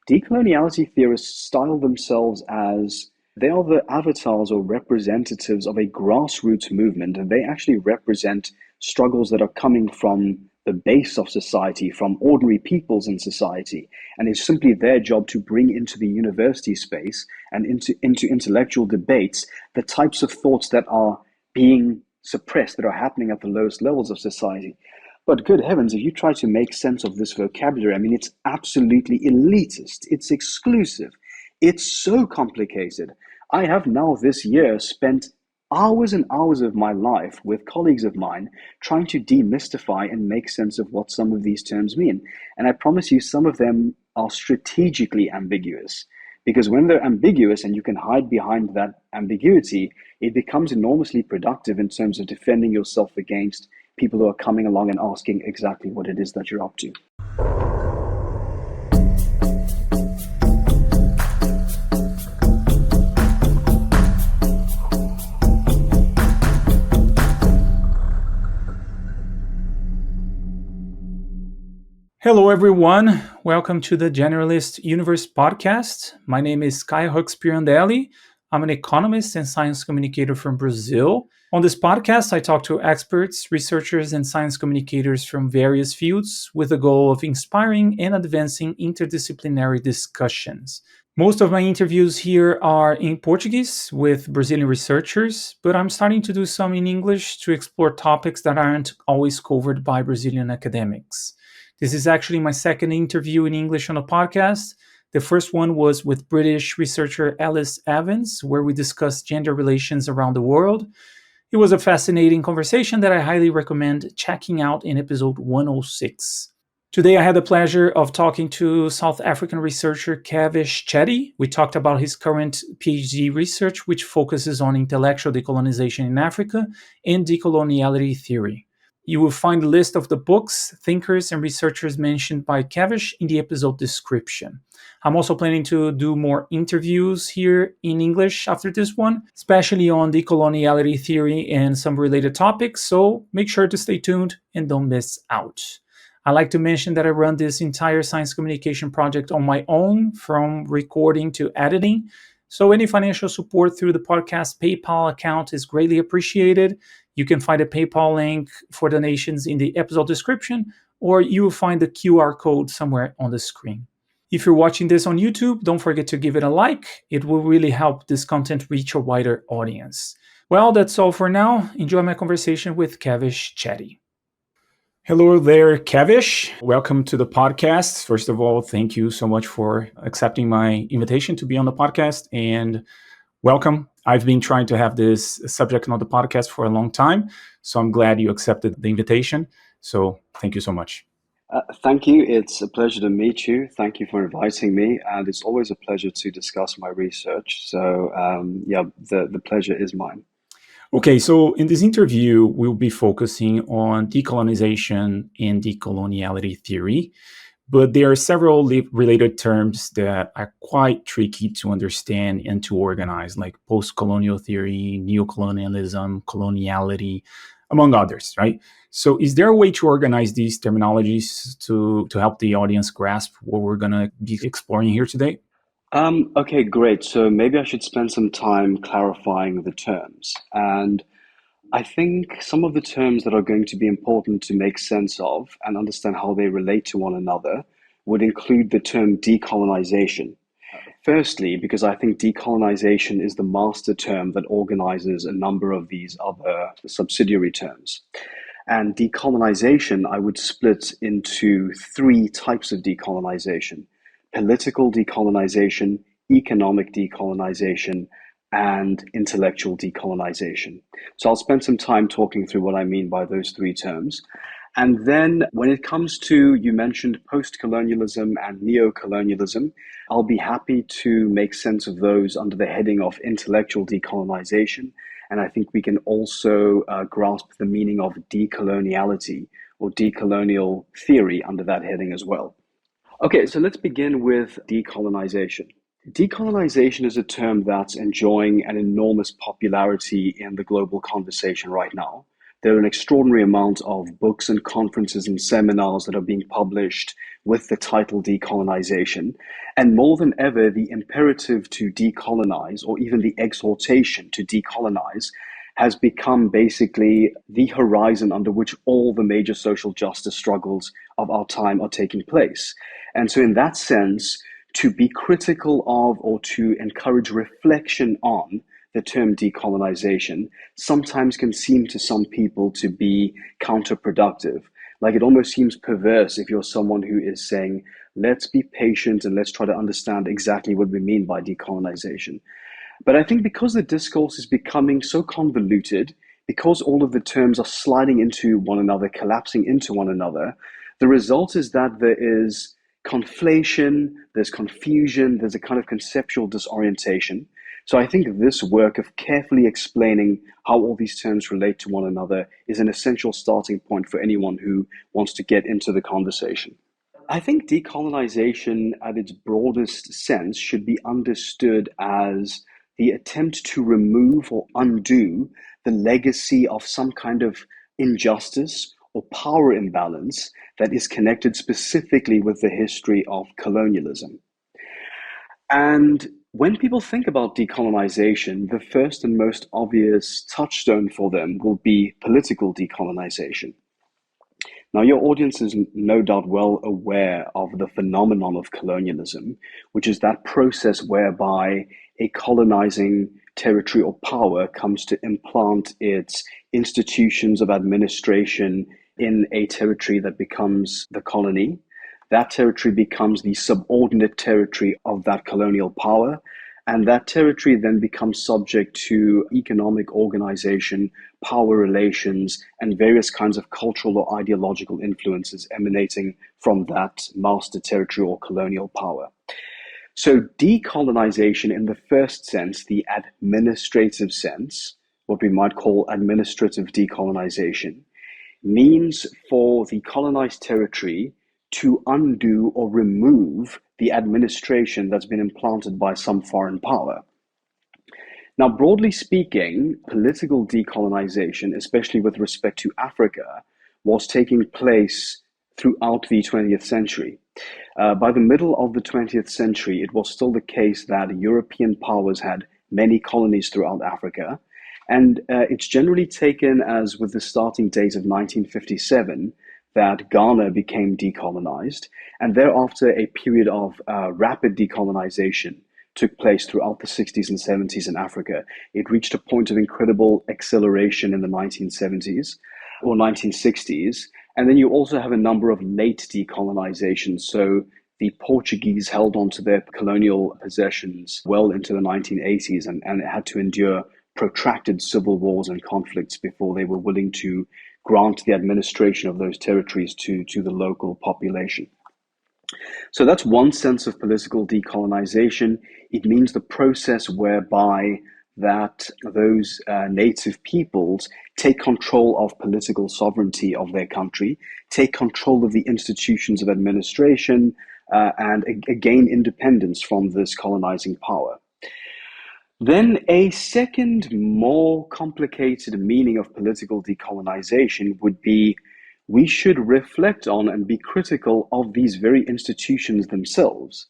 Decoloniality theorists style themselves as they are the avatars or representatives of a grassroots movement, and they actually represent struggles that are coming from the base of society, from ordinary peoples in society. And it's simply their job to bring into the university space and into intellectual debates the types of thoughts that are being suppressed, that are happening at the lowest levels of society. But good heavens, if you try to make sense of this vocabulary, I mean, it's absolutely elitist, it's exclusive, it's so complicated. I have now this year spent hours and hours of my life with colleagues of mine trying to demystify and make sense of what some of these terms mean. And I promise you, some of them are strategically ambiguous. Because when they're ambiguous and you can hide behind that ambiguity, it becomes enormously productive in terms of defending yourself against people who are coming along and asking exactly what it is that you're up to. Hello, everyone. Welcome to the Generalist Universe podcast. My name is Caio Pirandelli. I'm an economist and science communicator from Brazil. On this podcast, I talk to experts, researchers, and science communicators from various fields with the goal of inspiring and advancing interdisciplinary discussions. Most of my interviews here are in Portuguese with Brazilian researchers, but I'm starting to do some in English to explore topics that aren't always covered by Brazilian academics. This is actually my second interview in English on a podcast. The first one was with British researcher Alice Evans, where we discussed gender relations around the world. It was a fascinating conversation that I highly recommend checking out in episode 106. Today, I had the pleasure of talking to South African researcher Kavish Chetty. We talked about his current PhD research, which focuses on intellectual decolonization in Africa and decoloniality theory. You will find a list of the books, thinkers, and researchers mentioned by Kavish in the episode description. I'm also planning to do more interviews here in English after this one, especially on decoloniality theory and some related topics, so make sure to stay tuned and don't miss out. I like to mention that I run this entire science communication project on my own, from recording to editing, so any financial support through the podcast PayPal account is greatly appreciated. You can find a PayPal link for donations in the episode description, or you will find the QR code somewhere on the screen. If you're watching this on YouTube, don't forget to give it a like. It will really help this content reach a wider audience. Well, that's all for now. Enjoy my conversation with Kavish Chetty. Hello there, Kavish. Welcome to the podcast. First of all, thank you so much for accepting my invitation to be on the podcast, and welcome. I've been trying to have this subject on the podcast for a long time, so I'm glad you accepted the invitation. So thank you so much. Thank you. It's a pleasure to meet you. Thank you for inviting me, and it's always a pleasure to discuss my research. So the pleasure is mine. Okay, so in this interview, we'll be focusing on decolonization and decoloniality theory, but there are several related terms that are quite tricky to understand and to organize, like post-colonial theory, neocolonialism, coloniality, among others, right? So is there a way to organize these terminologies to help the audience grasp what we're going to be exploring here today? Okay, great. So maybe I should spend some time clarifying the terms. And I think some of the terms that are going to be important to make sense of and understand how they relate to one another would include the term decolonization. Firstly, because I think decolonization is the master term that organizes a number of these other subsidiary terms. And decolonization, I would split into three types of decolonization: political decolonization, economic decolonization, and intellectual decolonization. So I'll spend some time talking through what I mean by those three terms. And then when it comes to, you mentioned post-colonialism and neo-colonialism, I'll be happy to make sense of those under the heading of intellectual decolonization. And I think we can also grasp the meaning of decoloniality or decolonial theory under that heading as well. Okay, so let's begin with decolonization. Decolonization is a term that's enjoying an enormous popularity in the global conversation right now. There are an extraordinary amount of books and conferences and seminars that are being published with the title Decolonization. And more than ever, the imperative to decolonize, or even the exhortation to decolonize, has become basically the horizon under which all the major social justice struggles of our time are taking place. And so in that sense, to be critical of or to encourage reflection on the term decolonization sometimes can seem to some people to be counterproductive. Like it almost seems perverse if you're someone who is saying, let's be patient and let's try to understand exactly what we mean by decolonization. But I think because the discourse is becoming so convoluted, because all of the terms are sliding into one another, collapsing into one another, the result is that there is conflation, there's confusion, there's a kind of conceptual disorientation. So I think this work of carefully explaining how all these terms relate to one another is an essential starting point for anyone who wants to get into the conversation. I think decolonization at its broadest sense should be understood as the attempt to remove or undo the legacy of some kind of injustice or power imbalance that is connected specifically with the history of colonialism. And when people think about decolonization, the first and most obvious touchstone for them will be political decolonization. Now, your audience is no doubt well aware of the phenomenon of colonialism, which is that process whereby a colonizing territory or power comes to implant its institutions of administration in a territory that becomes the colony. That territory becomes the subordinate territory of that colonial power. And that territory then becomes subject to economic organization, power relations, and various kinds of cultural or ideological influences emanating from that master territory or colonial power. So decolonization in the first sense, the administrative sense, what we might call administrative decolonization, means for the colonized territory to undo or remove the administration that's been implanted by some foreign power. Now, broadly speaking, political decolonization, especially with respect to Africa, was taking place throughout the 20th century. By the middle of the 20th century, it was still the case that European powers had many colonies throughout Africa. And it's generally taken as with the starting date of 1957 that Ghana became decolonized, and thereafter a period of rapid decolonization took place throughout the 60s and 70s in Africa. It reached a point of incredible acceleration in the 1970s or 1960s, and then you also have a number of late decolonizations. So the Portuguese held on to their colonial possessions well into the 1980s, and it had to endure protracted civil wars and conflicts before they were willing to grant the administration of those territories to the local population. So that's one sense of political decolonization. It means the process whereby that those native peoples take control of political sovereignty of their country, take control of the institutions of administration, and gain independence from this colonizing power. Then a second, more complicated meaning of political decolonization would be we should reflect on and be critical of these very institutions themselves.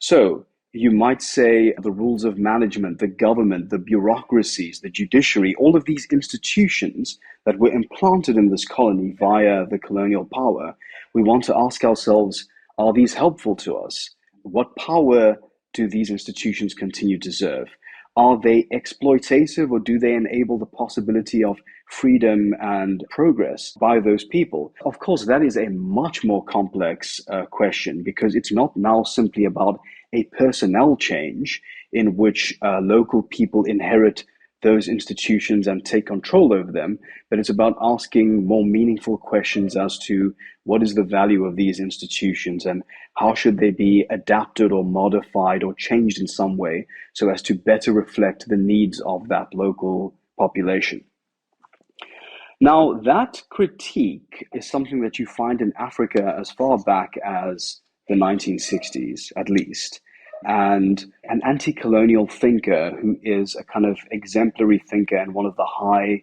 So you might say the rules of management, the government, the bureaucracies, the judiciary, all of these institutions that were implanted in this colony via the colonial power, we want to ask ourselves, are these helpful to us? What power do these institutions continue to serve? Are they exploitative, or do they enable the possibility of freedom and progress by those people? Of course, that is a much more complex question, because it's not now simply about a personnel change in which local people inherit those institutions and take control over them, but it's about asking more meaningful questions as to what is the value of these institutions and how should they be adapted or modified or changed in some way so as to better reflect the needs of that local population. Now, that critique is something that you find in Africa as far back as the 1960s, at least. And an anti-colonial thinker who is a kind of exemplary thinker and one of the high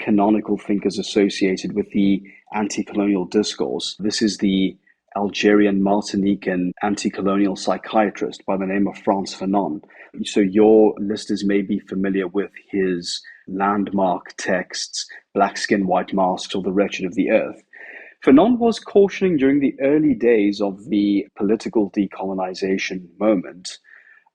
canonical thinkers associated with the anti-colonial discourse. This is the Algerian Martinican anti-colonial psychiatrist by the name of Frantz Fanon. So your listeners may be familiar with his landmark texts, Black Skin, White Masks, or The Wretched of the Earth. Fanon was cautioning during the early days of the political decolonization moment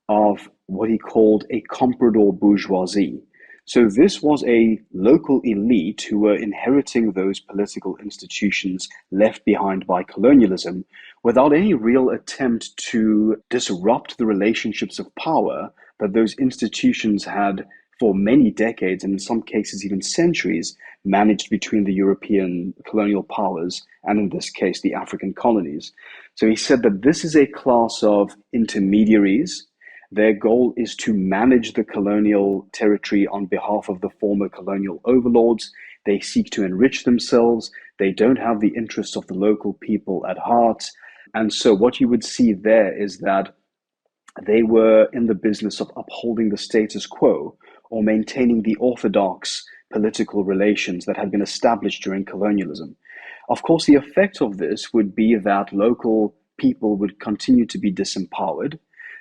of what he called a comprador bourgeoisie. So this was a local elite who were inheriting those political institutions left behind by colonialism without any real attempt to disrupt the relationships of power that those institutions had for many decades, and in some cases even centuries, managed between the European colonial powers and, in this case, the African colonies. So he said that this is a class of intermediaries. Their goal is to manage the colonial territory on behalf of the former colonial overlords. They seek to enrich themselves. They don't have the interests of the local people at heart. And so what you would see there is that they were in the business of upholding the status quo or maintaining the orthodox political relations that had been established during colonialism. Of course, the effect of this would be that local people would continue to be disempowered,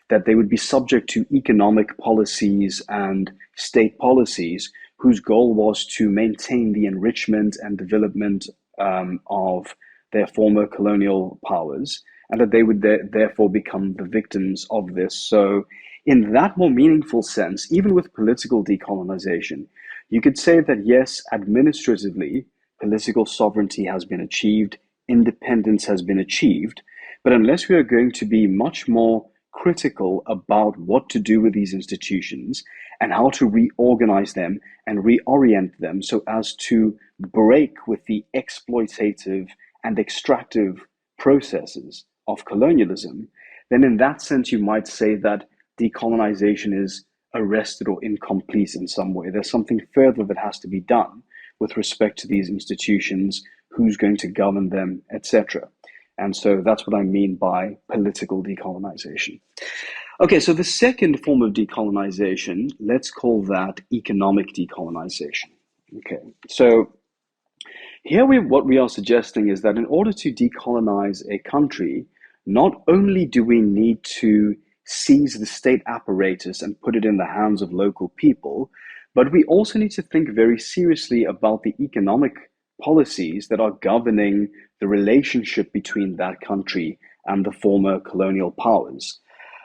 that they would be subject to economic policies and state policies whose goal was to maintain the enrichment and development of their former colonial powers, and that they would therefore become the victims of this. So in that more meaningful sense, even with political decolonization, you could say that yes, administratively, political sovereignty has been achieved, independence has been achieved, but unless we are going to be much more critical about what to do with these institutions and how to reorganize them and reorient them so as to break with the exploitative and extractive processes of colonialism, then in that sense you might say that decolonization is arrested or incomplete in some way. There's something further that has to be done with respect to these institutions, who's going to govern them, etc. And so that's what I mean by political decolonization. Okay, so the second form of decolonization, let's call that economic decolonization. Okay, so here what we are suggesting is that in order to decolonize a country, not only do we need to seize the state apparatus and put it in the hands of local people, but we also need to think very seriously about the economic policies that are governing the relationship between that country and the former colonial powers.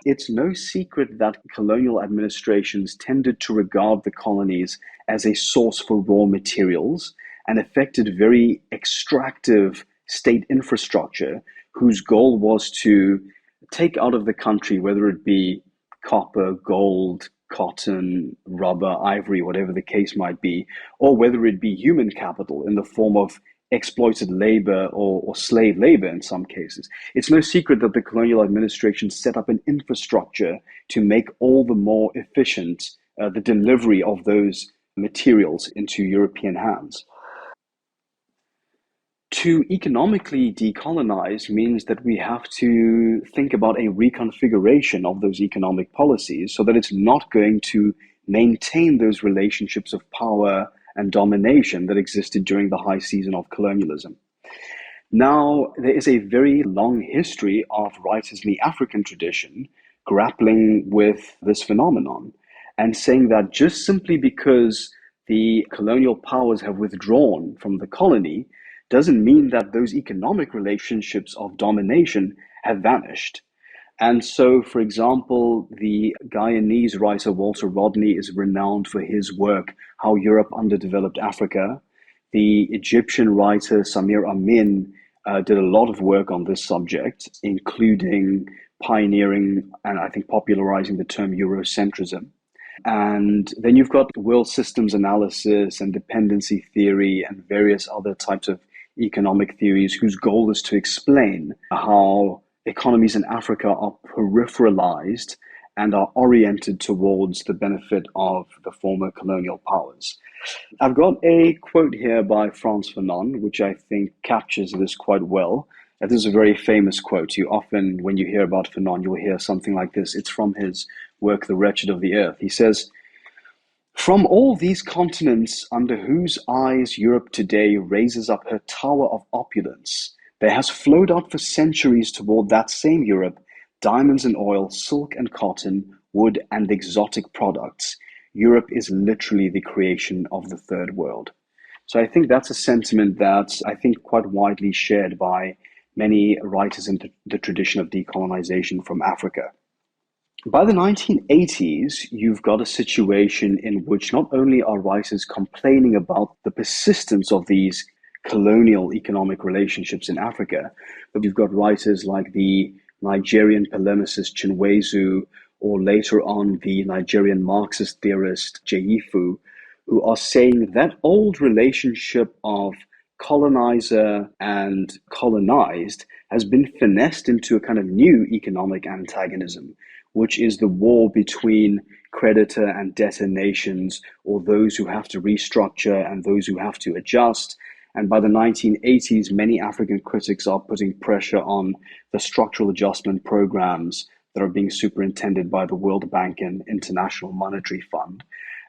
It's no secret that colonial administrations tended to regard the colonies as a source for raw materials and affected very extractive state infrastructure whose goal was to take out of the country, whether it be copper, gold, cotton, rubber, ivory, whatever the case might be, or whether it be human capital in the form of exploited labor or slave labor in some cases. It's no secret that the colonial administration set up an infrastructure to make all the more efficient the delivery of those materials into European hands. To economically decolonize means that we have to think about a reconfiguration of those economic policies so that it's not going to maintain those relationships of power and domination that existed during the high season of colonialism. Now, there is a very long history of writers in the African tradition grappling with this phenomenon and saying that just simply because the colonial powers have withdrawn from the colony doesn't mean that those economic relationships of domination have vanished. And so, for example, the Guyanese writer Walter Rodney is renowned for his work, How Europe Underdeveloped Africa. The Egyptian writer Samir Amin did a lot of work on this subject, including pioneering and I think popularizing the term Eurocentrism. And then you've got world systems analysis and dependency theory and various other types of economic theories whose goal is to explain how economies in Africa are peripheralized and are oriented towards the benefit of the former colonial powers. I've got a quote here by Frantz Fanon, which I think captures this quite well. This is a very famous quote. You often, when you hear about Fanon, you'll hear something like this. It's from his work, The Wretched of the Earth. He says, From all these continents under whose eyes Europe today raises up her tower of opulence, there has flowed out for centuries toward that same Europe diamonds and oil, silk and cotton, wood and exotic products. Europe is literally the creation of the third world. So I think that's a sentiment that's, I think, quite widely shared by many writers in the tradition of decolonization from Africa. By the 1980s, you've got a situation in which not only are writers complaining about the persistence of these colonial economic relationships in Africa, but you've got writers like the Nigerian polemicist Chinweizu, or later on the Nigerian Marxist theorist Jaifu, who are saying that old relationship of colonizer and colonized has been finessed into a kind of new economic antagonism, which is the war between creditor and debtor nations, or those who have to restructure and those who have to adjust. And by the 1980s, many African critics are putting pressure on the structural adjustment programs that are being superintended by the World Bank and International Monetary Fund.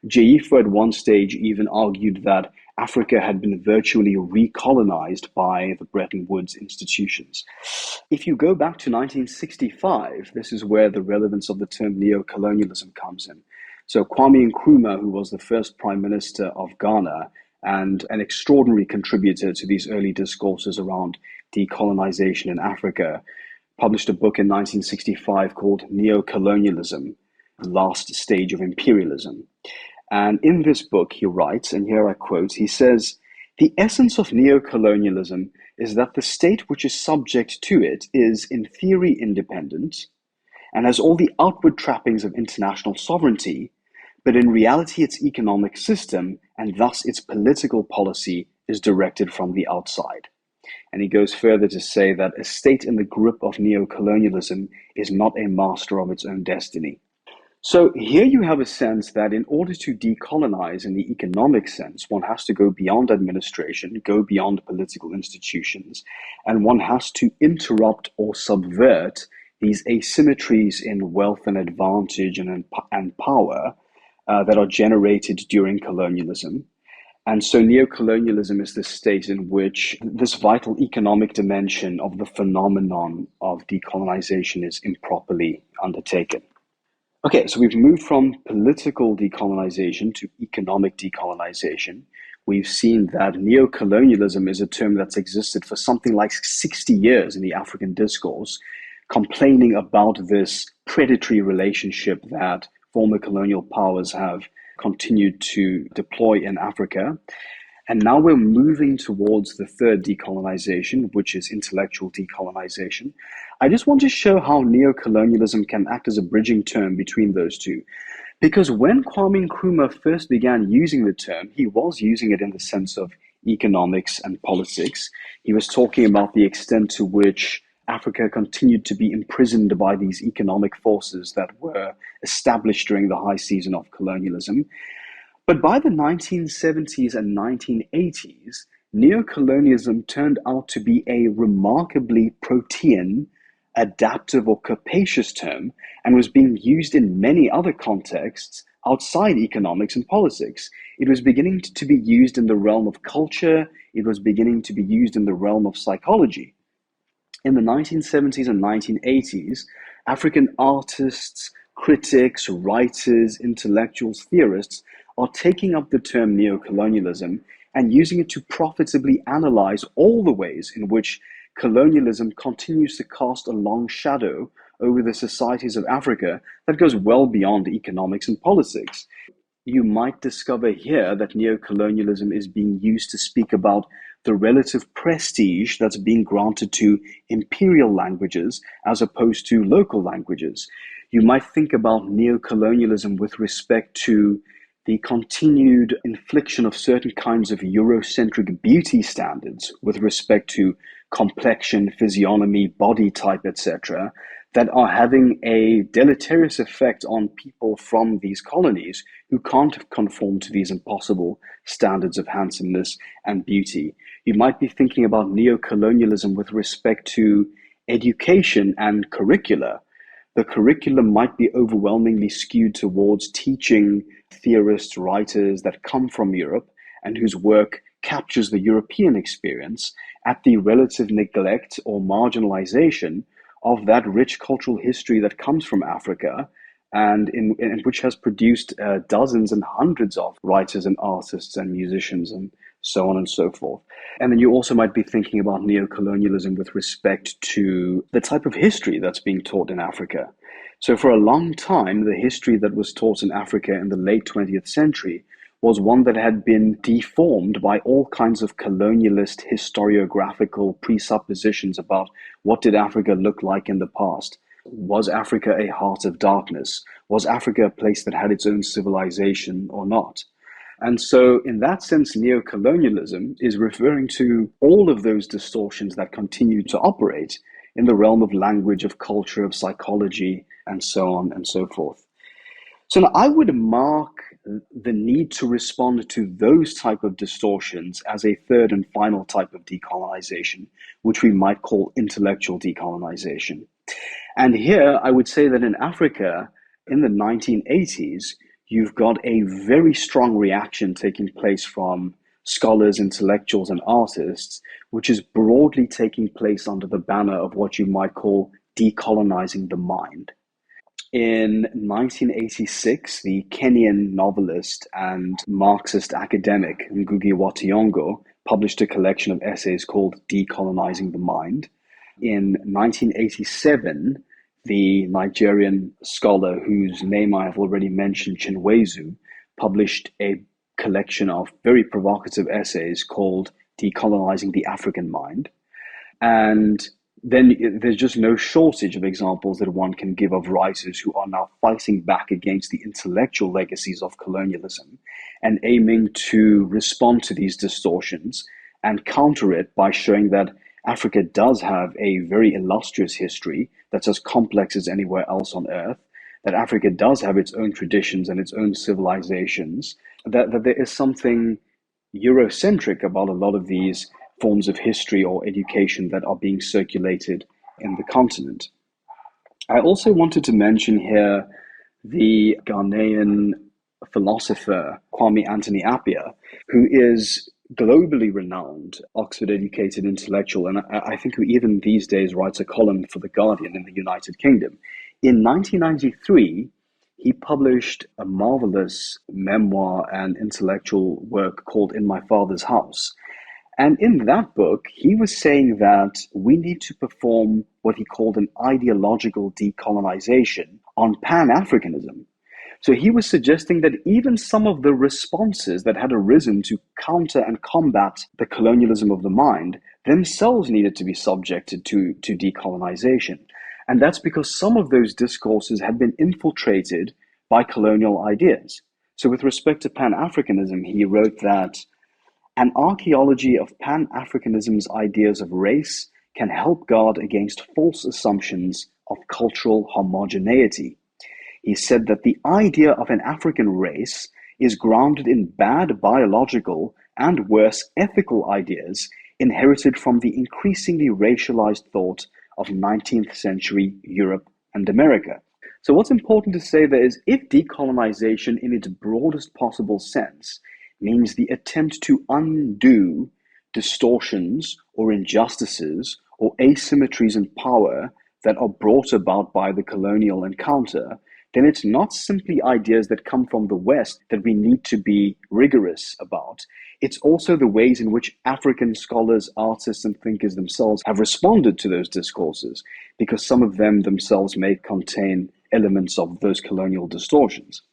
Jaifu at one stage even argued that Africa had been virtually recolonized by the Bretton Woods institutions. If you go back to 1965, this is where the relevance of the term neocolonialism comes in. So Kwame Nkrumah, who was the first prime minister of Ghana and an extraordinary contributor to these early discourses around decolonization in Africa, published a book in 1965 called Neocolonialism, the Last Stage of Imperialism. And in this book, he writes, and here I quote, he says, "The essence of neocolonialism is that the state which is subject to it is, in theory, independent and has all the outward trappings of international sovereignty, but in reality its economic system, and thus its political policy, is directed from the outside." And he goes further to say that a state in the grip of neocolonialism is not a master of its own destiny. So here you have a sense that in order to decolonize in the economic sense, one has to go beyond administration, go beyond political institutions, and one has to interrupt or subvert these asymmetries in wealth and advantage and power that are generated during colonialism. And so neocolonialism is the state in which this vital economic dimension of the phenomenon of decolonization is improperly undertaken. Okay, so we've moved from political decolonization to economic decolonization. We've seen that neocolonialism is a term that's existed for something like 60 years in the African discourse, complaining about this predatory relationship that former colonial powers have continued to deploy in Africa. And now we're moving towards the third decolonization, which is intellectual decolonization. I just want to show how neocolonialism can act as a bridging term between those two. Because when Kwame Nkrumah first began using the term, he was using it in the sense of economics and politics. He was talking about the extent to which Africa continued to be imprisoned by these economic forces that were established during the high season of colonialism. But by the 1970s and 1980s, neocolonialism turned out to be a remarkably protean, adaptive or capacious term, and was being used in many other contexts outside economics and politics. It was beginning to be used in the realm of culture. It was beginning to be used in the realm of psychology. In the 1970s and 1980s, African artists, critics, writers, intellectuals, theorists are taking up the term neocolonialism and using it to profitably analyze all the ways in which colonialism continues to cast a long shadow over the societies of Africa that goes well beyond economics and politics. You might discover here that neocolonialism is being used to speak about the relative prestige that's being granted to imperial languages as opposed to local languages. You might think about neocolonialism with respect to the continued infliction of certain kinds of Eurocentric beauty standards with respect to complexion, physiognomy, body type, etc., that are having a deleterious effect on people from these colonies who can't conform to these impossible standards of handsomeness and beauty. You might be thinking about neocolonialism with respect to education and curricula. the curriculum might be overwhelmingly skewed towards teaching theorists, writers that come from Europe and whose work captures the European experience at the relative neglect or marginalization of that rich cultural history that comes from Africa and in which has produced dozens and hundreds of writers and artists and musicians and so on and so forth. And then you also might be thinking about neocolonialism with respect to the type of history that's being taught in Africa. So for a long time, the history that was taught in Africa in the late 20th century was one that had been deformed by all kinds of colonialist historiographical presuppositions about what did Africa look like in the past. Was Africa a heart of darkness? Was Africa a place that had its own civilization or not? And so in that sense, neocolonialism is referring to all of those distortions that continue to operate in the realm of language, of culture, of psychology, and so on and so forth. So now I would mark the need to respond to those type of distortions as a third and final type of decolonization, which we might call intellectual decolonization. And here I would say that in Africa, in the 1980s, you've got a very strong reaction taking place from scholars, intellectuals, and artists, which is broadly taking place under the banner of what you might call decolonizing the mind. In 1986, the Kenyan novelist and Marxist academic Ngũgĩ wa Thiong'o published a collection of essays called Decolonizing the Mind. In 1987, the Nigerian scholar whose name I have already mentioned, Chinweizu, published a collection of very provocative essays called Decolonizing the African Mind. And then there's just no shortage of examples that one can give of writers who are now fighting back against the intellectual legacies of colonialism and aiming to respond to these distortions and counter it by showing that Africa does have a very illustrious history that's as complex as anywhere else on earth, that Africa does have its own traditions and its own civilizations, that there is something Eurocentric about a lot of these forms of history or education that are being circulated in the continent. I also wanted to mention here the Ghanaian philosopher Kwame Anthony Appiah, who is globally renowned, Oxford-educated intellectual, and I think who even these days writes a column for The Guardian in the United Kingdom. In 1993, he published a marvelous memoir and intellectual work called In My Father's House. And in that book, he was saying that we need to perform what he called an ideological decolonization on Pan-Africanism. So he was suggesting that even some of the responses that had arisen to counter and combat the colonialism of the mind themselves needed to be subjected to decolonization. And that's because some of those discourses had been infiltrated by colonial ideas. So with respect to Pan-Africanism, he wrote that an archaeology of Pan-Africanism's ideas of race can help guard against false assumptions of cultural homogeneity. He said that the idea of an African race is grounded in bad biological and worse ethical ideas inherited from the increasingly racialized thought of 19th century Europe and America. So what's important to say there is, if decolonization in its broadest possible sense means the attempt to undo distortions or injustices or asymmetries in power that are brought about by the colonial encounter, then it's not simply ideas that come from the West that we need to be rigorous about. It's also the ways in which African scholars, artists, and thinkers themselves have responded to those discourses, because some of them themselves may contain elements of those colonial distortions.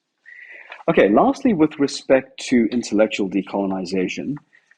Okay, lastly, with respect to intellectual decolonization,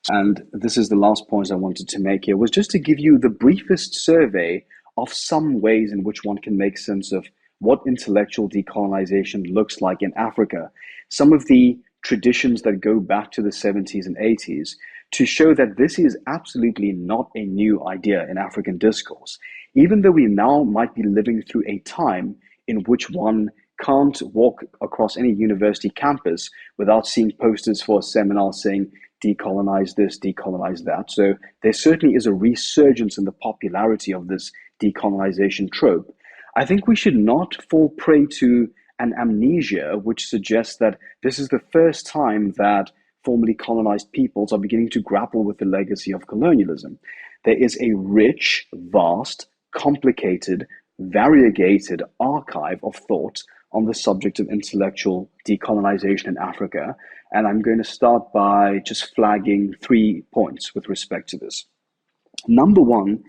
and this is the last point I wanted to make here, was just to give you the briefest survey of some ways in which one can make sense of what intellectual decolonization looks like in Africa, some of the traditions that go back to the 70s and 80s, to show that this is absolutely not a new idea in African discourse, even though we now might be living through a time in which one can't walk across any university campus without seeing posters for a seminar saying, decolonize this, decolonize that. So there certainly is a resurgence in the popularity of this decolonization trope. I think we should not fall prey to an amnesia which suggests that this is the first time that formerly colonized peoples are beginning to grapple with the legacy of colonialism. There is a rich, vast, complicated, variegated archive of thought on the subject of intellectual decolonization in Africa, and I'm going to start by just flagging 3 points with respect to this. Number one,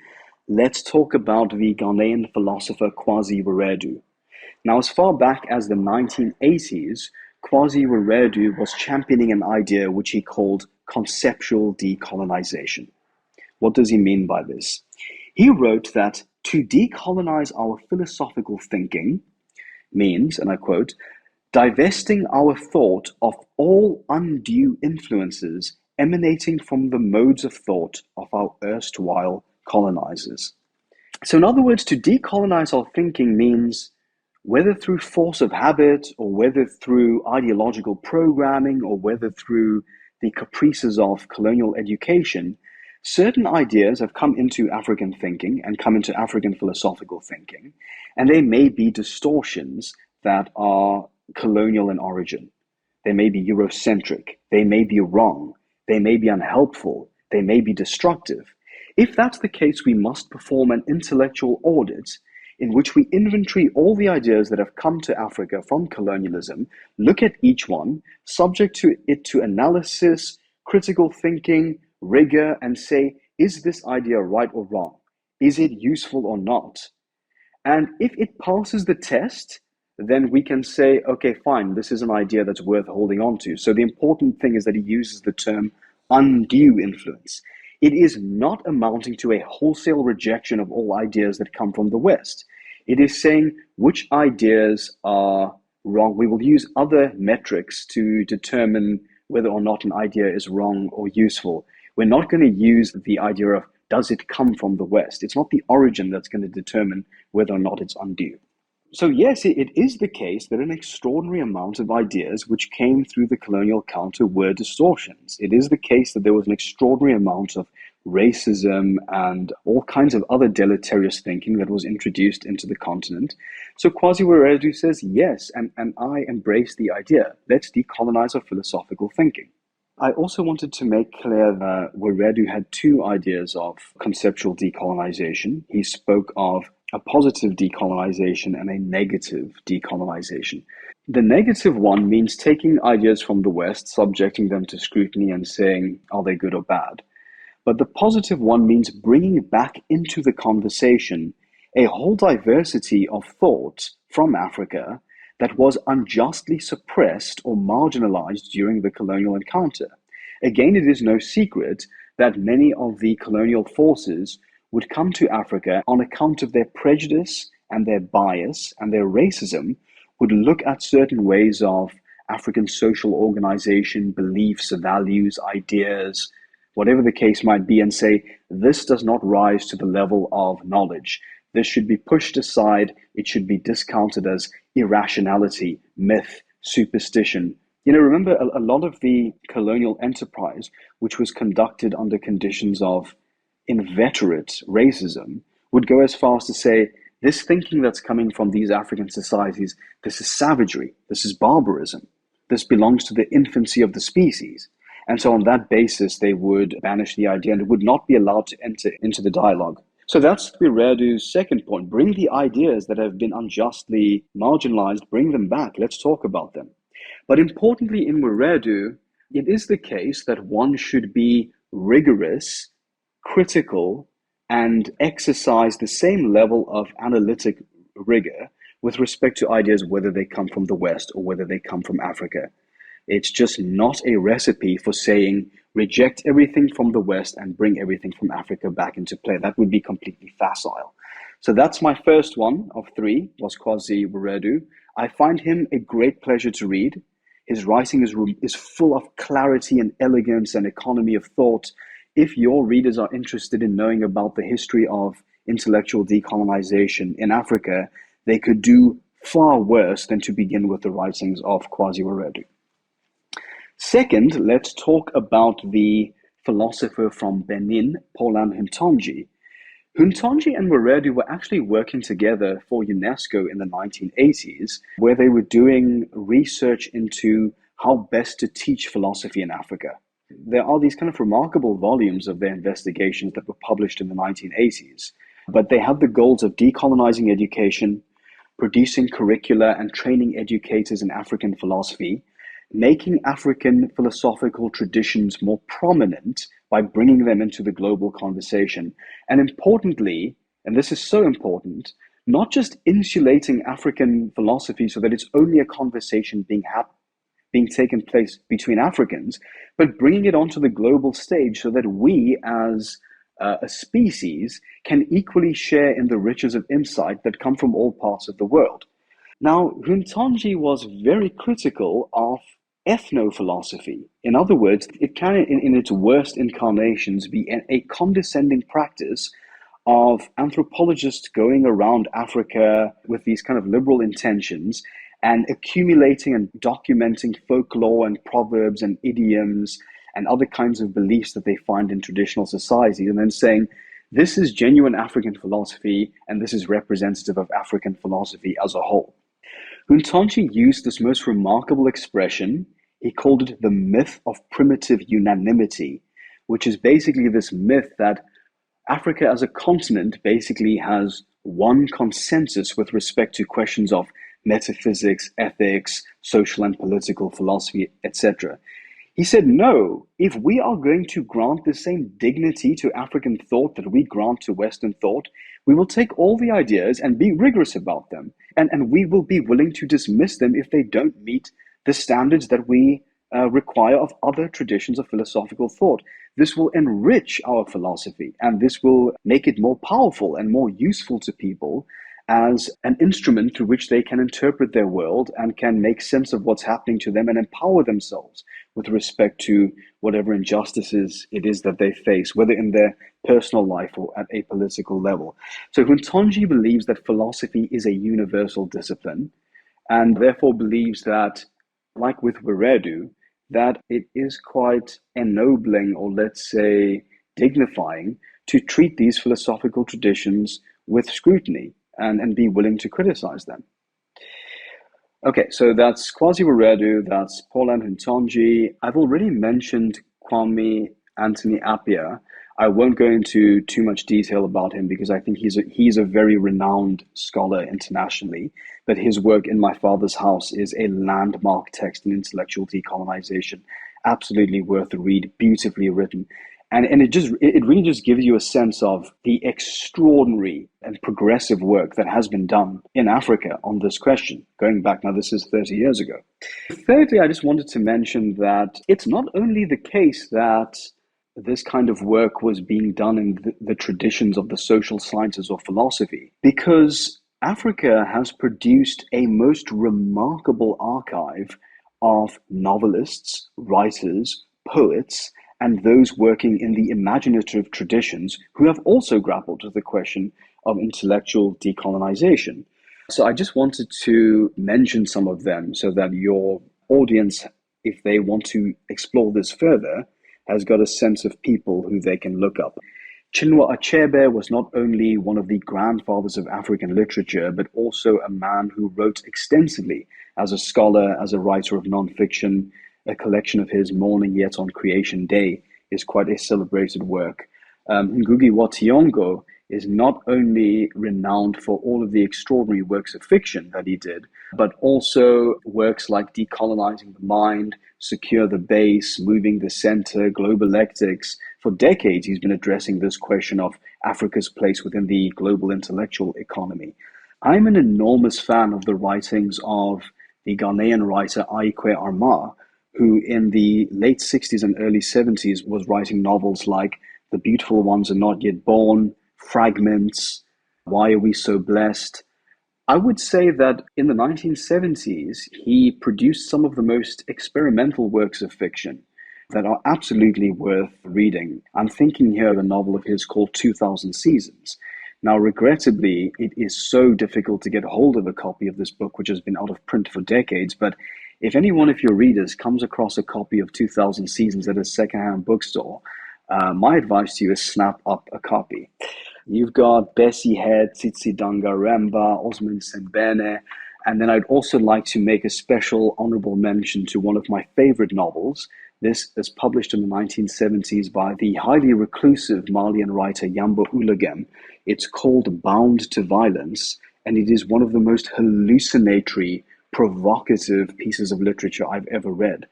let's talk about the Ghanaian philosopher Kwasi Wiredu. Now, as far back as the 1980s, Kwasi Wiredu was championing an idea which he called conceptual decolonization. What does he mean by this? He wrote that to decolonize our philosophical thinking means, and I quote, divesting our thought of all undue influences emanating from the modes of thought of our erstwhile colonizers. So in other words, to decolonize our thinking means, whether through force of habit, or whether through ideological programming, or whether through the caprices of colonial education, certain ideas have come into African thinking and come into African philosophical thinking, and they may be distortions that are colonial in origin. They may be Eurocentric, they may be wrong, they may be unhelpful, they may be destructive. If that's the case, we must perform an intellectual audit in which we inventory all the ideas that have come to Africa from colonialism, look at each one, subject to analysis, critical thinking, rigor, and say, is this idea right or wrong? Is it useful or not? And if it passes the test, then we can say, okay, fine, this is an idea that's worth holding on to. So the important thing is that he uses the term undue influence. It is not amounting to a wholesale rejection of all ideas that come from the West. It is saying which ideas are wrong. We will use other metrics to determine whether or not an idea is wrong or useful. We're not going to use the idea of, does it come from the West? It's not the origin that's going to determine whether or not it's undue. So yes, it is the case that an extraordinary amount of ideas which came through the colonial counter were distortions. It is the case that there was an extraordinary amount of racism and all kinds of other deleterious thinking that was introduced into the continent. So Kwasi Wiredu says, yes, and I embrace the idea. Let's decolonize our philosophical thinking. I also wanted to make clear that Wiredu had 2 ideas of conceptual decolonization. He spoke of a positive decolonization and a negative decolonization. The negative one means taking ideas from the West, subjecting them to scrutiny and saying, are they good or bad? But the positive one means bringing back into the conversation a whole diversity of thought from Africa that was unjustly suppressed or marginalized during the colonial encounter. Again, it is no secret that many of the colonial forces would come to Africa on account of their prejudice and their bias and their racism, would look at certain ways of African social organization, beliefs, values, ideas, whatever the case might be, and say, this does not rise to the level of knowledge. This should be pushed aside. It should be discounted as irrationality, myth, superstition. Remember a lot of the colonial enterprise, which was conducted under conditions of inveterate racism, would go as far as to say, this thinking that's coming from these African societies, this is savagery, this is barbarism, this belongs to the infancy of the species. And so on that basis, they would banish the idea and it would not be allowed to enter into the dialogue. So that's Wiredu's second point. Bring the ideas that have been unjustly marginalized, bring them back. Let's talk about them. But importantly, in Wiredu, it is the case that one should be rigorous, critical, and exercise the same level of analytic rigor with respect to ideas, whether they come from the West or whether they come from Africa. It's just not a recipe for saying, reject everything from the West and bring everything from Africa back into play. That would be completely facile. So that's my first one of 3, was Kwasi Wiredu. I find him a great pleasure to read. His writing is full of clarity and elegance and economy of thought. If your readers are interested in knowing about the history of intellectual decolonization in Africa, they could do far worse than to begin with the writings of Kwasi Wiredu. Second, let's talk about the philosopher from Benin, Paulin Hountondji. Hountondji and Wiredu were actually working together for UNESCO in the 1980s, where they were doing research into how best to teach philosophy in Africa. There are these kind of remarkable volumes of their investigations that were published in the 1980s, but they had the goals of decolonizing education, producing curricula and training educators in African philosophy, making African philosophical traditions more prominent by bringing them into the global conversation. And importantly, and this is so important, not just insulating African philosophy so that it's only a conversation being taken place between Africans, but bringing it onto the global stage so that we as a species can equally share in the riches of insight that come from all parts of the world. Now, Hountondji was very critical of ethno-philosophy. In other words, it can, in its worst incarnations, be a condescending practice of anthropologists going around Africa with these kind of liberal intentions and accumulating and documenting folklore and proverbs and idioms and other kinds of beliefs that they find in traditional societies, and then saying, this is genuine African philosophy, and this is representative of African philosophy as a whole. Hountondji used this most remarkable expression. He called it the myth of primitive unanimity, which is basically this myth that Africa as a continent basically has one consensus with respect to questions of metaphysics, ethics, social and political philosophy, etc. He said, no, if we are going to grant the same dignity to African thought that we grant to Western thought, we will take all the ideas and be rigorous about them. And we will be willing to dismiss them if they don't meet the standards that we require of other traditions of philosophical thought. This will enrich our philosophy, and this will make it more powerful and more useful to people as an instrument through which they can interpret their world and can make sense of what's happening to them and empower themselves with respect to whatever injustices it is that they face, whether in their personal life or at a political level. So Hountondji believes that philosophy is a universal discipline, and therefore believes that, like with Wiredu, that it is quite ennobling, or let's say dignifying, to treat these philosophical traditions with scrutiny and be willing to criticize them. Okay, so that's Kwasi Wiredu, that's Paulin Hountondji. I've already mentioned Kwame Anthony Appiah. I won't go into too much detail about him because I think he's a very renowned scholar internationally, but his work In My Father's House is a landmark text in intellectual decolonization, absolutely worth the read, beautifully written. And it really just gives you a sense of the extraordinary and progressive work that has been done in Africa on this question, going back now, this is 30 years ago. Thirdly, I just wanted to mention that it's not only the case that this kind of work was being done in the traditions of the social sciences or philosophy, because Africa has produced a most remarkable archive of novelists, writers, poets, and those working in the imaginative traditions who have also grappled with the question of intellectual decolonization. So I just wanted to mention some of them so that your audience, if they want to explore this further, has got a sense of people who they can look up. Chinua Achebe was not only one of the grandfathers of African literature, but also a man who wrote extensively as a scholar, as a writer of nonfiction. A collection of his, Morning Yet on Creation Day, is quite a celebrated work. Ngũgĩ wa Thiong'o is not only renowned for all of the extraordinary works of fiction that he did, but also works like Decolonizing the Mind, Secure the Base, Moving the Center, Globalectics. For decades, he's been addressing this question of Africa's place within the global intellectual economy. I'm an enormous fan of the writings of the Ghanaian writer Attoh-Ahuma, who in the late 60s and early 70s was writing novels like The Beautiful Ones Are Not Yet Born, Fragments, Why Are We So Blessed? I would say that in the 1970s, he produced some of the most experimental works of fiction that are absolutely worth reading. I'm thinking here of a novel of his called 2000 Seasons. Now, regrettably, it is so difficult to get hold of a copy of this book, which has been out of print for decades, but if any one of your readers comes across a copy of 2000 Seasons at a secondhand bookstore, my advice to you is snap up a copy. You've got Bessie Head, Tsitsi Dangaremba, Osman Sembene, and then I'd also like to make a special honorable mention to one of my favorite novels. This is published in the 1970s by the highly reclusive Malian writer Yambo Ulagem. It's called Bound to Violence, and it is one of the most hallucinatory, provocative pieces of literature I've ever read.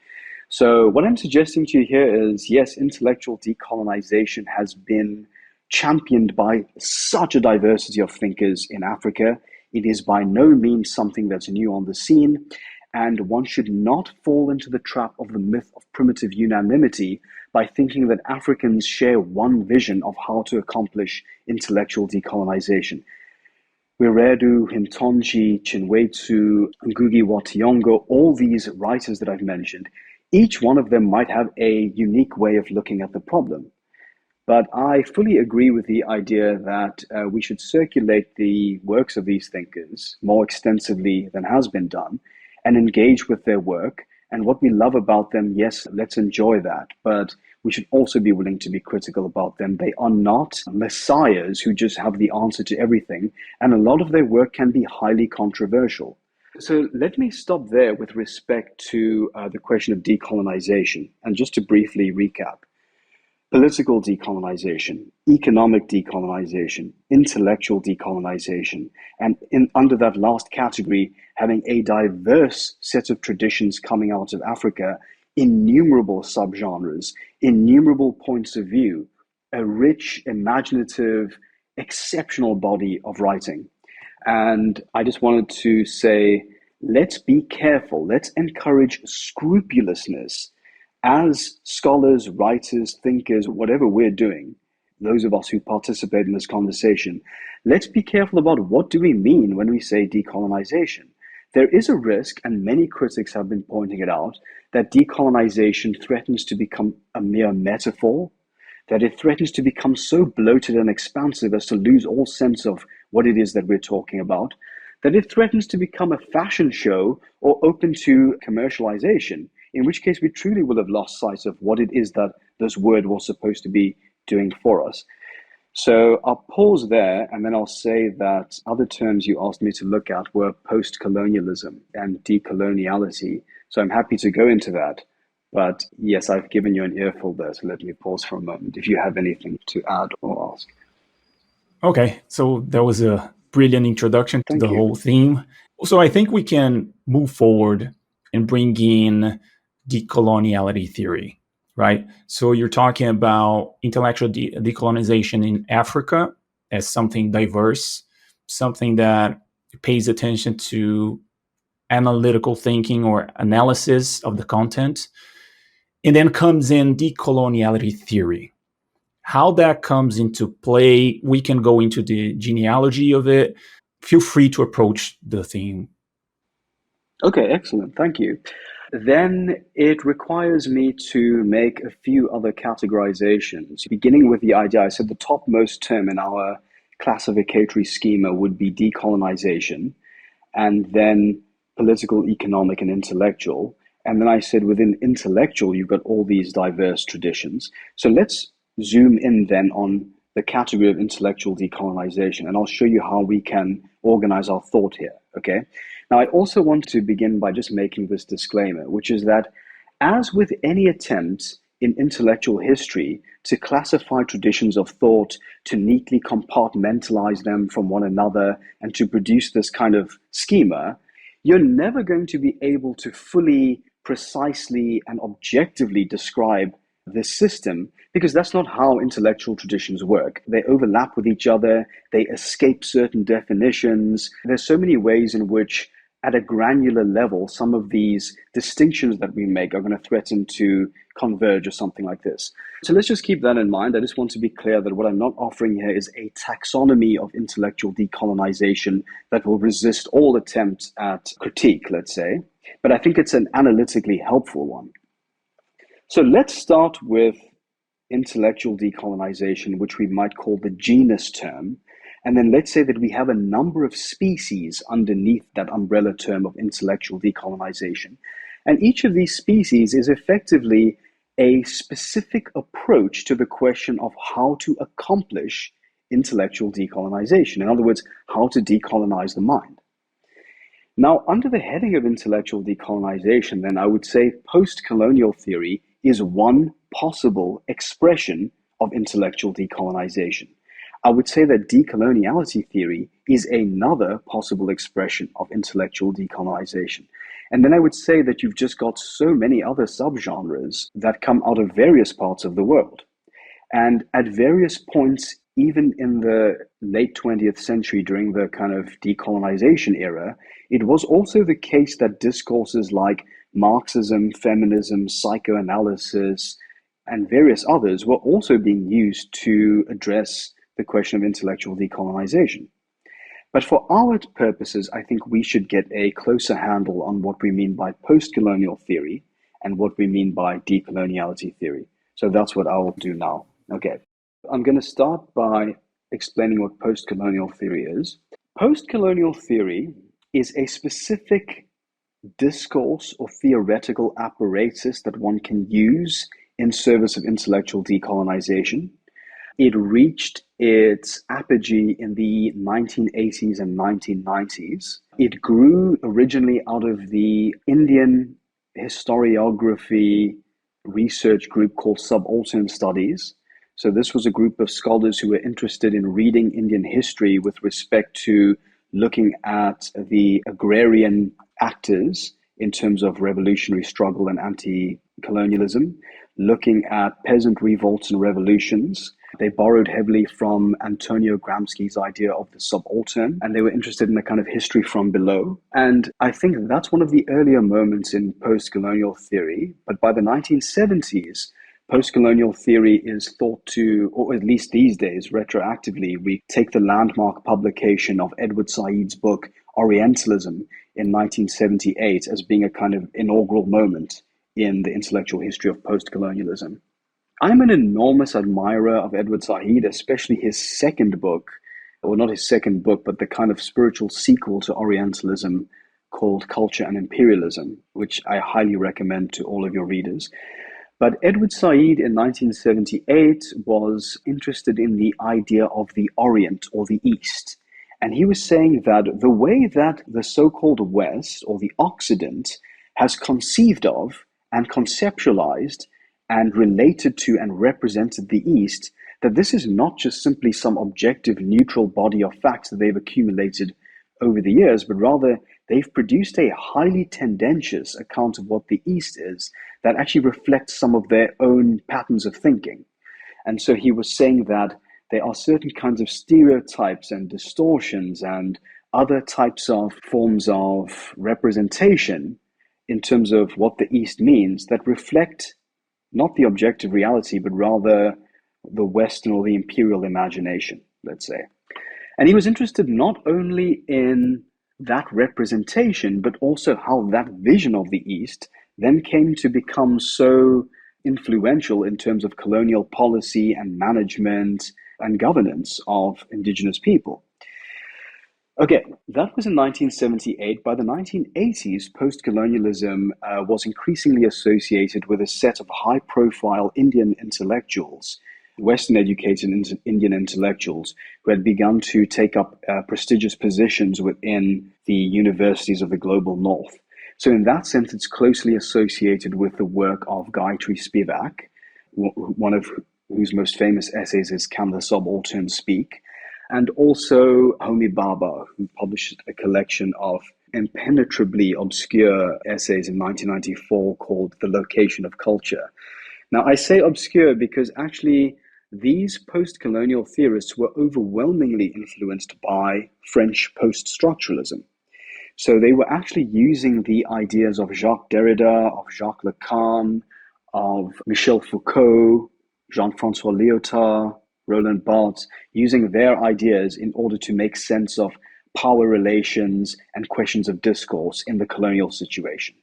So what I'm suggesting to you here is, yes, intellectual decolonization has been championed by such a diversity of thinkers in Africa. It is by no means something that's new on the scene, and one should not fall into the trap of the myth of primitive unanimity by thinking that Africans share one vision of how to accomplish intellectual decolonization. Wiredu, Hountondji, Chinwetu, Ngũgĩ wa Thiong'o, all these writers that I've mentioned, each one of them might have a unique way of looking at the problem. But I fully agree with the idea that we should circulate the works of these thinkers more extensively than has been done and engage with their work. And what we love about them, yes, let's enjoy that. But we should also be willing to be critical about them. They are not messiahs who just have the answer to everything. And a lot of their work can be highly controversial. So let me stop there with respect to the question of decolonization. And just to briefly recap, political decolonization, economic decolonization, intellectual decolonization, and under that last category, having a diverse set of traditions coming out of Africa, innumerable subgenres, innumerable points of view, a rich, imaginative, exceptional body of writing. And I just wanted to say, let's be careful. Let's encourage scrupulousness as scholars, writers, thinkers, whatever we're doing, those of us who participate in this conversation. Let's be careful about what do we mean when we say decolonization. There is a risk, and many critics have been pointing it out, that decolonization threatens to become a mere metaphor, that it threatens to become so bloated and expansive as to lose all sense of what it is that we're talking about, that it threatens to become a fashion show or open to commercialization, in which case we truly will have lost sight of what it is that this word was supposed to be doing for us. So I'll pause there, and then I'll say that other terms you asked me to look at were post-colonialism and decoloniality. So I'm happy to go into that. But yes, I've given you an earful there, so let me pause for a moment if you have anything to add or ask. Okay, so that was a brilliant introduction to the whole theme. So I think we can move forward and bring in decoloniality theory, right? So you're talking about intellectual decolonization in Africa as something diverse, something that pays attention to analytical thinking or analysis of the content. And then comes in decoloniality theory. How that comes into play, we can go into the genealogy of it. Feel free to approach the theme. Okay, excellent. Thank you. Then it requires me to make a few other categorizations, beginning with the idea. I said the topmost term in our classificatory schema would be decolonization, and then political, economic, and intellectual. And then I said within intellectual, you've got all these diverse traditions. So let's zoom in then on the category of intellectual decolonization, and I'll show you how we can organize our thought here, okay? Now, I also want to begin by just making this disclaimer, which is that as with any attempt in intellectual history to classify traditions of thought, to neatly compartmentalize them from one another, and to produce this kind of schema, you're never going to be able to fully, precisely, and objectively describe this system, because that's not how intellectual traditions work. They overlap with each other, they escape certain definitions. There's so many ways in which, at a granular level, some of these distinctions that we make are going to threaten to converge or something like this. So let's just keep that in mind. I just want to be clear that what I'm not offering here is a taxonomy of intellectual decolonization that will resist all attempts at critique, let's say, but I think it's an analytically helpful one. So let's start with intellectual decolonization, which we might call the genus term. And then let's say that we have a number of species underneath that umbrella term of intellectual decolonization. And each of these species is effectively a specific approach to the question of how to accomplish intellectual decolonization. In other words, how to decolonize the mind. Now, under the heading of intellectual decolonization, then I would say post-colonial theory is one possible expression of intellectual decolonization. I would say that decoloniality theory is another possible expression of intellectual decolonization. And then I would say that you've just got so many other subgenres that come out of various parts of the world. And at various points, even in the late 20th century, during the kind of decolonization era, it was also the case that discourses like Marxism, feminism, psychoanalysis, and various others were also being used to address the question of intellectual decolonization. But for our purposes, I think we should get a closer handle on what we mean by post-colonial theory and what we mean by decoloniality theory. So that's what I'll do now. Okay, I'm going to start by explaining what post-colonial theory is. Post-colonial theory is a specific discourse or theoretical apparatus that one can use in service of intellectual decolonization. It reached its apogee in the 1980s and 1990s. It grew originally out of the Indian historiography research group called Subaltern Studies. So this was a group of scholars who were interested in reading Indian history with respect to looking at the agrarian actors in terms of revolutionary struggle and anti-colonialism, looking at peasant revolts and revolutions. They borrowed heavily from Antonio Gramsci's idea of the subaltern, and they were interested in a kind of history from below. And I think that's one of the earlier moments in post-colonial theory. But by the 1970s, post-colonial theory is thought to, or at least these days, retroactively, we take the landmark publication of Edward Said's book, Orientalism, in 1978 as being a kind of inaugural moment in the intellectual history of post-colonialism. I'm an enormous admirer of Edward Said, especially his second book, or not his second book, but the kind of spiritual sequel to Orientalism called Culture and Imperialism, which I highly recommend to all of your readers. But Edward Said in 1978 was interested in the idea of the Orient or the East. And he was saying that the way that the so-called West or the Occident has conceived of and conceptualized and related to and represented the East, that this is not just simply some objective neutral body of facts that they've accumulated over the years, but rather they've produced a highly tendentious account of what the East is that actually reflects some of their own patterns of thinking. And so he was saying that there are certain kinds of stereotypes and distortions and other types of forms of representation in terms of what the East means that reflect not the objective reality, but rather the Western or the imperial imagination, let's say. And he was interested not only in that representation, but also how that vision of the East then came to become so influential in terms of colonial policy and management and governance of indigenous people. Okay, that was in 1978. By the 1980s, post-colonialism was increasingly associated with a set of high-profile Indian intellectuals, Western-educated Indian intellectuals, who had begun to take up prestigious positions within the universities of the global North. So in that sense, it's closely associated with the work of Gayatri Spivak, one of whose most famous essays is Can the Subaltern Speak? And also Homi Bhabha, who published a collection of impenetrably obscure essays in 1994 called The Location of Culture. Now, I say obscure because actually these post-colonial theorists were overwhelmingly influenced by French post-structuralism. So they were actually using the ideas of Jacques Derrida, of Jacques Lacan, of Michel Foucault, Jean-François Lyotard, Roland Barthes, using their ideas in order to make sense of power relations and questions of discourse in the colonial situation.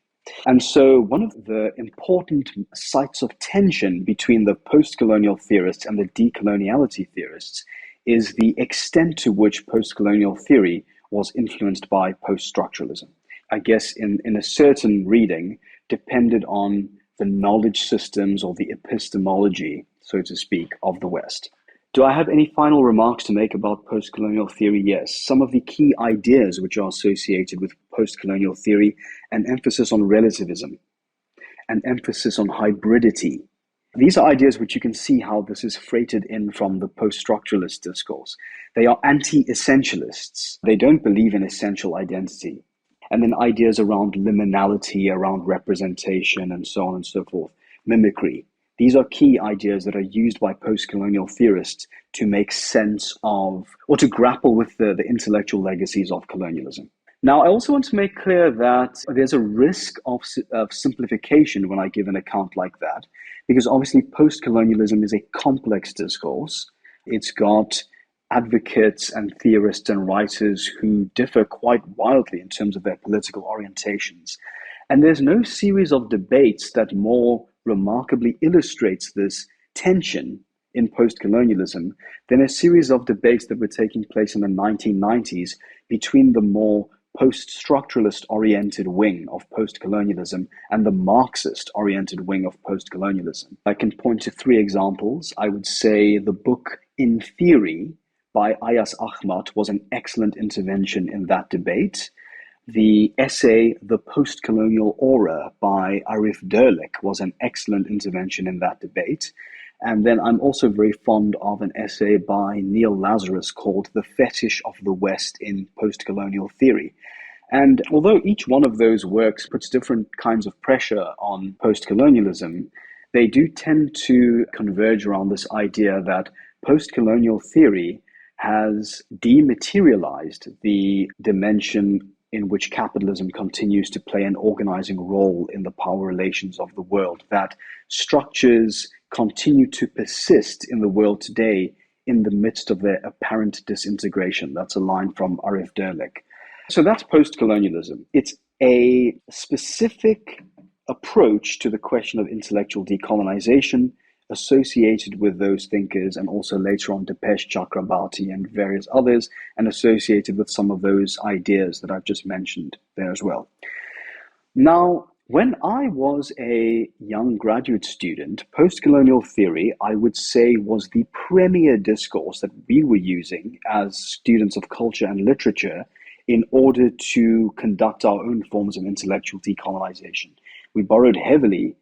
And so one of the important sites of tension between the post-colonial theorists and the decoloniality theorists is the extent to which post-colonial theory was influenced by post-structuralism. I guess in a certain reading, depended on the knowledge systems or the epistemology, so to speak, of the West. Do I have any final remarks to make about post-colonial theory? Yes. Some of the key ideas which are associated with post-colonial theory: an emphasis on relativism, an emphasis on hybridity. These are ideas which you can see how this is freighted in from the post-structuralist discourse. They are anti-essentialists. They don't believe in essential identity. And then ideas around liminality, around representation, and so on and so forth. Mimicry. These are key ideas that are used by post-colonial theorists to make sense of, or to grapple with the intellectual legacies of colonialism. Now, I also want to make clear that there's a risk of simplification when I give an account like that, because obviously post-colonialism is a complex discourse. It's got advocates and theorists and writers who differ quite wildly in terms of their political orientations. And there's no series of debates that more remarkably illustrates this tension in post-colonialism than a series of debates that were taking place in the 1990s between the more post-structuralist-oriented wing of post-colonialism and the Marxist-oriented wing of post-colonialism. I can point to three examples. I would say the book In Theory by Ayas Ahmad was an excellent intervention in that debate. The essay The Post-Colonial Aura by Arif Derlik was an excellent intervention in that debate. And then I'm also very fond of an essay by Neil Lazarus called The Fetish of the West in Post-Colonial Theory. And although each one of those works puts different kinds of pressure on post-colonialism, they do tend to converge around this idea that post-colonial theory has dematerialized the dimension in which capitalism continues to play an organizing role in the power relations of the world, that structures continue to persist in the world today in the midst of their apparent disintegration. That's a line from Arif Derlik. So that's post-colonialism. It's a specific approach to the question of intellectual decolonization associated with those thinkers, and also later on Dipesh Chakrabarti and various others, and associated with some of those ideas that I've just mentioned there as well. Now, when I was a young graduate student, post-colonial theory, I would say, was the premier discourse that we were using as students of culture and literature in order to conduct our own forms of intellectual decolonization. We borrowed heavily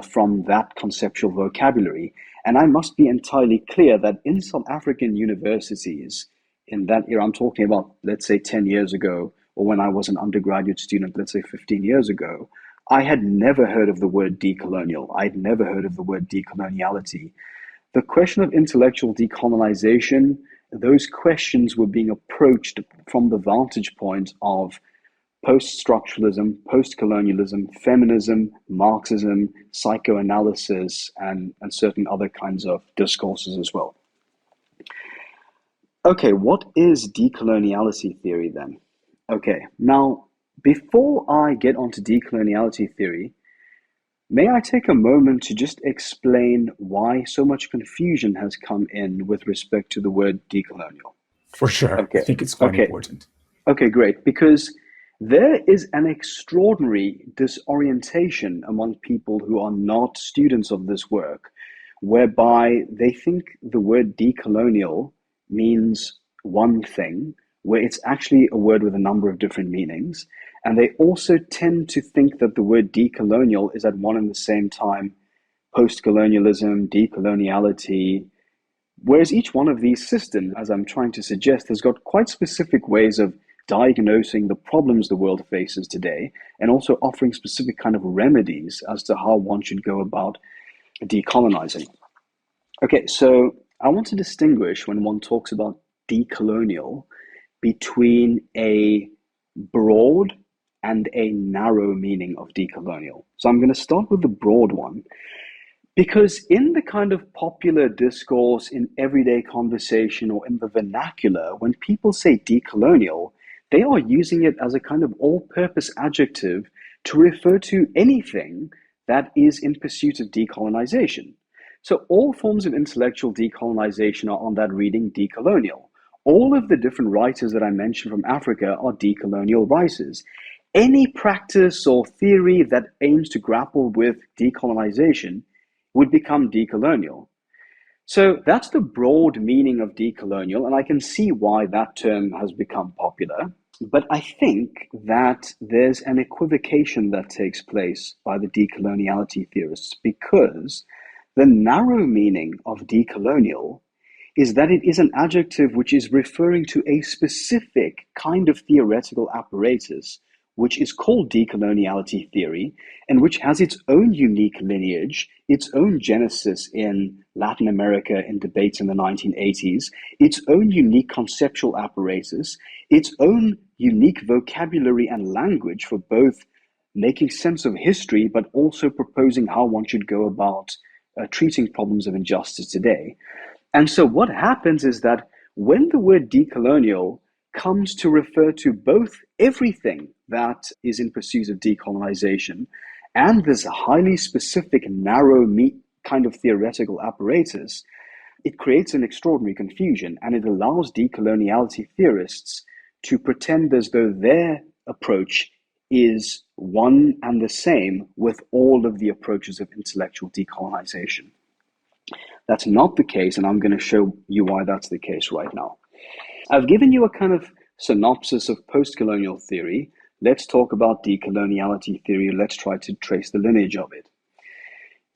from that conceptual vocabulary. And I must be entirely clear that in South African universities, in that era, I'm talking about, let's say, 10 years ago, or when I was an undergraduate student, let's say 15 years ago, I had never heard of the word decolonial. I'd never heard of the word decoloniality. The question of intellectual decolonization, those questions were being approached from the vantage point of post-structuralism, post-colonialism, feminism, Marxism, psychoanalysis, and certain other kinds of discourses as well. Okay, what is decoloniality theory then? Okay, now, before I get onto decoloniality theory, may I take a moment to just explain why so much confusion has come in with respect to the word decolonial? For sure. Okay. I think it's quite important. Okay, great. Because there is an extraordinary disorientation among people who are not students of this work, whereby they think the word decolonial means one thing, where it's actually a word with a number of different meanings. And they also tend to think that the word decolonial is at one and the same time post-colonialism, decoloniality, whereas each one of these systems, as I'm trying to suggest, has got quite specific ways of diagnosing the problems the world faces today, and also offering specific kind of remedies as to how one should go about decolonizing. Okay, so I want to distinguish, when one talks about decolonial, between a broad and a narrow meaning of decolonial. So I'm going to start with the broad one, because in the kind of popular discourse, in everyday conversation, or in the vernacular, when people say decolonial, they are using it as a kind of all-purpose adjective to refer to anything that is in pursuit of decolonization. So all forms of intellectual decolonization are on that reading decolonial. All of the different writers that I mentioned from Africa are decolonial writers. Any practice or theory that aims to grapple with decolonization would become decolonial. So that's the broad meaning of decolonial, and I can see why that term has become popular. But I think that there's an equivocation that takes place by the decoloniality theorists, because the narrow meaning of decolonial is that it is an adjective which is referring to a specific kind of theoretical apparatus, which is called decoloniality theory, and which has its own unique lineage, its own genesis in Latin America in debates in the 1980s, its own unique conceptual apparatus, its own unique vocabulary and language for both making sense of history, but also proposing how one should go about treating problems of injustice today. And so what happens is that when the word decolonial comes to refer to both everything that is in pursuit of decolonization and this highly specific, narrow kind of theoretical apparatus, it creates an extraordinary confusion, and it allows decoloniality theorists to pretend as though their approach is one and the same with all of the approaches of intellectual decolonization. That's not the case, and I'm going to show you why that's the case right now. I've given you a kind of synopsis of post-colonial theory. Let's talk about decoloniality theory. Let's try to trace the lineage of it.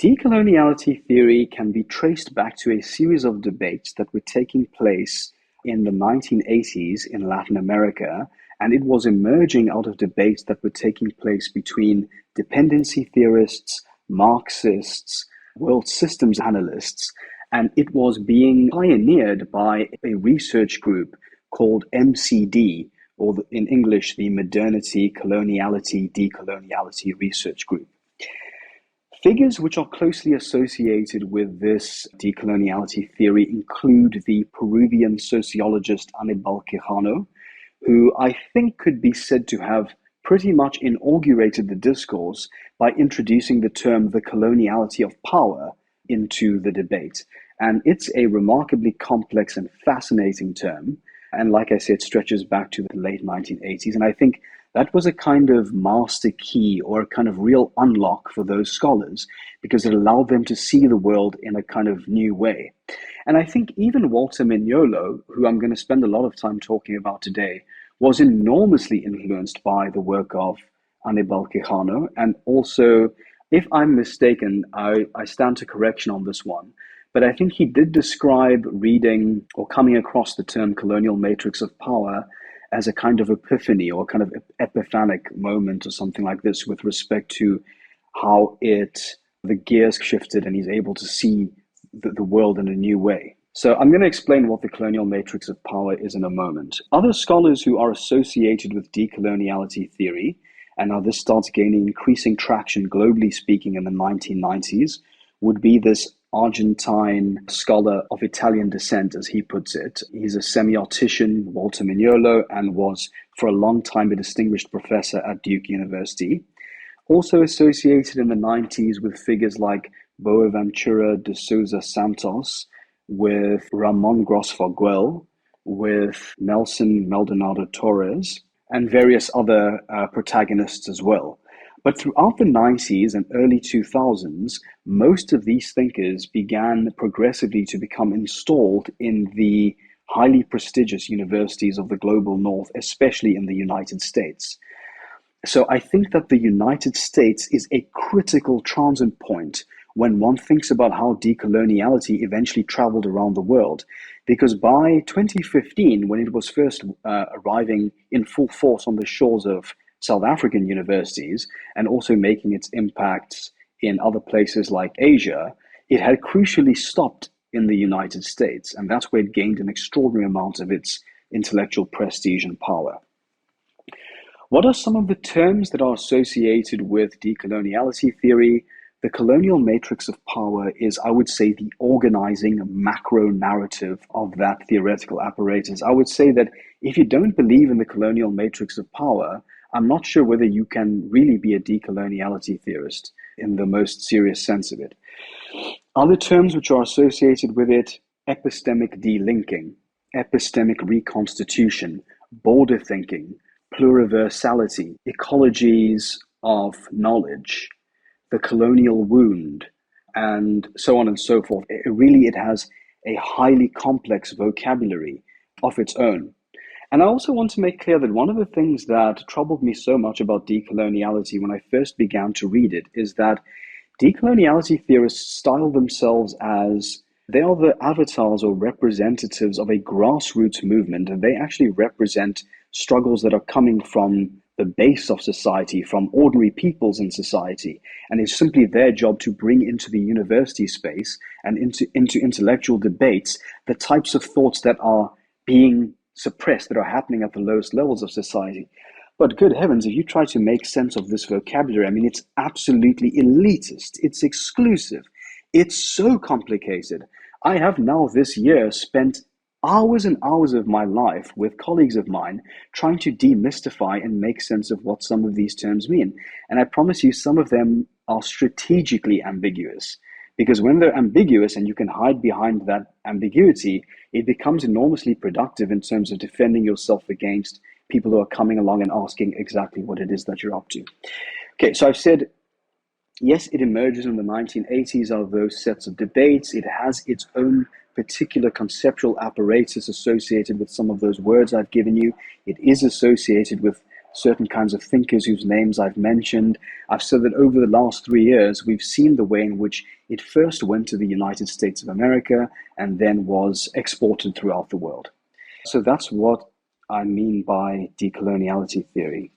Decoloniality theory can be traced back to a series of debates that were taking place in the 1980s in Latin America, and it was emerging out of debates that were taking place between dependency theorists, Marxists, world systems analysts, and it was being pioneered by a research group called MCD, or in English, the Modernity, Coloniality, Decoloniality Research Group. Figures which are closely associated with this decoloniality theory include the Peruvian sociologist Aníbal Quijano, who I think could be said to have pretty much inaugurated the discourse by introducing the term the coloniality of power into the debate. And it's a remarkably complex and fascinating term. And like I said, stretches back to the late 1980s. And I think that was a kind of master key or a kind of real unlock for those scholars, because it allowed them to see the world in a kind of new way. And I think even Walter Mignolo, who I'm going to spend a lot of time talking about today, was enormously influenced by the work of Aníbal Quijano. And also, if I'm mistaken, I stand to correction on this one, but I think he did describe reading or coming across the term colonial matrix of power as a kind of epiphany or kind of epiphanic moment or something like this, with respect to how the gears shifted and he's able to see the world in a new way. So I'm going to explain what the colonial matrix of power is in a moment. Other scholars who are associated with decoloniality theory, and now this starts gaining increasing traction globally speaking in the 1990s, would be this Argentine scholar of Italian descent, as he puts it. He's a semiotician, Walter Mignolo, and was for a long time a distinguished professor at Duke University. Also associated in the 90s with figures like Boaventura de Souza Santos, with Ramon Grosfoguel, with Nelson Maldonado-Torres, and various other protagonists as well. But throughout the 90s and early 2000s, most of these thinkers began progressively to become installed in the highly prestigious universities of the global north, especially in the United States. So I think that the United States is a critical transit point when one thinks about how decoloniality eventually traveled around the world. Because by 2015, when it was first arriving in full force on the shores of South African universities and also making its impacts in other places like Asia, it had crucially stopped in the United States. And that's where it gained an extraordinary amount of its intellectual prestige and power. What are some of the terms that are associated with decoloniality theory? The colonial matrix of power is, I would say, the organizing macro narrative of that theoretical apparatus. I would say that if you don't believe in the colonial matrix of power, I'm not sure whether you can really be a decoloniality theorist in the most serious sense of it. Other terms which are associated with it: epistemic delinking, epistemic reconstitution, border thinking, pluriversality, ecologies of knowledge, the colonial wound, and so on and so forth. It has a highly complex vocabulary of its own. And I also want to make clear that one of the things that troubled me so much about decoloniality when I first began to read it is that decoloniality theorists style themselves as they are the avatars or representatives of a grassroots movement, and they actually represent struggles that are coming from the base of society, from ordinary peoples in society. And it's simply their job to bring into the university space and into intellectual debates the types of thoughts that are being suppressed, that are happening at the lowest levels of society. But good heavens, if you try to make sense of this vocabulary, I mean, it's absolutely elitist, it's exclusive, it's so complicated. I have now this year spent hours and hours of my life with colleagues of mine trying to demystify and make sense of what some of these terms mean. And I promise you, some of them are strategically ambiguous. Because when they're ambiguous and you can hide behind that ambiguity, it becomes enormously productive in terms of defending yourself against people who are coming along and asking exactly what it is that you're up to. Okay, so I've said, yes, it emerges in the 1980s out of those sets of debates. It has its own particular conceptual apparatus associated with some of those words I've given you. It is associated with certain kinds of thinkers whose names I've mentioned. I've said that over the last 3 years, we've seen the way in which it first went to the United States of America and then was exported throughout the world. So that's what I mean by decoloniality theory.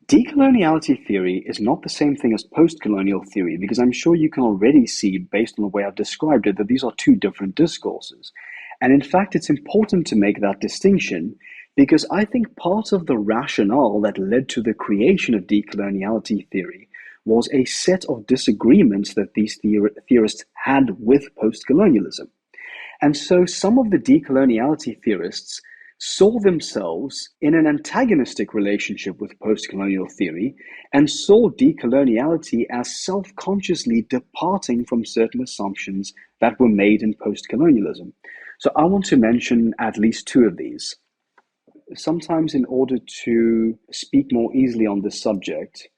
Decoloniality theory is not the same thing as post-colonial theory, because I'm sure you can already see, based on the way I've described it, that these are two different discourses. And in fact, it's important to make that distinction, because I think part of the rationale that led to the creation of decoloniality theory was a set of disagreements that these theorists had with post-colonialism. And so some of the decoloniality theorists saw themselves in an antagonistic relationship with post-colonial theory and saw decoloniality as self-consciously departing from certain assumptions that were made in post-colonialism. So I want to mention at least two of these. Sometimes in order to speak more easily on this subject,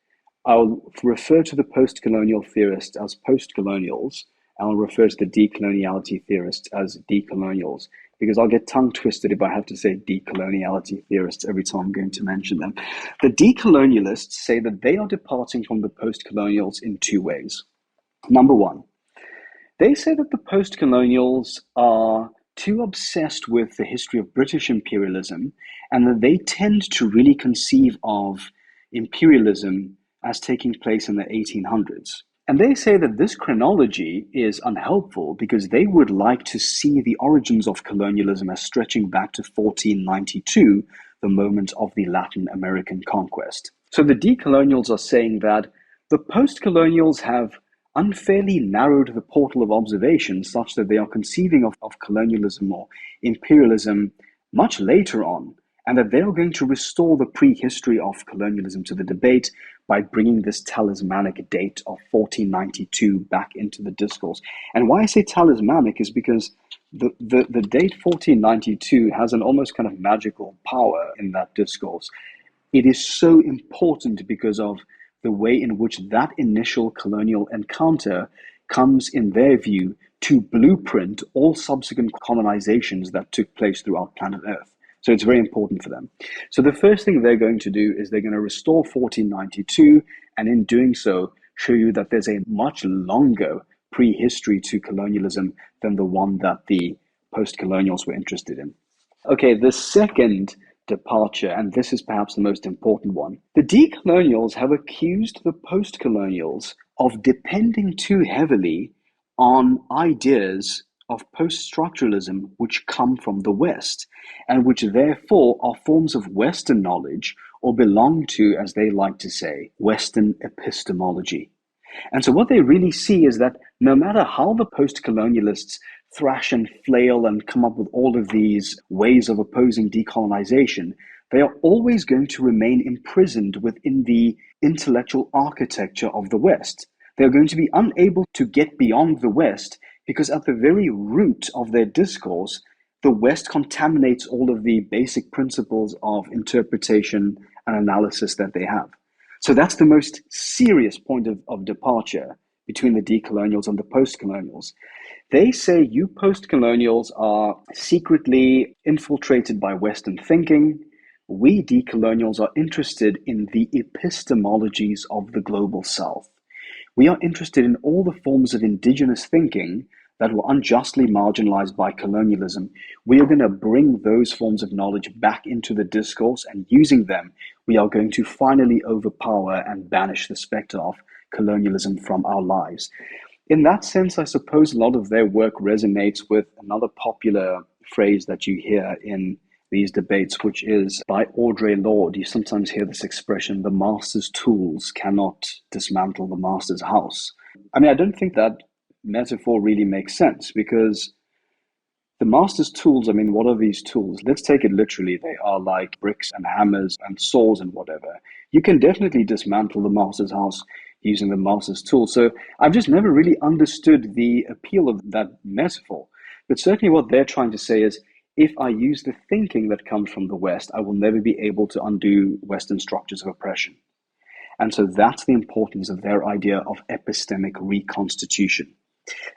I'll refer to the post-colonial theorists as post-colonials, and I'll refer to the decoloniality theorists as decolonials, because I'll get tongue twisted if I have to say decoloniality theorists every time I'm going to mention them. The decolonialists say that they are departing from the post-colonials in two ways. Number one, they say that the post-colonials are too obsessed with the history of British imperialism, and that they tend to really conceive of imperialism as taking place in the 1800s. And they say that this chronology is unhelpful because they would like to see the origins of colonialism as stretching back to 1492, the moment of the Latin American conquest. So the decolonials are saying that the post-colonials have unfairly narrowed the portal of observation such that they are conceiving of colonialism or imperialism much later on, and that they are going to restore the prehistory of colonialism to the debate by bringing this talismanic date of 1492 back into the discourse. And why I say talismanic is because the date 1492 has an almost kind of magical power in that discourse. It is so important because of the way in which that initial colonial encounter comes, in their view, to blueprint all subsequent colonizations that took place throughout planet Earth. So it's very important for them. So the first thing they're going to do is they're going to restore 1492, and in doing so, show you that there's a much longer prehistory to colonialism than the one that the post-colonials were interested in. Okay, the second departure, and this is perhaps the most important one. The decolonials have accused the post-colonials of depending too heavily on ideas of post-structuralism which come from the West, and which therefore are forms of Western knowledge or belong to, as they like to say, Western epistemology. And so what they really see is that no matter how the post-colonialists thrash and flail and come up with all of these ways of opposing decolonization, they are always going to remain imprisoned within the intellectual architecture of the West. They are going to be unable to get beyond the West because at the very root of their discourse, the West contaminates all of the basic principles of interpretation and analysis that they have. So that's the most serious point of departure, between the decolonials and the post-colonials. They say you post-colonials are secretly infiltrated by Western thinking. We decolonials are interested in the epistemologies of the global South. We are interested in all the forms of indigenous thinking that were unjustly marginalized by colonialism. We are going to bring those forms of knowledge back into the discourse, and using them, we are going to finally overpower and banish the specter of colonialism from our lives. In that sense, I suppose a lot of their work resonates with another popular phrase that you hear in these debates, which is by Audre Lorde. You sometimes hear this expression, the master's tools cannot dismantle the master's house. I mean, I don't think that metaphor really makes sense, because the master's tools, I mean, what are these tools? Let's take it literally. They are like bricks and hammers and saws and whatever. You can definitely dismantle the master's house using the master's tools. So I've just never really understood the appeal of that metaphor. But certainly what they're trying to say is, if I use the thinking that comes from the West, I will never be able to undo Western structures of oppression. And so that's the importance of their idea of epistemic reconstitution.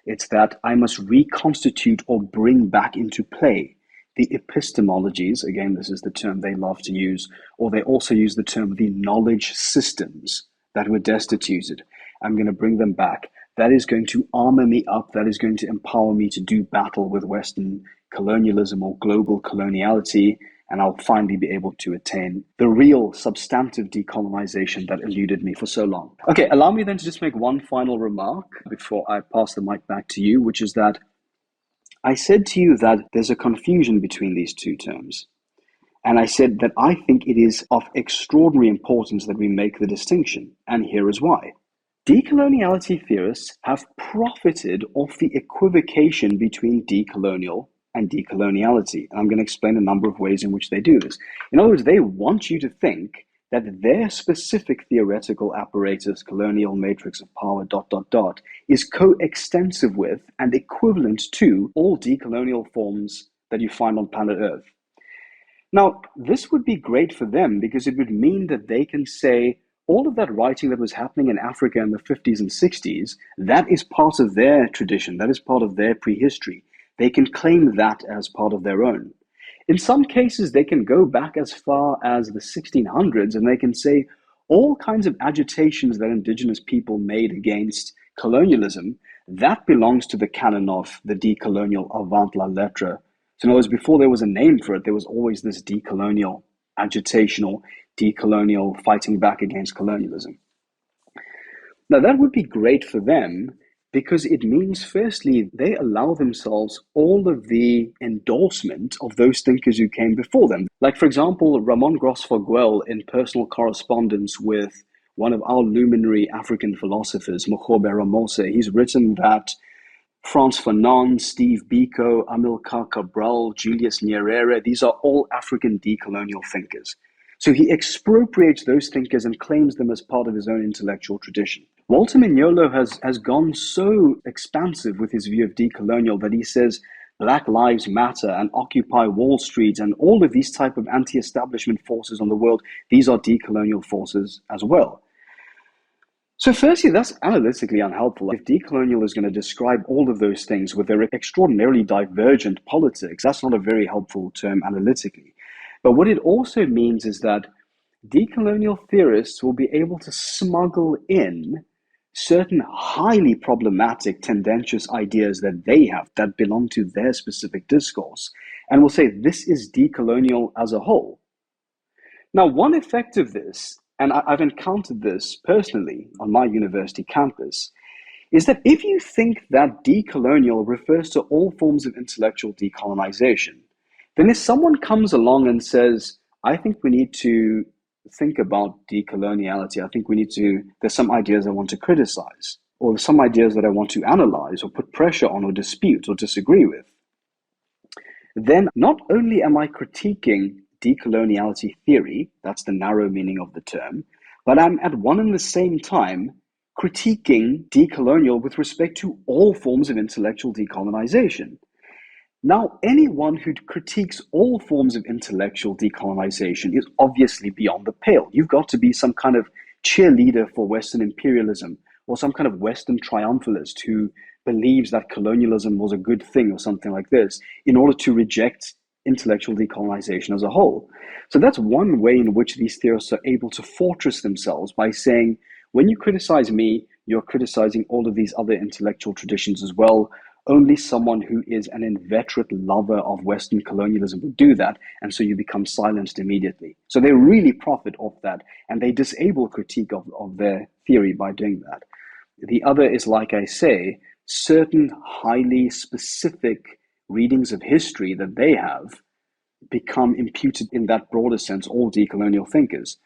It's that I must reconstitute or bring back into play the epistemologies. Again, this is the term they love to use, or they also use the term the knowledge systems that were destituted. I'm going to bring them back. That is going to armor me up. That is going to empower me to do battle with Western colonialism or global coloniality, and I'll finally be able to attain the real substantive decolonization that eluded me for so long. Okay, allow me then to just make one final remark before I pass the mic back to you, which is that I said to you that there's a confusion between these two terms. And I said that I think it is of extraordinary importance that we make the distinction, and here is why. Decoloniality theorists have profited off the equivocation between decolonial and decoloniality. And I'm going to explain a number of ways in which they do this. In other words, they want you to think that their specific theoretical apparatus, colonial matrix of power, ... is coextensive with and equivalent to all decolonial forms that you find on planet Earth. Now, this would be great for them, because it would mean that they can say all of that writing that was happening in Africa in the 50s and 60s, that is part of their tradition, that is part of their prehistory. They can claim that as part of their own. In some cases, they can go back as far as the 1600s, and they can say all kinds of agitations that indigenous people made against colonialism, that belongs to the canon of the decolonial avant la lettre. So in other words, before there was a name for it, there was always this decolonial agitation or decolonial fighting back against colonialism. Now, that would be great for them, because it means, firstly, they allow themselves all of the endorsement of those thinkers who came before them. Like, for example, Ramon Grosfoguel, in personal correspondence with one of our luminary African philosophers, Mokgobe Ramose, he's written that Frantz Fanon, Steve Biko, Amilcar Cabral, Julius Nyerere, these are all African decolonial thinkers. So he expropriates those thinkers and claims them as part of his own intellectual tradition. Walter Mignolo has gone so expansive with his view of decolonial that he says Black Lives Matter and Occupy Wall Street and all of these type of anti-establishment forces on the world, these are decolonial forces as well. So firstly, that's analytically unhelpful. If decolonial is going to describe all of those things with their extraordinarily divergent politics, that's not a very helpful term analytically. But what it also means is that decolonial theorists will be able to smuggle in certain highly problematic, tendentious ideas that they have that belong to their specific discourse, and will say this is decolonial as a whole. Now, one effect of this, and I've encountered this personally on my university campus, is that if you think that decolonial refers to all forms of intellectual decolonization, then if someone comes along and says, I think we need to think about decoloniality, I think there's some ideas I want to criticize, or some ideas that I want to analyze or put pressure on or dispute or disagree with, then not only am I critiquing decoloniality theory, that's the narrow meaning of the term, but I'm at one and the same time critiquing decolonial with respect to all forms of intellectual decolonization. Now, anyone who critiques all forms of intellectual decolonization is obviously beyond the pale. You've got to be some kind of cheerleader for Western imperialism or some kind of Western triumphalist who believes that colonialism was a good thing or something like this, in order to reject intellectual decolonization as a whole. So that's one way in which these theorists are able to fortress themselves by saying, when you criticize me, you're criticizing all of these other intellectual traditions as well. Only someone who is an inveterate lover of Western colonialism would do that, and so you become silenced immediately. So they really profit off that, and they disable critique of their theory by doing that. The other is, like I say, certain highly specific readings of history that they have become imputed in that broader sense, all decolonial thinkers.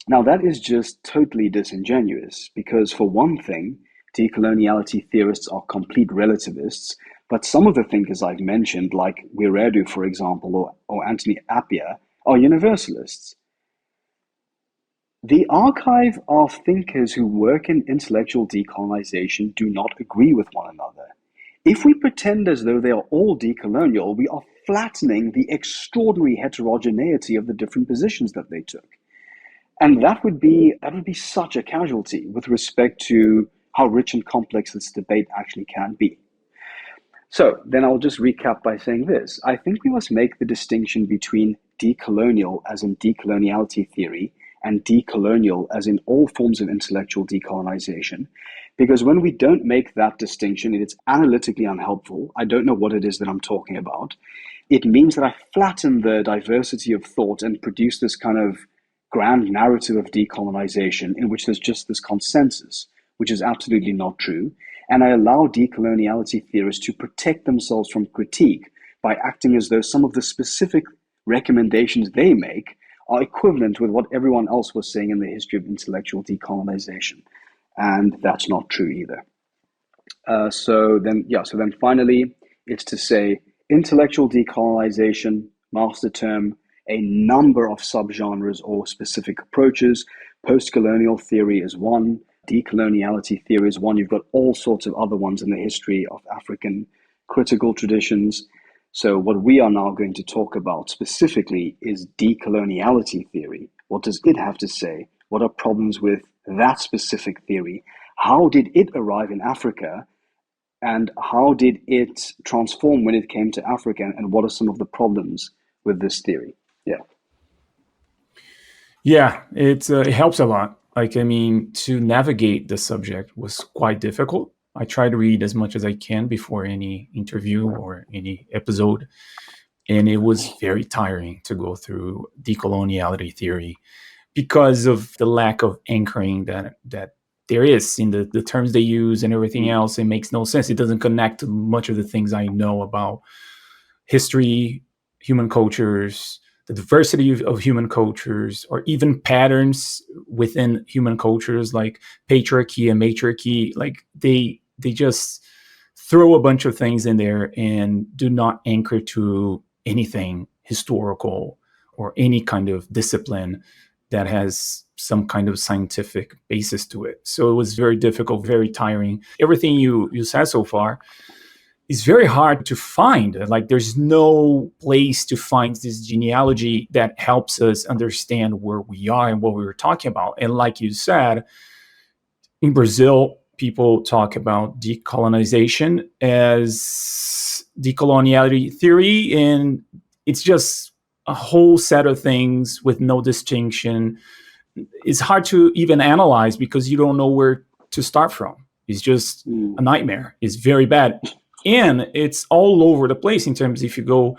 Now, that is just totally disingenuous because, for one thing, decoloniality theorists are complete relativists, but some of the thinkers I've mentioned, like Wiredu, for example, or Anthony Appiah, are universalists. The archive of thinkers who work in intellectual decolonization do not agree with one another. If we pretend as though they are all decolonial, we are flattening the extraordinary heterogeneity of the different positions that they took. And that would be such a casualty with respect to how rich and complex this debate actually can be. So then I'll just recap by saying this. I think we must make the distinction between decolonial as in decoloniality theory and decolonial as in all forms of intellectual decolonization. Because when we don't make that distinction, it's analytically unhelpful. I don't know what it is that I'm talking about. It means that I flatten the diversity of thought and produce this kind of grand narrative of decolonization in which there's just this consensus, which is absolutely not true. And I allow decoloniality theorists to protect themselves from critique by acting as though some of the specific recommendations they make are equivalent with what everyone else was saying in the history of intellectual decolonization. And that's not true either. So then finally, it's to say intellectual decolonization, master term, a number of subgenres or specific approaches. Post-colonial theory is one. Decoloniality theory is one. You've got all sorts of other ones in the history of African critical traditions. So what we are now going to talk about specifically is decoloniality theory. What does it have to say? What are problems with that specific theory? How did it arrive in Africa? And how did it transform when it came to Africa? And what are some of the problems with this theory? Yeah, it helps a lot. To navigate the subject was quite difficult. I try to read as much as I can before any interview or any episode. And it was very tiring to go through decoloniality theory because of the lack of anchoring that there is in the terms they use and everything else. It makes no sense. It doesn't connect to much of the things I know about history, human cultures, the diversity of human cultures, or even patterns within human cultures like patriarchy and matriarchy. Like they just throw a bunch of things in there and do not anchor to anything historical or any kind of discipline that has some kind of scientific basis to it. So it was very difficult, very tiring. Everything you said so far is very hard to find. Like there's no place to find this genealogy that helps us understand where we are and what we were talking about. And like you said, in Brazil, people talk about decolonization as decoloniality theory, and it's just a whole set of things with no distinction. It's hard to even analyze because you don't know where to start from. It's just a nightmare. It's very bad. And it's all over the place in terms, if you go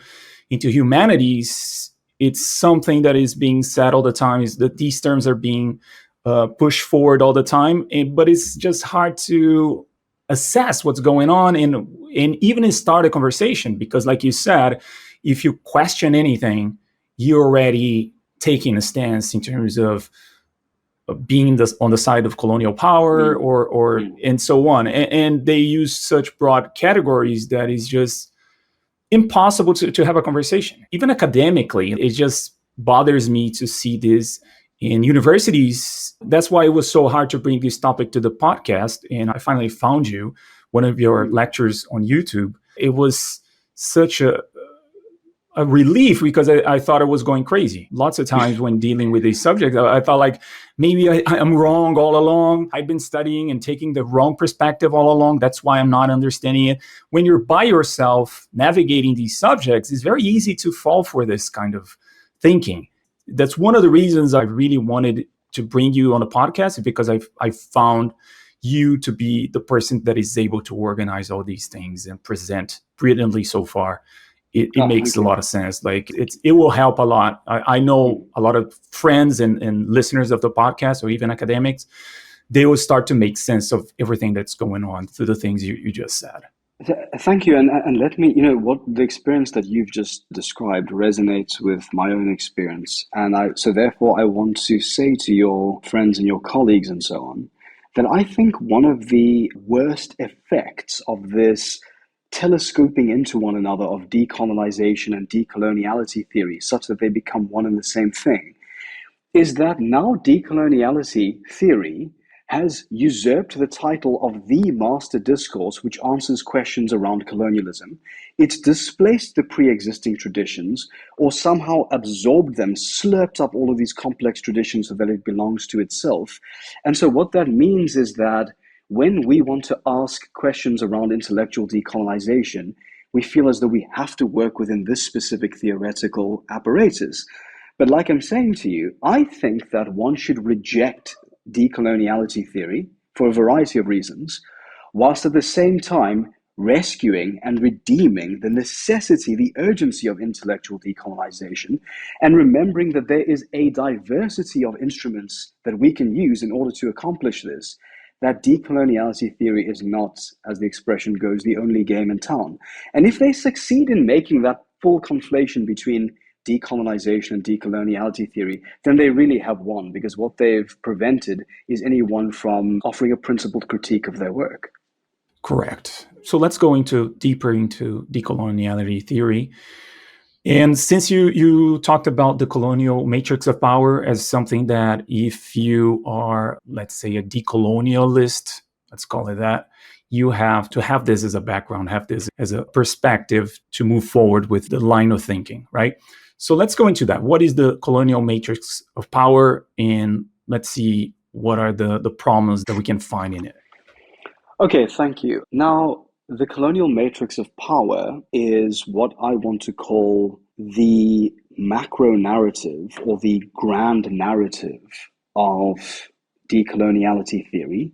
into humanities, it's something that is being said all the time, is that these terms are being pushed forward all the time. But it's just hard to assess what's going on and even start a conversation. Because like you said, if you question anything, you're already taking a stance in terms of being on the side of colonial power or and so on. And they use such broad categories that is just impossible to have a conversation. Even academically, it just bothers me to see this in universities. That's why it was so hard to bring this topic to the podcast. And I finally found you, one of your lectures on YouTube. It was such a a relief because I thought I was going crazy. Lots of times when dealing with these subjects, I felt like maybe I'm wrong all along. I've been studying and taking the wrong perspective all along. That's why I'm not understanding it. When you're by yourself navigating these subjects, it's very easy to fall for this kind of thinking. That's one of the reasons I really wanted to bring you on a podcast, because I found you to be the person that is able to organize all these things and present brilliantly so far. It makes a lot of sense. Like it will help a lot. I know a lot of friends and listeners of the podcast, or even academics, they will start to make sense of everything that's going on through the things you just said. Thank you. And let me, what the experience that you've just described resonates with my own experience. And so therefore I want to say to your friends and your colleagues and so on, that I think one of the worst effects of this telescoping into one another of decolonization and decoloniality theory, such that they become one and the same thing, is that now decoloniality theory has usurped the title of the master discourse which answers questions around colonialism. It's displaced the pre-existing traditions, or somehow absorbed them, slurped up all of these complex traditions so that it belongs to itself. And so what that means is that when we want to ask questions around intellectual decolonization, we feel as though we have to work within this specific theoretical apparatus. But like I'm saying to you, I think that one should reject decoloniality theory for a variety of reasons, whilst at the same time rescuing and redeeming the necessity, the urgency of intellectual decolonization, and remembering that there is a diversity of instruments that we can use in order to accomplish this. That decoloniality theory is not, as the expression goes, the only game in town. And if they succeed in making that full conflation between decolonization and decoloniality theory, then they really have won, because what they've prevented is anyone from offering a principled critique of their work. Correct. So let's go deeper into decoloniality theory. And since you talked about the colonial matrix of power as something that if you are, let's say, a decolonialist, let's call it that, you have to have this as a background, have this as a perspective to move forward with the line of thinking, right? So let's go into that. What is the colonial matrix of power? And let's see what are the problems that we can find in it. Okay, thank you. Now, the colonial matrix of power is what I want to call the macro narrative, or the grand narrative of decoloniality theory.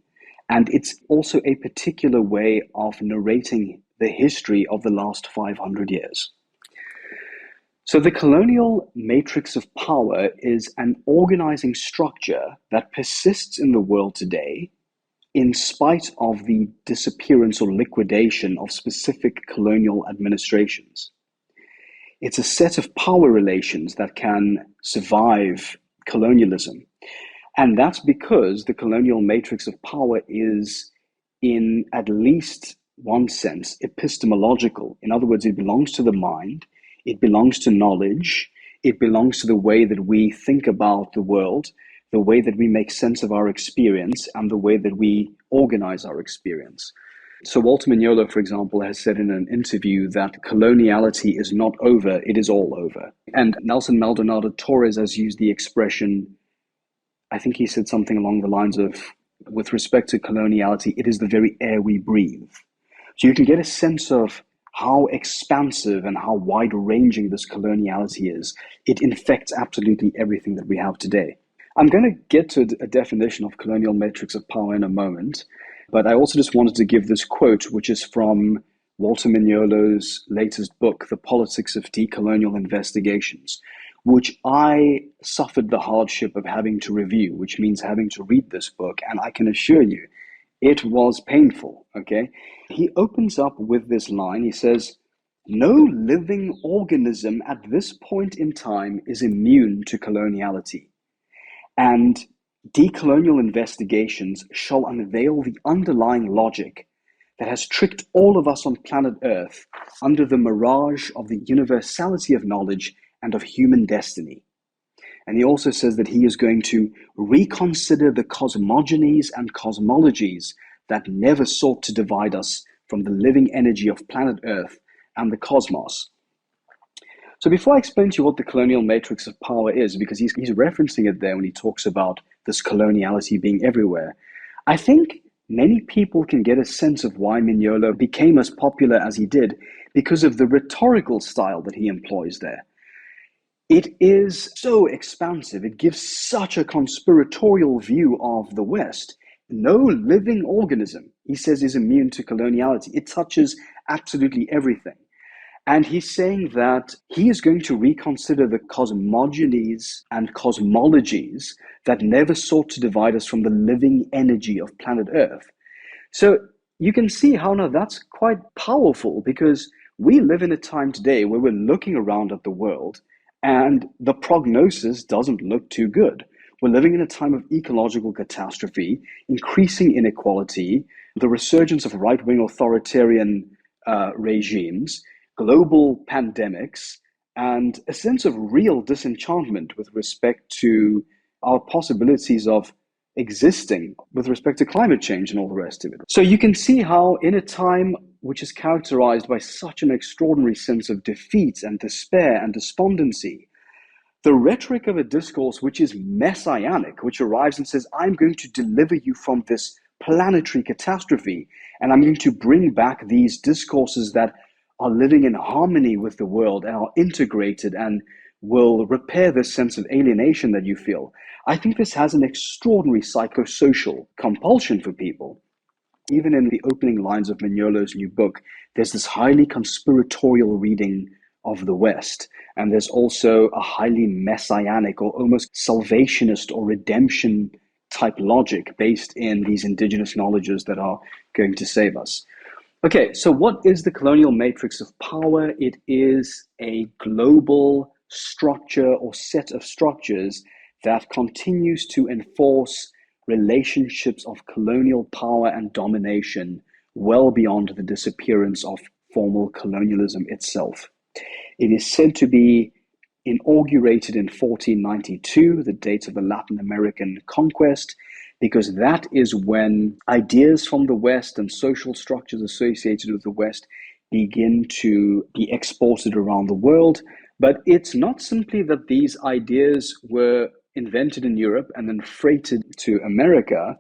And it's also a particular way of narrating the history of the last 500 years. So the colonial matrix of power is an organizing structure that persists in the world today in spite of the disappearance or liquidation of specific colonial administrations. It's a set of power relations that can survive colonialism. And that's because the colonial matrix of power is, in at least one sense, epistemological. In other words, it belongs to the mind, it belongs to knowledge, it belongs to the way that we think about the world, the way that we make sense of our experience, and the way that we organize our experience. So Walter Mignolo, for example, has said in an interview that coloniality is not over, it is all over. And Nelson Maldonado-Torres has used the expression, I think he said something along the lines of, with respect to coloniality, it is the very air we breathe. So you can get a sense of how expansive and how wide-ranging this coloniality is. It infects absolutely everything that we have today. I'm going to get to a definition of colonial matrix of power in a moment, but I also just wanted to give this quote, which is from Walter Mignolo's latest book, The Politics of Decolonial Investigations, which I suffered the hardship of having to review, which means having to read this book, and I can assure you, it was painful, okay? He opens up with this line, he says, "No living organism at this point in time is immune to coloniality, and decolonial investigations shall unveil the underlying logic that has tricked all of us on planet Earth under the mirage of the universality of knowledge and of human destiny." And he also says that he is going to reconsider the cosmogonies and cosmologies that never sought to divide us from the living energy of planet Earth and the cosmos. So before I explain to you what the colonial matrix of power is, because he's referencing it there when he talks about this coloniality being everywhere, I think many people can get a sense of why Mignolo became as popular as he did because of the rhetorical style that he employs there. It is so expansive. It gives such a conspiratorial view of the West. No living organism, he says, is immune to coloniality. It touches absolutely everything. And he's saying that he is going to reconsider the cosmogonies and cosmologies that never sought to divide us from the living energy of planet Earth. So you can see how now that's quite powerful, because we live in a time today where we're looking around at the world and the prognosis doesn't look too good. We're living in a time of ecological catastrophe, increasing inequality, the resurgence of right-wing authoritarian regimes, global pandemics, and a sense of real disenchantment with respect to our possibilities of existing with respect to climate change and all the rest of it. So you can see how in a time which is characterized by such an extraordinary sense of defeat and despair and despondency, the rhetoric of a discourse which is messianic, which arrives and says, I'm going to deliver you from this planetary catastrophe, and I'm going to bring back these discourses that are living in harmony with the world and are integrated and will repair this sense of alienation that you feel. I think this has an extraordinary psychosocial compulsion for people. Even in the opening lines of Mignolo's new book, there's this highly conspiratorial reading of the West. And there's also a highly messianic or almost salvationist or redemption type logic based in these indigenous knowledges that are going to save us. Okay, so what is the colonial matrix of power? It is a global structure or set of structures that continues to enforce relationships of colonial power and domination well beyond the disappearance of formal colonialism itself. It is said to be inaugurated in 1492, the date of the Latin American conquest, because that is when ideas from the West and social structures associated with the West begin to be exported around the world. But it's not simply that these ideas were invented in Europe and then freighted to America.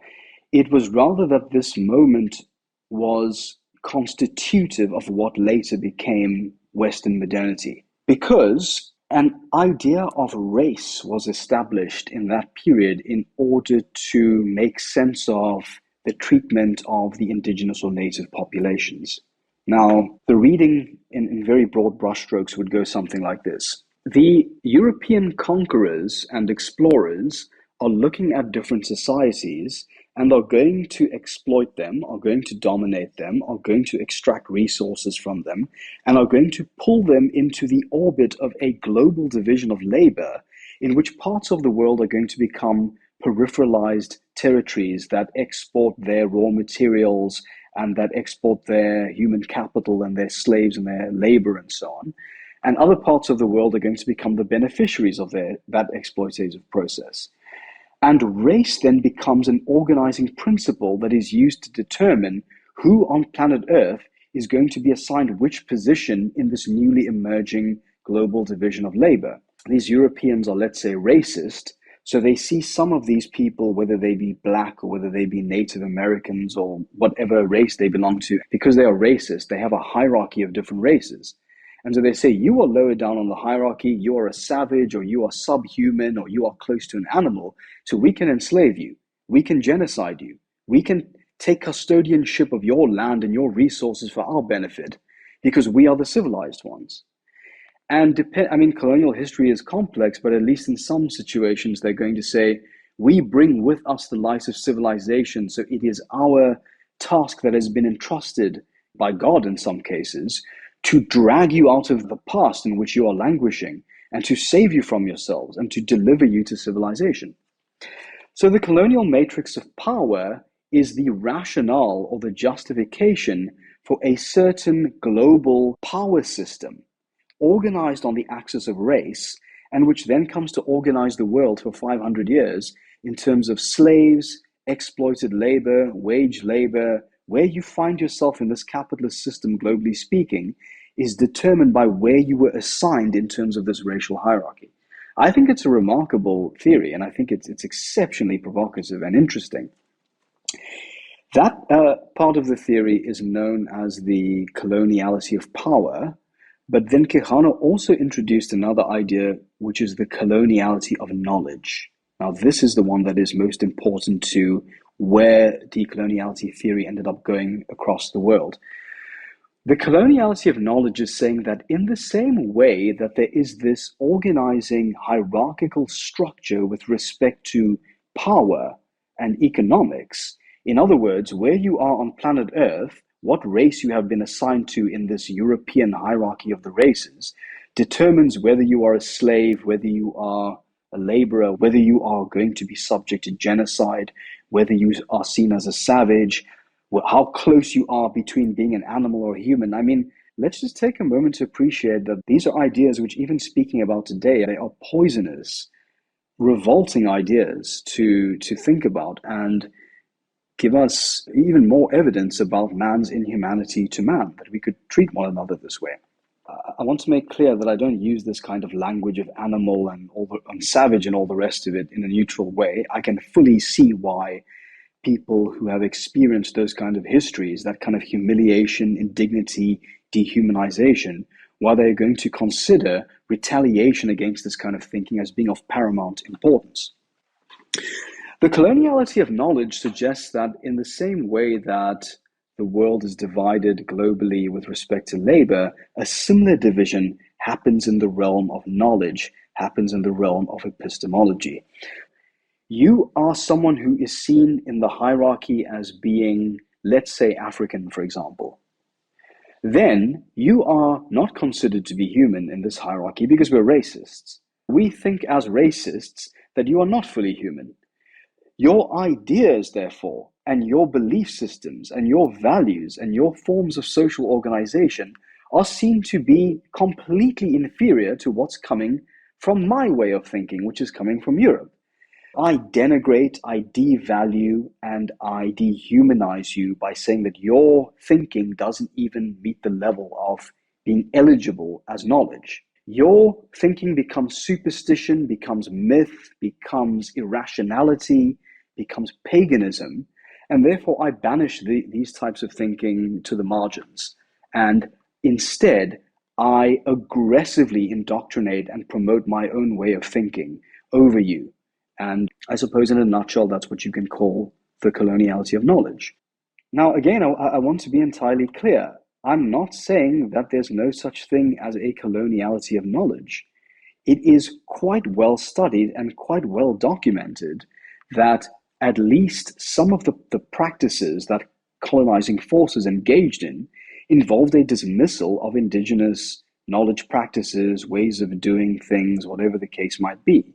It was rather that this moment was constitutive of what later became Western modernity, because an idea of race was established in that period in order to make sense of the treatment of the indigenous or native populations. Now, the reading in very broad brushstrokes would go something like this. The European conquerors and explorers are looking at different societies and are going to exploit them, are going to dominate them, are going to extract resources from them, and are going to pull them into the orbit of a global division of labor in which parts of the world are going to become peripheralized territories that export their raw materials and that export their human capital and their slaves and their labor and so on. And other parts of the world are going to become the beneficiaries of that exploitative process. And race then becomes an organizing principle that is used to determine who on planet Earth is going to be assigned which position in this newly emerging global division of labor. These Europeans are, let's say, racist, so they see some of these people, whether they be black or whether they be Native Americans or whatever race they belong to, because they are racist, they have a hierarchy of different races. And so they say, you are lower down on the hierarchy, you are a savage, or you are subhuman, or you are close to an animal, so we can enslave you, we can genocide you, we can take custodianship of your land and your resources for our benefit, because we are the civilized ones. And colonial history is complex, but at least in some situations, they're going to say, we bring with us the light of civilization, so it is our task that has been entrusted by God in some cases to drag you out of the past in which you are languishing and to save you from yourselves and to deliver you to civilization. So the colonial matrix of power is the rationale or the justification for a certain global power system organized on the axis of race, and which then comes to organize the world for 500 years in terms of slaves, exploited labor, wage labor, where you find yourself in this capitalist system, globally speaking. is determined by where you were assigned in terms of this racial hierarchy. I think it's a remarkable theory, and I think it's exceptionally provocative and interesting. That part of the theory is known as the coloniality of power, but then Quijano also introduced another idea, which is the coloniality of knowledge. Now, this is the one that is most important to where decoloniality theory ended up going across the world. The coloniality of knowledge is saying that in the same way that there is this organizing hierarchical structure with respect to power and economics, in other words, where you are on planet Earth, what race you have been assigned to in this European hierarchy of the races determines whether you are a slave, whether you are a laborer, whether you are going to be subject to genocide, whether you are seen as a savage, how close you are between being an animal or a human. I mean, let's just take a moment to appreciate that these are ideas which, even speaking about today, they are poisonous, revolting ideas to think about and give us even more evidence about man's inhumanity to man, that we could treat one another this way. I want to make clear that I don't use this kind of language of animal and savage and all the rest of it in a neutral way. I can fully see why people who have experienced those kind of histories, that kind of humiliation, indignity, dehumanization, why they're going to consider retaliation against this kind of thinking as being of paramount importance. The coloniality of knowledge suggests that in the same way that the world is divided globally with respect to labor, a similar division happens in the realm of knowledge, happens in the realm of epistemology. You are someone who is seen in the hierarchy as being, let's say, African, for example. Then you are not considered to be human in this hierarchy because we're racists. We think as racists that you are not fully human. Your ideas, therefore, and your belief systems and your values and your forms of social organization are seen to be completely inferior to what's coming from my way of thinking, which is coming from Europe. I denigrate, I devalue, and I dehumanize you by saying that your thinking doesn't even meet the level of being eligible as knowledge. Your thinking becomes superstition, becomes myth, becomes irrationality, becomes paganism, and therefore I banish these types of thinking to the margins. And instead, I aggressively indoctrinate and promote my own way of thinking over you. And I suppose in a nutshell, that's what you can call the coloniality of knowledge. Now, again, I want to be entirely clear. I'm not saying that there's no such thing as a coloniality of knowledge. It is quite well studied and quite well documented that at least some of the practices that colonizing forces engaged in involved a dismissal of indigenous knowledge practices, ways of doing things, whatever the case might be.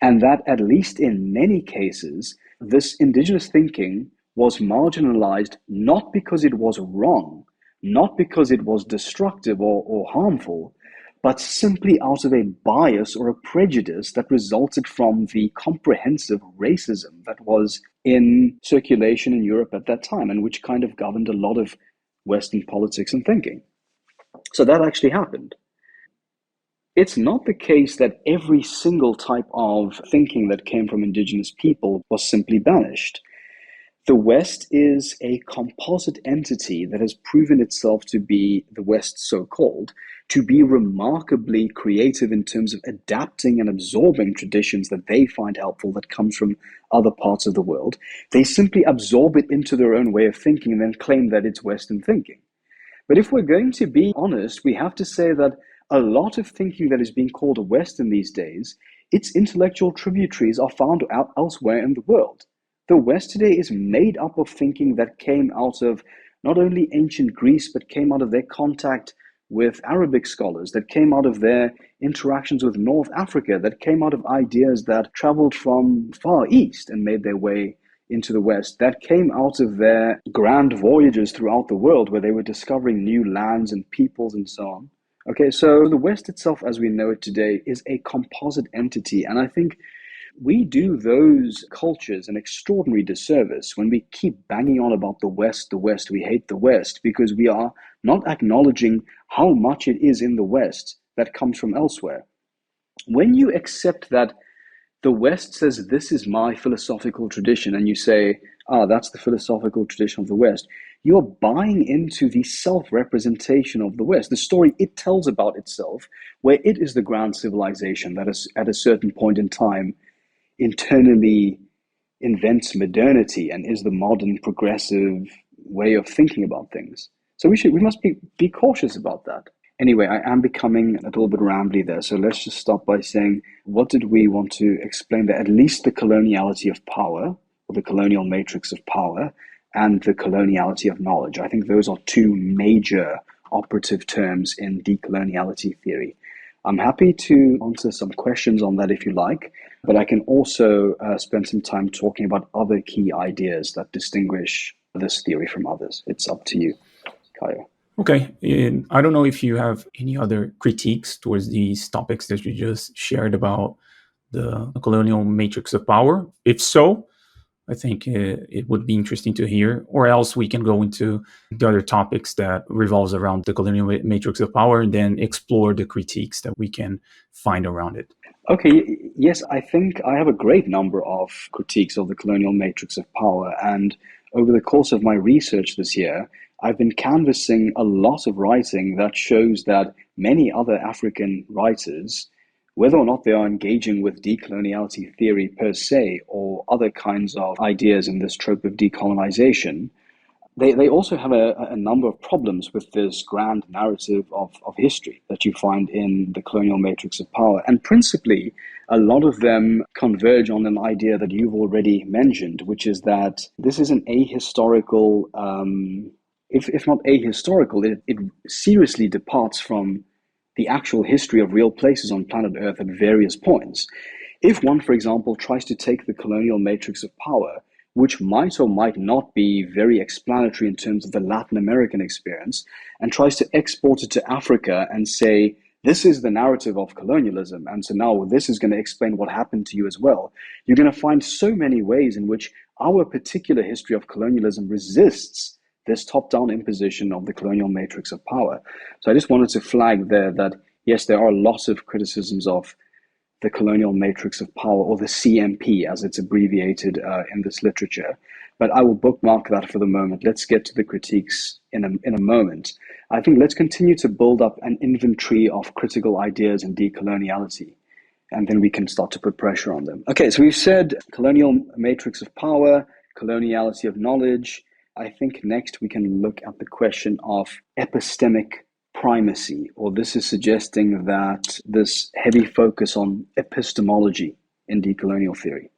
And that at least in many cases, this indigenous thinking was marginalized not because it was wrong, not because it was destructive or harmful, but simply out of a bias or a prejudice that resulted from the comprehensive racism that was in circulation in Europe at that time and which kind of governed a lot of Western politics and thinking. So that actually happened. It's not the case that every single type of thinking that came from indigenous people was simply banished. The West is a composite entity that has proven itself to be, the West so-called, to be remarkably creative in terms of adapting and absorbing traditions that they find helpful that comes from other parts of the world. They simply absorb it into their own way of thinking and then claim that it's Western thinking. But if we're going to be honest, we have to say that a lot of thinking that is being called Western these days, its intellectual tributaries are found elsewhere in the world. The West today is made up of thinking that came out of not only ancient Greece, but came out of their contact with Arabic scholars, that came out of their interactions with North Africa, that came out of ideas that traveled from Far East and made their way into the West, that came out of their grand voyages throughout the world where they were discovering new lands and peoples and so on. Okay, so the West itself, as we know it today, is a composite entity. And I think we do those cultures an extraordinary disservice when we keep banging on about the West, we hate the West, because we are not acknowledging how much it is in the West that comes from elsewhere. When you accept that the West says, this is my philosophical tradition, and you say, that's the philosophical tradition of the West, you're buying into the self-representation of the West, the story it tells about itself, where it is the grand civilization that is at a certain point in time internally invents modernity and is the modern progressive way of thinking about things. So we must be cautious about that. Anyway, I am becoming a little bit rambly there, so let's just stop by saying, what did we want to explain there? At least the coloniality of power, or the colonial matrix of power, and the coloniality of knowledge. I think those are two major operative terms in decoloniality theory. I'm happy to answer some questions on that if you like, but I can also spend some time talking about other key ideas that distinguish this theory from others. It's up to you, Kaio. Okay, and I don't know if you have any other critiques towards these topics that you just shared about the colonial matrix of power. If so, I think it would be interesting to hear, or else we can go into the other topics that revolves around the colonial matrix of power and then explore the critiques that we can find around it. Okay, yes, I think I have a great number of critiques of the colonial matrix of power, and over the course of my research this year, I've been canvassing a lot of writing that shows that many other African writers, whether or not they are engaging with decoloniality theory per se or other kinds of ideas in this trope of decolonization, they also have a number of problems with this grand narrative of history that you find in the colonial matrix of power. And principally, a lot of them converge on an idea that you've already mentioned, which is that this is an ahistorical, if not ahistorical, it seriously departs from the actual history of real places on planet Earth at various points. If one, for example, tries to take the colonial matrix of power, which might or might not be very explanatory in terms of the Latin American experience, and tries to export it to Africa and say, this is the narrative of colonialism, and so now this is going to explain what happened to you as well, you're going to find so many ways in which our particular history of colonialism resists this top-down imposition of the colonial matrix of power. So I just wanted to flag there that, yes, there are lots of criticisms of the colonial matrix of power, or the CMP as it's abbreviated in this literature. But I will bookmark that for the moment. Let's get to the critiques in a moment. I think let's continue to build up an inventory of critical ideas in decoloniality, and then we can start to put pressure on them. Okay, so we've said colonial matrix of power, coloniality of knowledge. I think next we can look at the question of epistemic primacy, or this is suggesting that this heavy focus on epistemology in decolonial theory.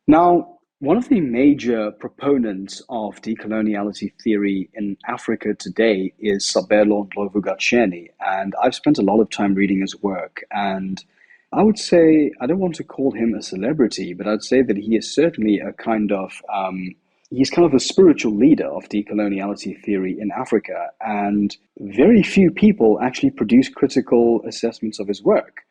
Now, one of the major proponents of decoloniality theory in Africa today is Sabelo Ndlovu-Gatsheni, and I've spent a lot of time reading his work, and I would say, I don't want to call him a celebrity, but I'd say that he is certainly a kind of he's kind of a spiritual leader of decoloniality theory in Africa, and very few people actually produce critical assessments of his work.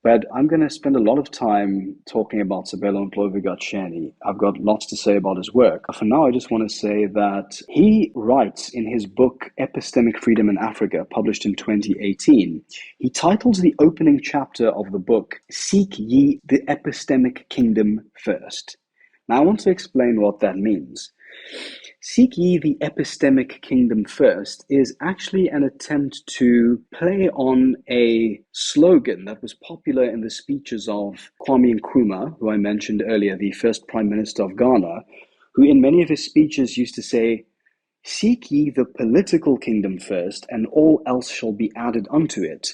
But I'm going to spend a lot of time talking about Sabelo Ndlovu-Gatsheni. I've got lots to say about his work. For now, I just want to say that he writes in his book, Epistemic Freedom in Africa, published in 2018, he titles the opening chapter of the book, Seek Ye the Epistemic Kingdom First. Now, I want to explain what that means. Seek ye the epistemic kingdom first is actually an attempt to play on a slogan that was popular in the speeches of Kwame Nkrumah, who I mentioned earlier, the first Prime Minister of Ghana, who in many of his speeches used to say, seek ye the political kingdom first, and all else shall be added unto it.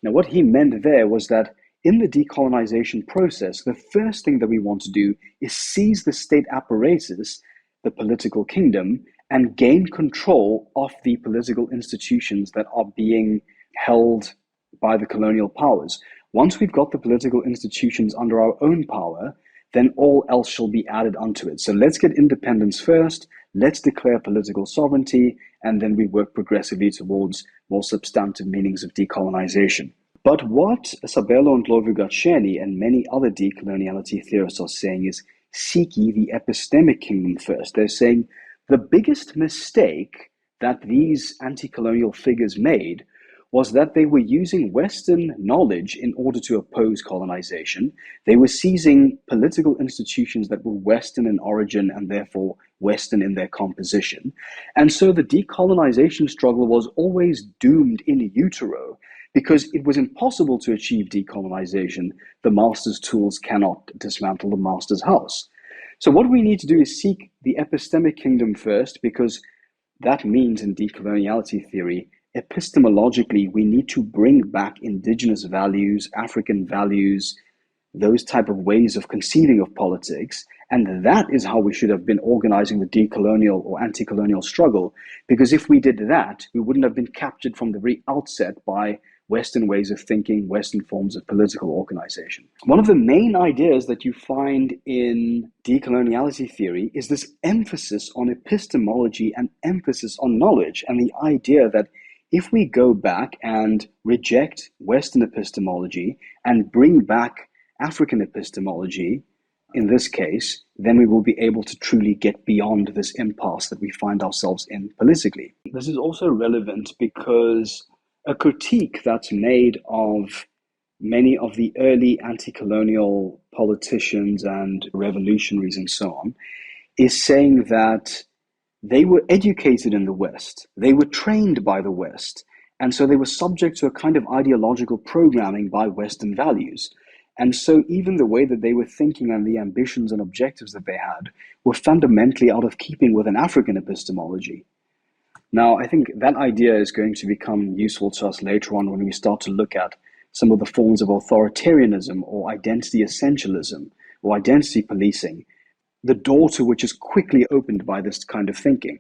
Now, what he meant there was that in the decolonization process, the first thing that we want to do is seize the state apparatus, the political kingdom, and gain control of the political institutions that are being held by the colonial powers. Once we've got the political institutions under our own power, then all else shall be added unto it. So let's get independence first, let's declare political sovereignty, and then we work progressively towards more substantive meanings of decolonization. But what Sabelo and Ndlovu-Gatsheni and many other decoloniality theorists are saying is seek ye the epistemic kingdom first. They're saying the biggest mistake that these anti-colonial figures made was that they were using Western knowledge in order to oppose colonization. They were seizing political institutions that were Western in origin and therefore Western in their composition. And so the decolonization struggle was always doomed in utero because it was impossible to achieve decolonization. The master's tools cannot dismantle the master's house. So what we need to do is seek the epistemic kingdom first, because that means in decoloniality theory, epistemologically, we need to bring back indigenous values, African values, those type of ways of conceiving of politics. And that is how we should have been organizing the decolonial or anti-colonial struggle. Because if we did that, we wouldn't have been captured from the very outset by Western ways of thinking, Western forms of political organization. One of the main ideas that you find in decoloniality theory is this emphasis on epistemology and emphasis on knowledge, and the idea that if we go back and reject Western epistemology and bring back African epistemology, in this case, then we will be able to truly get beyond this impasse that we find ourselves in politically. This is also relevant because a critique that's made of many of the early anti-colonial politicians and revolutionaries and so on is saying that they were educated in the West, they were trained by the West, and so they were subject to a kind of ideological programming by Western values. And so even the way that they were thinking and the ambitions and objectives that they had were fundamentally out of keeping with an African epistemology. Now, I think that idea is going to become useful to us later on when we start to look at some of the forms of authoritarianism or identity essentialism or identity policing, the door to which is quickly opened by this kind of thinking.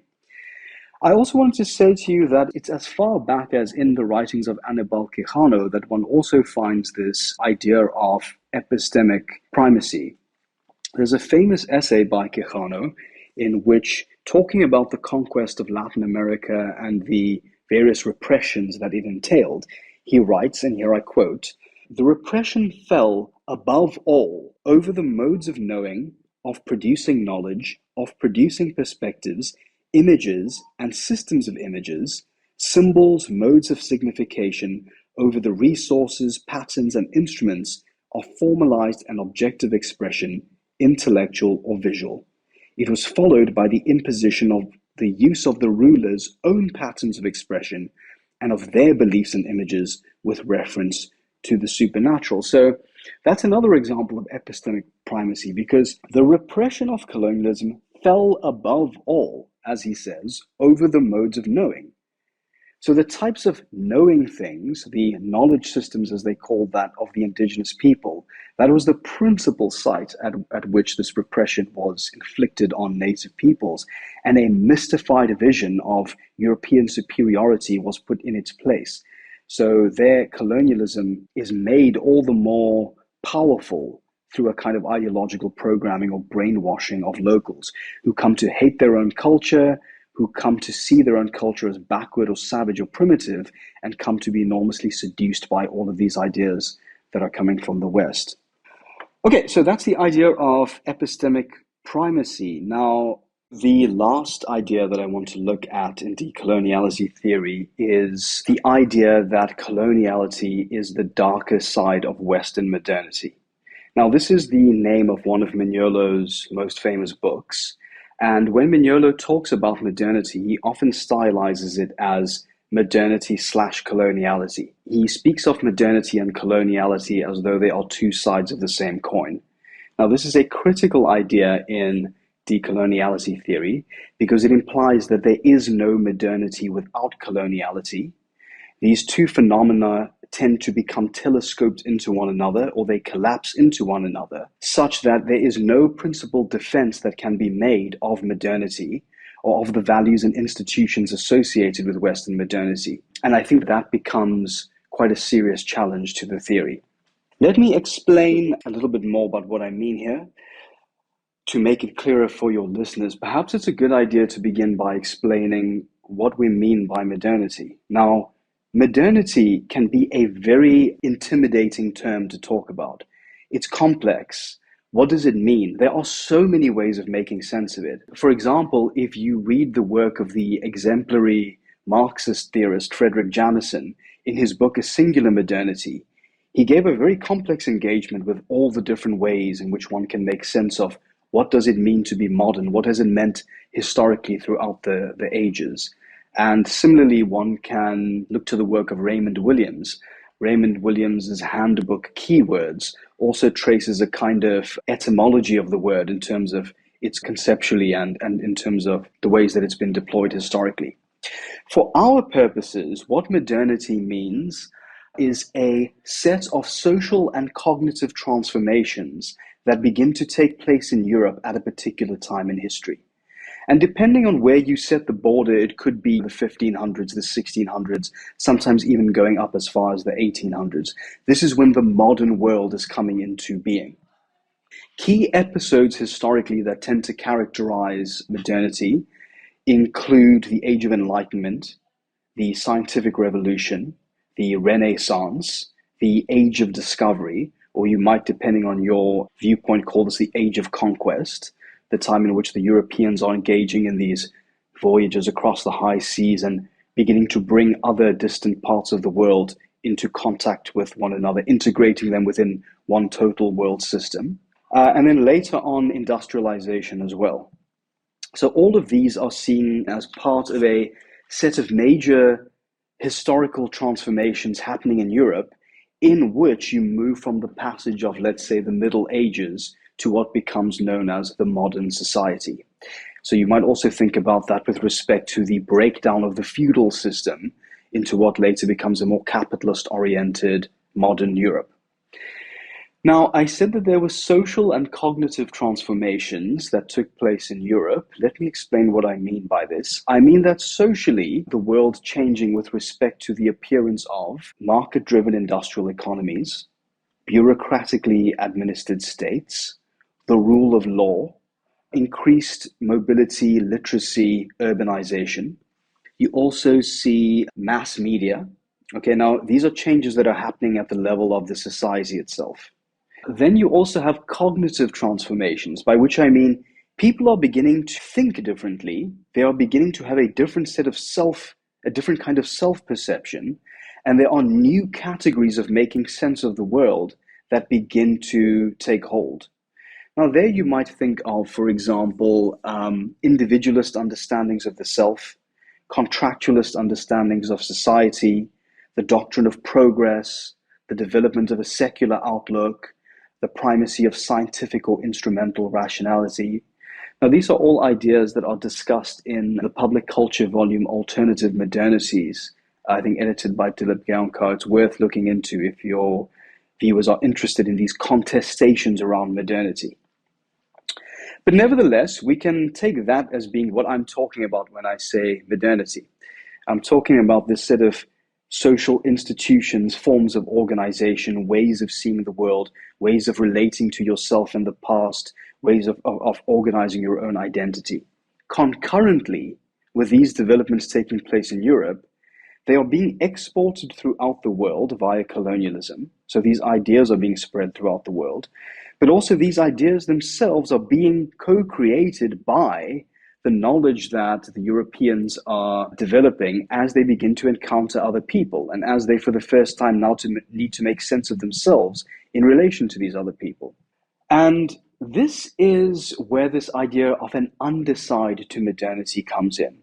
I also wanted to say to you that it's as far back as in the writings of Aníbal Quijano that one also finds this idea of epistemic primacy. There's a famous essay by Quijano in which, talking about the conquest of Latin America and the various repressions that it entailed, he writes, and here I quote, "The repression fell above all over the modes of knowing, of producing knowledge, of producing perspectives, images and systems of images, symbols, modes of signification, over the resources, patterns, and instruments of formalized and objective expression, intellectual or visual. It was followed by the imposition of the use of the rulers' own patterns of expression and of their beliefs and images with reference to the supernatural." So that's another example of epistemic primacy, because the repression of colonialism fell above all, as he says, over the modes of knowing. So the types of knowing things, the knowledge systems as they called that of the indigenous people, that was the principal site at which this repression was inflicted on native peoples, and a mystified vision of European superiority was put in its place. So their colonialism is made all the more powerful through a kind of ideological programming or brainwashing of locals who come to hate their own culture, who come to see their own culture as backward or savage or primitive, and come to be enormously seduced by all of these ideas that are coming from the West. Okay, so that's the idea of epistemic primacy. Now, the last idea that I want to look at in decoloniality theory is the idea that coloniality is the darker side of Western modernity. Now, this is the name of one of Mignolo's most famous books. And when Mignolo talks about modernity, he often stylizes it as modernity/coloniality. He speaks of modernity and coloniality as though they are two sides of the same coin. Now, this is a critical idea in decoloniality theory because it implies that there is no modernity without coloniality. These two phenomena tend to become telescoped into one another, or they collapse into one another, such that there is no principled defense that can be made of modernity or of the values and institutions associated with Western modernity. And I think that becomes quite a serious challenge to the theory. Let me explain a little bit more about what I mean here to make it clearer for your listeners. Perhaps it's a good idea to begin by explaining what we mean by modernity. Now, Modernity can be a very intimidating term to talk about. It's complex. What does it mean? There are so many ways of making sense of it. For example, if you read the work of the exemplary Marxist theorist Frederick Jameson in his book A Singular Modernity, he gave a very complex engagement with all the different ways in which one can make sense of what does it mean to be modern, what has it meant historically throughout the ages. And similarly, one can look to the work of Raymond Williams. Raymond Williams's handbook Keywords also traces a kind of etymology of the word in terms of its conceptually and in terms of the ways that it's been deployed historically. For our purposes, what modernity means is a set of social and cognitive transformations that begin to take place in Europe at a particular time in history. And depending on where you set the border, it could be the 1500s, the 1600s, sometimes even going up as far as the 1800s. This is when the modern world is coming into being. Key episodes historically that tend to characterize modernity include the Age of Enlightenment, the Scientific Revolution, the Renaissance, the Age of Discovery, or you might, depending on your viewpoint, call this the Age of Conquest, the time in which the Europeans are engaging in these voyages across the high seas and beginning to bring other distant parts of the world into contact with one another, integrating them within one total world system. And then later on, industrialization as well. So all of these are seen as part of a set of major historical transformations happening in Europe, in which you move from the passage of, let's say, the Middle Ages to what becomes known as the modern society. So you might also think about that with respect to the breakdown of the feudal system into what later becomes a more capitalist-oriented modern Europe. Now, I said that there were social and cognitive transformations that took place in Europe. Let me explain what I mean by this. I mean that socially, the world changing with respect to the appearance of market-driven industrial economies, bureaucratically administered states, the rule of law, increased mobility, literacy, urbanization. You also see mass media. Okay, now these are changes that are happening at the level of the society itself. Then you also have cognitive transformations, by which I mean people are beginning to think differently. They are beginning to have a different set of a different kind of self-perception, and there are new categories of making sense of the world that begin to take hold. Now, there you might think of, for example, individualist understandings of the self, contractualist understandings of society, the doctrine of progress, the development of a secular outlook, the primacy of scientific or instrumental rationality. Now, these are all ideas that are discussed in the public culture volume Alternative Modernities, I think edited by Dilip Gaonkar. It's worth looking into if your viewers are interested in these contestations around modernity. But nevertheless, we can take that as being what I'm talking about when I say modernity. I'm talking about this set of social institutions, forms of organization, ways of seeing the world, ways of relating to yourself in the past, ways of organizing your own identity. Concurrently with these developments taking place in Europe, they are being exported throughout the world via colonialism. So these ideas are being spread throughout the world. But also these ideas themselves are being co-created by the knowledge that the Europeans are developing as they begin to encounter other people and as they, for the first time now, need to make sense of themselves in relation to these other people. And this is where this idea of an underside to modernity comes in.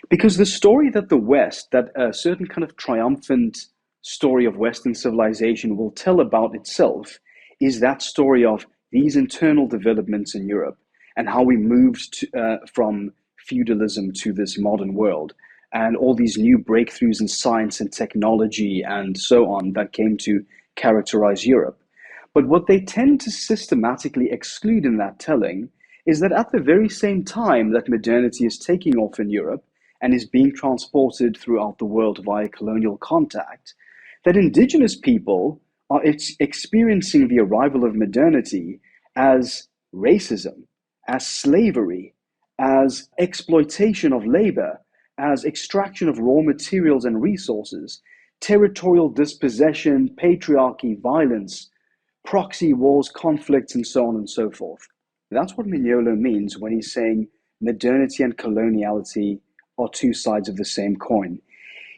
Because the story that the West, that a certain kind of triumphant story of Western civilization will tell about itself, is that story of these internal developments in Europe and how we moved from feudalism to this modern world and all these new breakthroughs in science and technology and so on that came to characterize Europe. But what they tend to systematically exclude in that telling is that at the very same time that modernity is taking off in Europe and is being transported throughout the world via colonial contact, that indigenous people are experiencing the arrival of modernity as racism, as slavery, as exploitation of labor, as extraction of raw materials and resources, territorial dispossession, patriarchy, violence, proxy wars, conflicts, and so on and so forth. That's what Mignolo means when he's saying modernity and coloniality are two sides of the same coin.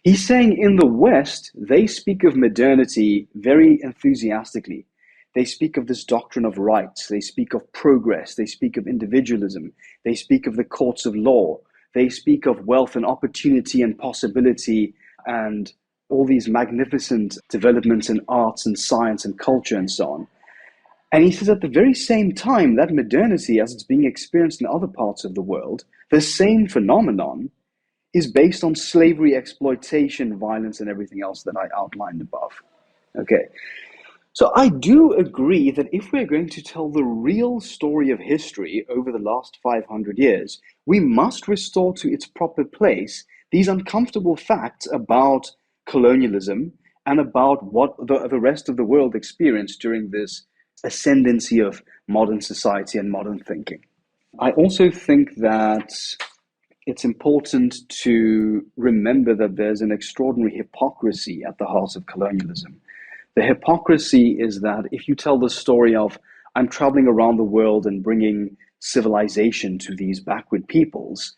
He's saying in the West, they speak of modernity very enthusiastically. They speak of this doctrine of rights. They speak of progress. They speak of individualism. They speak of the courts of law. They speak of wealth and opportunity and possibility and all these magnificent developments in arts and science and culture and so on. And he says at the very same time, that modernity, as it's being experienced in other parts of the world, the same phenomenon is based on slavery, exploitation, violence, and everything else that I outlined above. Okay, so I do agree that if we're going to tell the real story of history over the last 500 years, we must restore to its proper place these uncomfortable facts about colonialism and about what the rest of the world experienced during this ascendancy of modern society and modern thinking. I also think that it's important to remember that there's an extraordinary hypocrisy at the heart of colonialism. The hypocrisy is that if you tell the story of, I'm traveling around the world and bringing civilization to these backward peoples,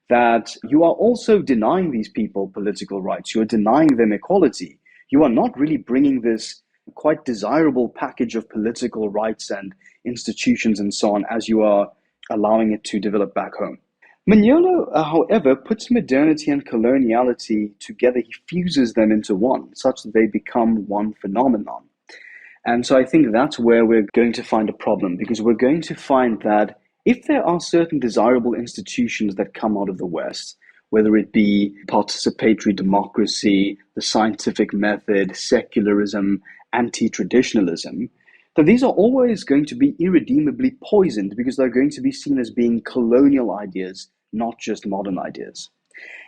that you are also denying these people political rights. You are denying them equality. You are not really bringing this quite desirable package of political rights and institutions and so on as you are allowing it to develop back home. Mignolo, however, puts modernity and coloniality together. He fuses them into one, such that they become one phenomenon. And so I think that's where we're going to find a problem, because we're going to find that if there are certain desirable institutions that come out of the West, whether it be participatory democracy, the scientific method, secularism, anti-traditionalism, that these are always going to be irredeemably poisoned because they're going to be seen as being colonial ideas, not just modern ideas.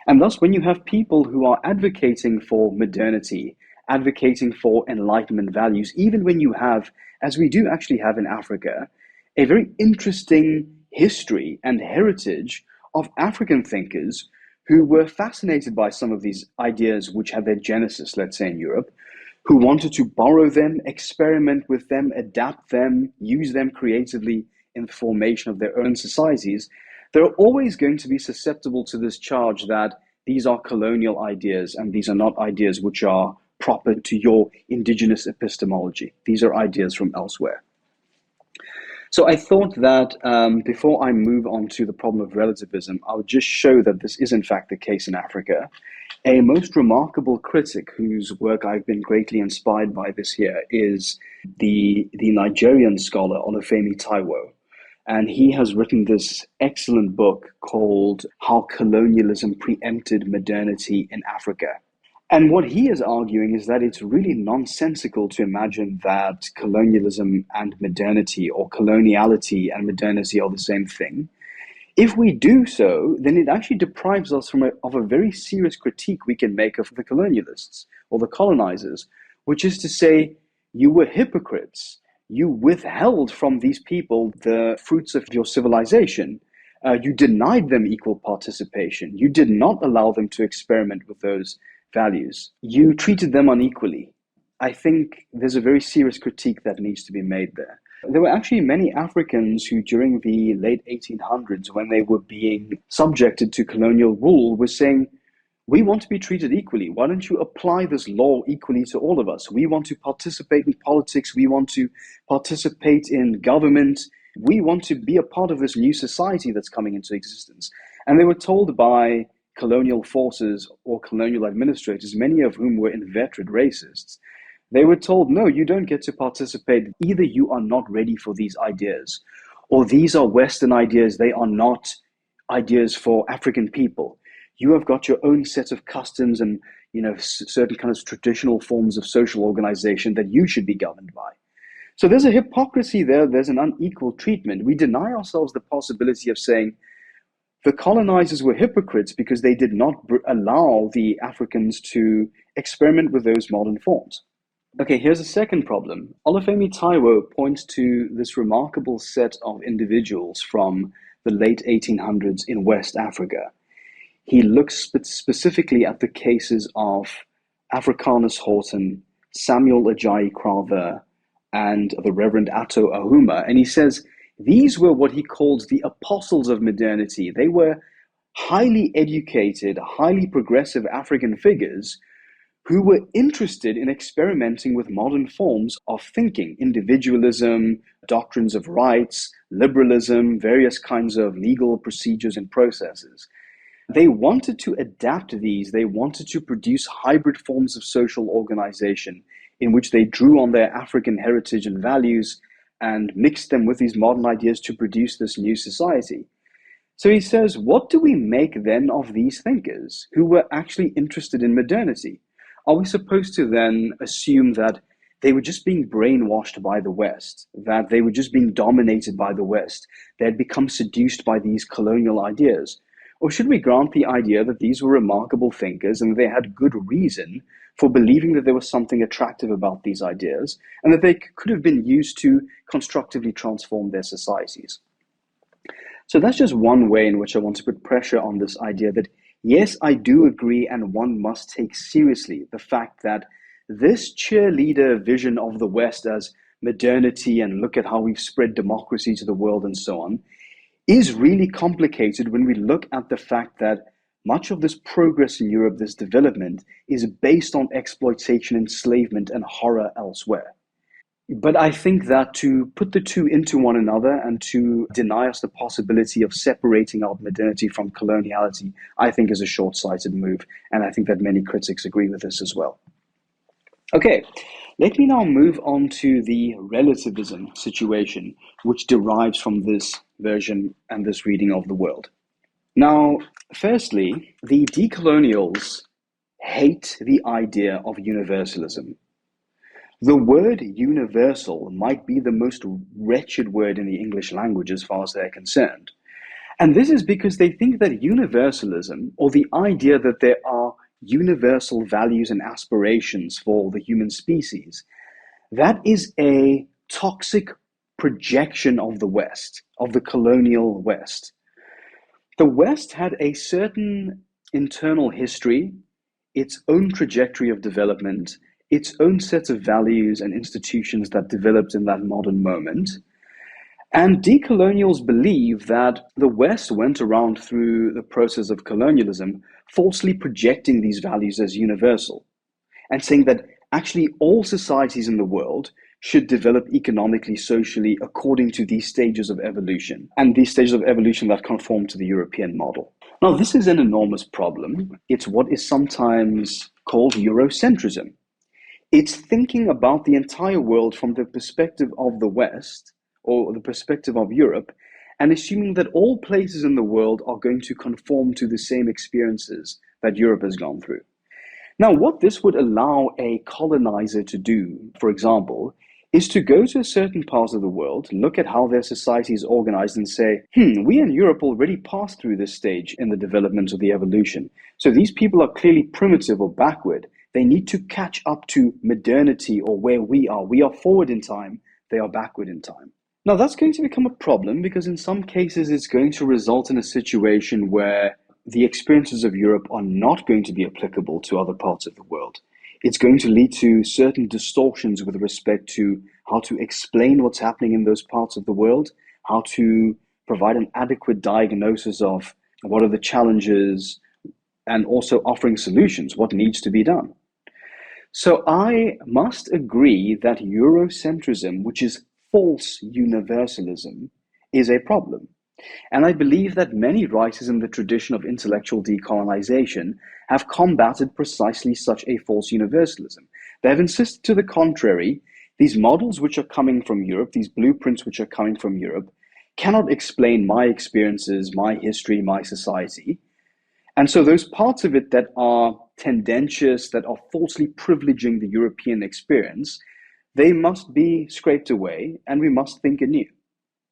And thus, when you have people who are advocating for modernity, advocating for Enlightenment values, even when you have, as we do actually have in Africa, a very interesting history and heritage of African thinkers who were fascinated by some of these ideas which had their genesis, let's say, in Europe, who wanted to borrow them, experiment with them, adapt them, use them creatively in the formation of their own societies, they're always going to be susceptible to this charge that these are colonial ideas and these are not ideas which are proper to your indigenous epistemology. These are ideas from elsewhere. So I thought that before I move on to the problem of relativism, I would just show that this is in fact the case in Africa. A most remarkable critic whose work I've been greatly inspired by this year is the Nigerian scholar Olúfẹ Táíwò. And he has written this excellent book called How Colonialism Preempted Modernity in Africa. And what he is arguing is that it's really nonsensical to imagine that colonialism and modernity, or coloniality and modernity, are the same thing. If we do so, then it actually deprives us of a very serious critique we can make of the colonialists or the colonizers, which is to say, you were hypocrites. You withheld from these people the fruits of your civilization. You denied them equal participation. You did not allow them to experiment with those values. You treated them unequally. I think there's a very serious critique that needs to be made there. There were actually many Africans who, during the late 1800s, when they were being subjected to colonial rule, were saying, we want to be treated equally. Why don't you apply this law equally to all of us? We want to participate in politics. We want to participate in government. We want to be a part of this new society that's coming into existence. And they were told by colonial forces or colonial administrators, many of whom were inveterate racists, they were told, no, you don't get to participate. Either you are not ready for these ideas, or these are Western ideas. They are not ideas for African people. You have got your own set of customs and, certain kind of traditional forms of social organization that you should be governed by. So there's a hypocrisy there. There's an unequal treatment. We deny ourselves the possibility of saying the colonizers were hypocrites because they did not allow the Africans to experiment with those modern forms. Okay, here's a second problem. Olúfẹ Táíwò points to this remarkable set of individuals from the late 1800s in West Africa. He looks specifically at the cases of Africanus Horton, Samuel Ajayi Crowther, and the Reverend Attoh-Ahuma. And he says these were what he calls the apostles of modernity. They were highly educated, highly progressive African figures who were interested in experimenting with modern forms of thinking, individualism, doctrines of rights, liberalism, various kinds of legal procedures and processes. They wanted to adapt these, they wanted to produce hybrid forms of social organization in which they drew on their African heritage and values and mixed them with these modern ideas to produce this new society. So he says, what do we make then of these thinkers who were actually interested in modernity? Are we supposed to then assume that they were just being brainwashed by the West, that they were just being dominated by the West, they had become seduced by these colonial ideas? Or should we grant the idea that these were remarkable thinkers and they had good reason for believing that there was something attractive about these ideas and that they could have been used to constructively transform their societies? So that's just one way in which I want to put pressure on this idea that, yes, I do agree, and one must take seriously the fact that this cheerleader vision of the West as modernity and look at how we've spread democracy to the world and so on is really complicated when we look at the fact that much of this progress in Europe, this development, is based on exploitation, enslavement, and horror elsewhere. But I think that to put the two into one another and to deny us the possibility of separating out modernity from coloniality, I think is a short-sighted move. And I think that many critics agree with this as well. Okay, let me now move on to the relativism situation, which derives from this version and this reading of the world. Now, firstly, the decolonials hate the idea of universalism. The word universal might be the most wretched word in the English language as far as they're concerned. And this is because they think that universalism, or the idea that there are universal values and aspirations for the human species, that is a toxic projection of the West, of the colonial West. The West had a certain internal history, its own trajectory of development, its own set of values and institutions that developed in that modern moment. And decolonials believe that the West went around through the process of colonialism, falsely projecting these values as universal, and saying that actually all societies in the world should develop economically, socially, according to these stages of evolution, and these stages of evolution that conform to the European model. Now, this is an enormous problem. It's what is sometimes called Eurocentrism. It's thinking about the entire world from the perspective of the West, or the perspective of Europe, and assuming that all places in the world are going to conform to the same experiences that Europe has gone through. Now, what this would allow a colonizer to do, for example, is to go to a certain part of the world, look at how their society is organized and say, we in Europe already passed through this stage in the development of the evolution. So these people are clearly primitive or backward. They need to catch up to modernity or where we are. We are forward in time, they are backward in time. Now, that's going to become a problem because in some cases it's going to result in a situation where the experiences of Europe are not going to be applicable to other parts of the world. It's going to lead to certain distortions with respect to how to explain what's happening in those parts of the world, how to provide an adequate diagnosis of what are the challenges, and also offering solutions, what needs to be done. So I must agree that Eurocentrism, which is false universalism, is a problem. And I believe that many writers in the tradition of intellectual decolonization have combated precisely such a false universalism. They have insisted to the contrary, these models which are coming from Europe, these blueprints which are coming from Europe, cannot explain my experiences, my history, my society. And so those parts of it that are tendentious, that are falsely privileging the European experience, they must be scraped away and we must think anew.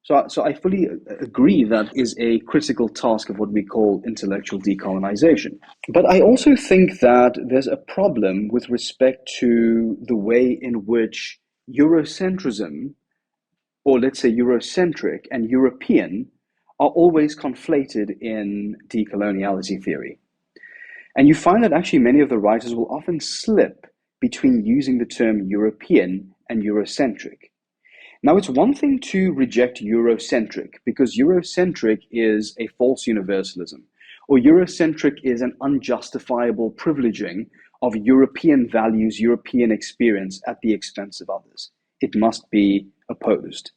So I fully agree that is a critical task of what we call intellectual decolonization. But I also think that there's a problem with respect to the way in which Eurocentrism, or let's say Eurocentric and European, are always conflated in decoloniality theory. And you find that actually many of the writers will often slip between using the term European and Eurocentric. Now, it's one thing to reject Eurocentric, because Eurocentric is a false universalism, or Eurocentric is an unjustifiable privileging of European values, European experience at the expense of others. It must be opposed.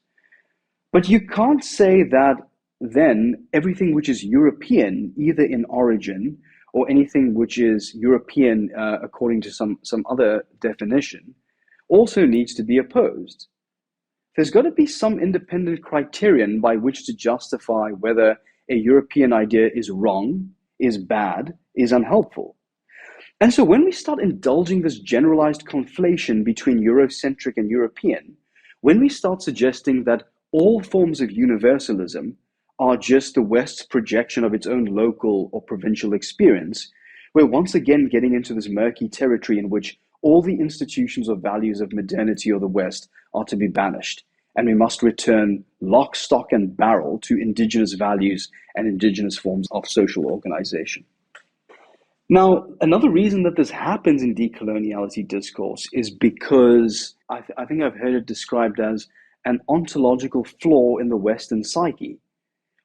But you can't say that then everything which is European, either in origin or anything which is European according to some other definition, also needs to be opposed. There's got to be some independent criterion by which to justify whether a European idea is wrong, is bad, is unhelpful. And so when we start indulging this generalized conflation between Eurocentric and European, when we start suggesting that all forms of universalism are just the West's projection of its own local or provincial experience, we're once again getting into this murky territory in which all the institutions or values of modernity or the West are to be banished, and we must return lock, stock, and barrel to indigenous values and indigenous forms of social organization. Now, another reason that this happens in decoloniality discourse is because I think I've heard it described as an ontological flaw in the Western psyche.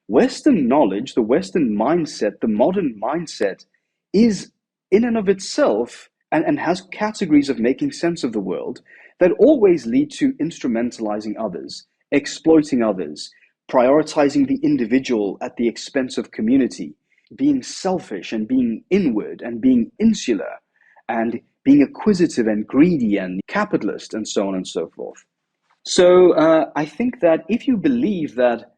Western knowledge, the Western mindset, the modern mindset is in and of itself and has categories of making sense of the world that always lead to instrumentalizing others, exploiting others, prioritizing the individual at the expense of community, being selfish and being inward and being insular and being acquisitive and greedy and capitalist and so on and so forth. So I think that if you believe that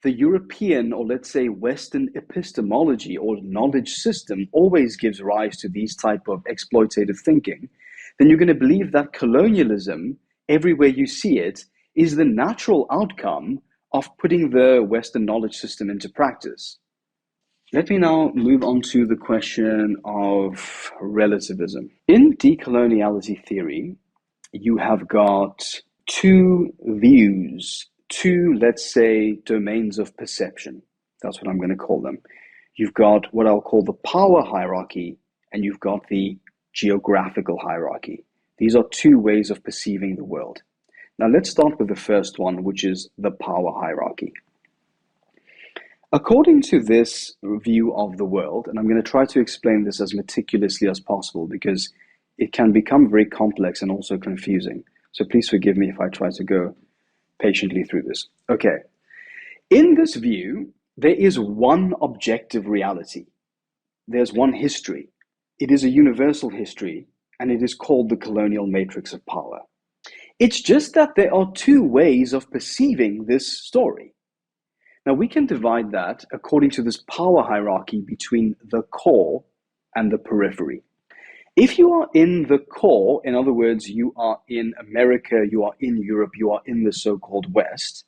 the European, or let's say Western epistemology or knowledge system always gives rise to these type of exploitative thinking, then you're going to believe that colonialism, everywhere you see it, is the natural outcome of putting the Western knowledge system into practice. Let me now move on to the question of relativism. In decoloniality theory, you have got two views, two, let's say, domains of perception. That's what I'm going to call them. You've got what I'll call the power hierarchy, and you've got the geographical hierarchy. These are two ways of perceiving the world. Now let's start with the first one, which is the power hierarchy. According to this view of the world, and I'm going to try to explain this as meticulously as possible because it can become very complex and also confusing. So please forgive me if I try to go patiently through this. Okay. In this view, there is one objective reality. There's one history. It is a universal history, and it is called the colonial matrix of power. It's just that there are two ways of perceiving this story. Now, we can divide that according to this power hierarchy between the core and the periphery. If you are in the core, in other words, you are in America, you are in Europe, you are in the so-called West,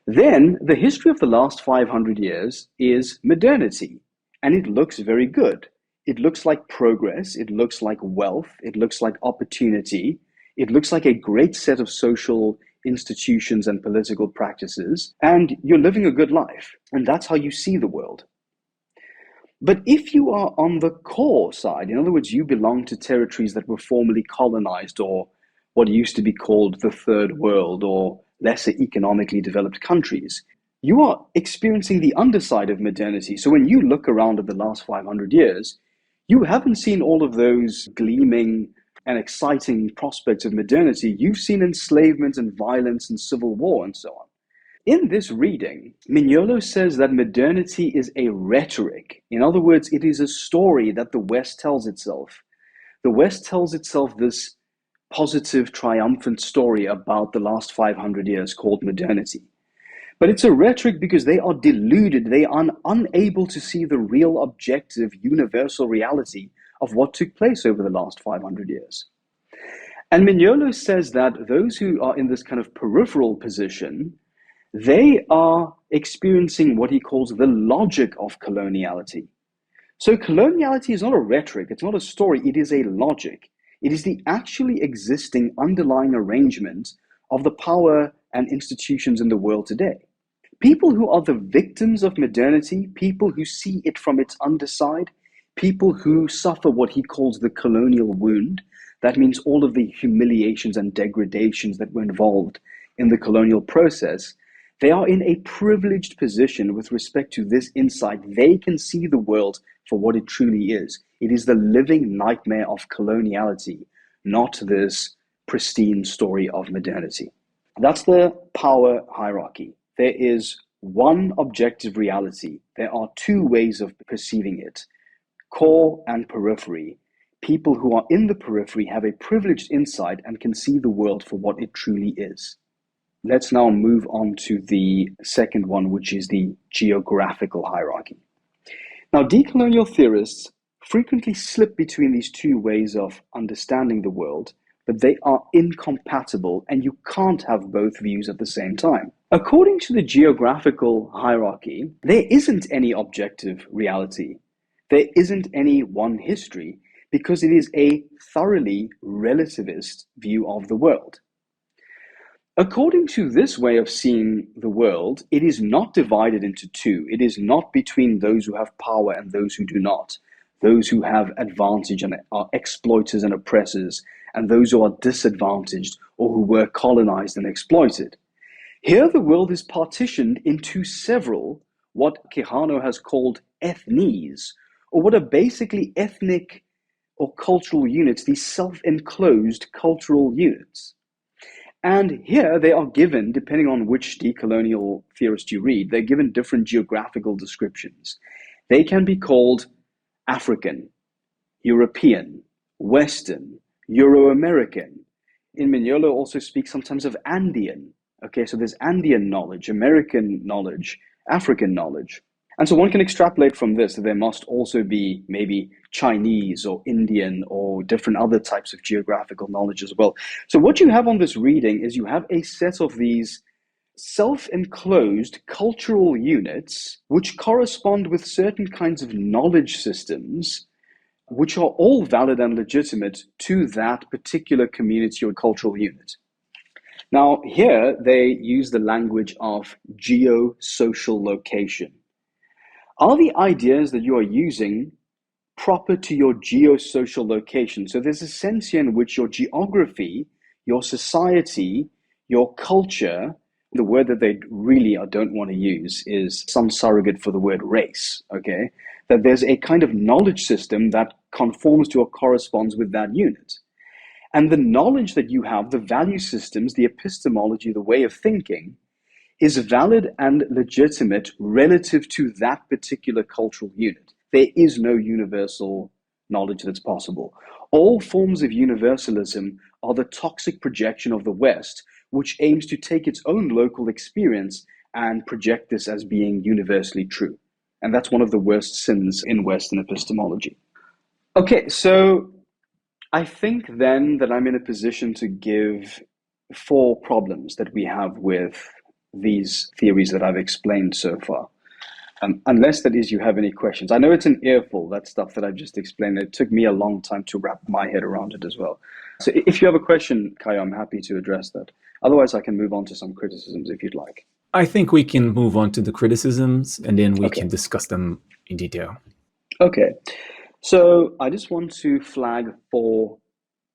then the history of the last 500 years is modernity, and it looks very good. It looks like progress, it looks like wealth, it looks like opportunity, it looks like a great set of social institutions and political practices, and you're living a good life, and that's how you see the world. But if you are on the core side, in other words, you belong to territories that were formerly colonized, or what used to be called the third world, or lesser economically developed countries, you are experiencing the underside of modernity. So when you look around at the last 500 years, you haven't seen all of those gleaming and exciting prospects of modernity. You've seen enslavement and violence and civil war and so on. In this reading, Mignolo says that modernity is a rhetoric. In other words, it is a story that the West tells itself. The West tells itself this positive, triumphant story about the last 500 years called modernity. But it's a rhetoric because they are deluded. They are unable to see the real objective, universal reality of what took place over the last 500 years. And Mignolo says that those who are in this kind of peripheral position, they are experiencing what he calls the logic of coloniality. So coloniality is not a rhetoric, it's not a story, it is a logic. It is the actually existing underlying arrangement of the power and institutions in the world today. People who are the victims of modernity, people who see it from its underside, people who suffer what he calls the colonial wound. That means all of the humiliations and degradations that were involved in the colonial process. They are in a privileged position with respect to this insight. They can see the world for what it truly is. It is the living nightmare of coloniality, not this pristine story of modernity. That's the power hierarchy. There is one objective reality. There are two ways of perceiving it, core and periphery. People who are in the periphery have a privileged insight and can see the world for what it truly is. Let's now move on to the second one, which is the geographical hierarchy. Now, decolonial theorists frequently slip between these two ways of understanding the world, but they are incompatible and you can't have both views at the same time. According to the geographical hierarchy, there isn't any objective reality. There isn't any one history because it is a thoroughly relativist view of the world. According to this way of seeing the world, it is not divided into two. It is not between those who have power and those who do not, those who have advantage and are exploiters and oppressors, and those who are disadvantaged or who were colonized and exploited. Here the world is partitioned into several, what Quijano has called ethnies, or what are basically ethnic or cultural units, these self-enclosed cultural units. And here they are given, depending on which decolonial theorist you read, they're given different geographical descriptions. They can be called African, European, Western, Euro-American. In Mignolo also speaks sometimes of Andean. Okay, so there's Andean knowledge, American knowledge, African knowledge. And so one can extrapolate from this that there must also be maybe Chinese or Indian or different other types of geographical knowledge as well. So what you have on this reading is you have a set of these self-enclosed cultural units which correspond with certain kinds of knowledge systems which are all valid and legitimate to that particular community or cultural unit. Now here they use the language of geosocial location. Are the ideas that you are using proper to your geosocial location? So there's a sense here in which your geography, your society, your culture, the word that they really don't want to use is some surrogate for the word race, okay? That there's a kind of knowledge system that conforms to or corresponds with that unit. And the knowledge that you have, the value systems, the epistemology, the way of thinking, is valid and legitimate relative to that particular cultural unit. There is no universal knowledge that's possible. All forms of universalism are the toxic projection of the West, which aims to take its own local experience and project this as being universally true. And that's one of the worst sins in Western epistemology. Okay, so I think then that I'm in a position to give 4 problems that we have with these theories that I've explained so far. Unless that is you have any questions. I know it's an earful, that stuff that I've just explained. It took me a long time to wrap my head around it as well. So if you have a question, Kai, I'm happy to address that. Otherwise, I can move on to some criticisms if you'd like. I think we can move on to the criticisms and then we can discuss them in detail. Okay. So I just want to flag 4